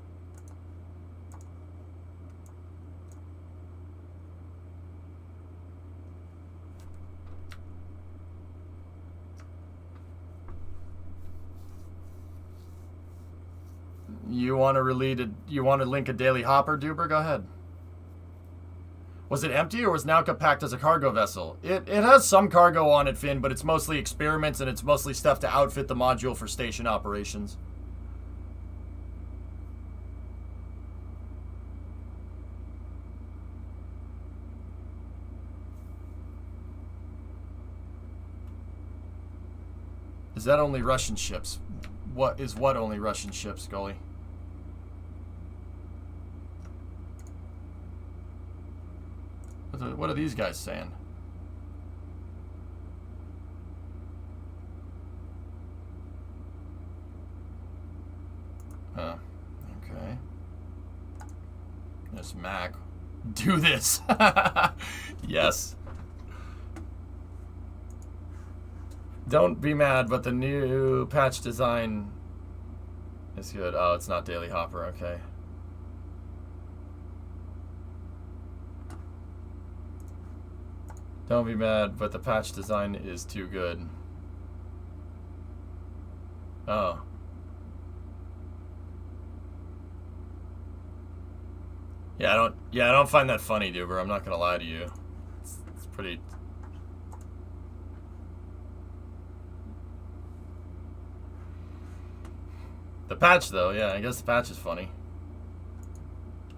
You want to link a Daily Hopper, Duber? Go ahead. Was it empty or was Nauka packed as a cargo vessel? It has some cargo on it, Finn, but it's mostly experiments and it's mostly stuff to outfit the module for station operations. Is that only Russian ships? What only Russian ships, Gully? What are these guys saying? Okay. There's Mac. Do this. Yes. Don't be mad, but the new patch design is good. Oh, it's not Daily Hopper. Okay. Don't be mad, but the patch design is too good. Oh. Yeah, I don't find that funny, Duber. I'm not gonna lie to you. It's pretty. The patch, though, yeah, I guess the patch is funny.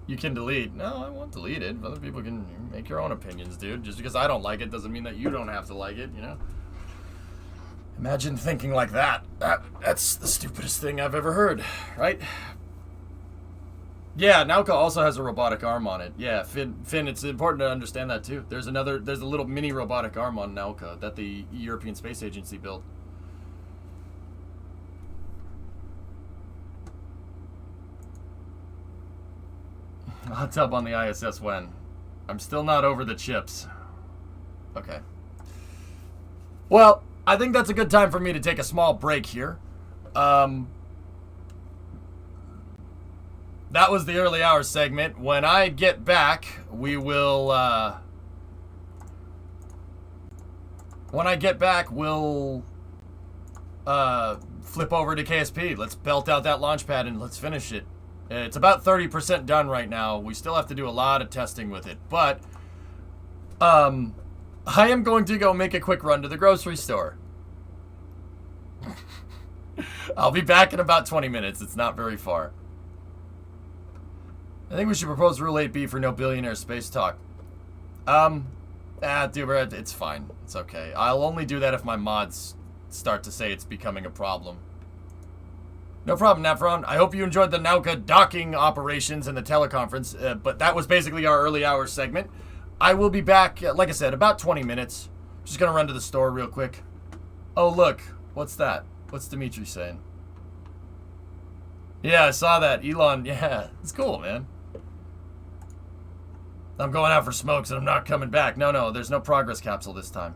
You can delete. No, I won't delete it. Other people can make your own opinions, dude. Just because I don't like it doesn't mean that you don't have to like it, you know? Imagine thinking like that. That's the stupidest thing I've ever heard, right? Yeah, Nauka also has a robotic arm on it. Yeah, Finn, it's important to understand that too. There's a little mini robotic arm on Nauka that the European Space Agency built. Hot tub on the ISS when? I'm still not over the chips. Okay. Well, I think that's a good time for me to take a small break here. That was the early hours segment. When I get back, we will, when I get back, we'll, flip over to KSP. Let's belt out that launch pad and let's finish it. It's about 30% done right now. We still have to do a lot of testing with it. But, I am going to go make a quick run to the grocery store. I'll be back in about 20 minutes. It's not very far. I think we should propose Rule 8B for no billionaire space talk. Duber, it's fine. It's okay. I'll only do that if my mods start to say it's becoming a problem. No problem, Nafron. I hope you enjoyed the Nauka docking operations and the teleconference, but that was basically our early hours segment. I will be back, like I said, about 20 minutes. Just gonna run to the store real quick. Oh, look. What's that? What's Dimitri saying? Yeah, I saw that. Elon, yeah. It's cool, man. I'm going out for smokes and I'm not coming back. No, there's no progress capsule this time.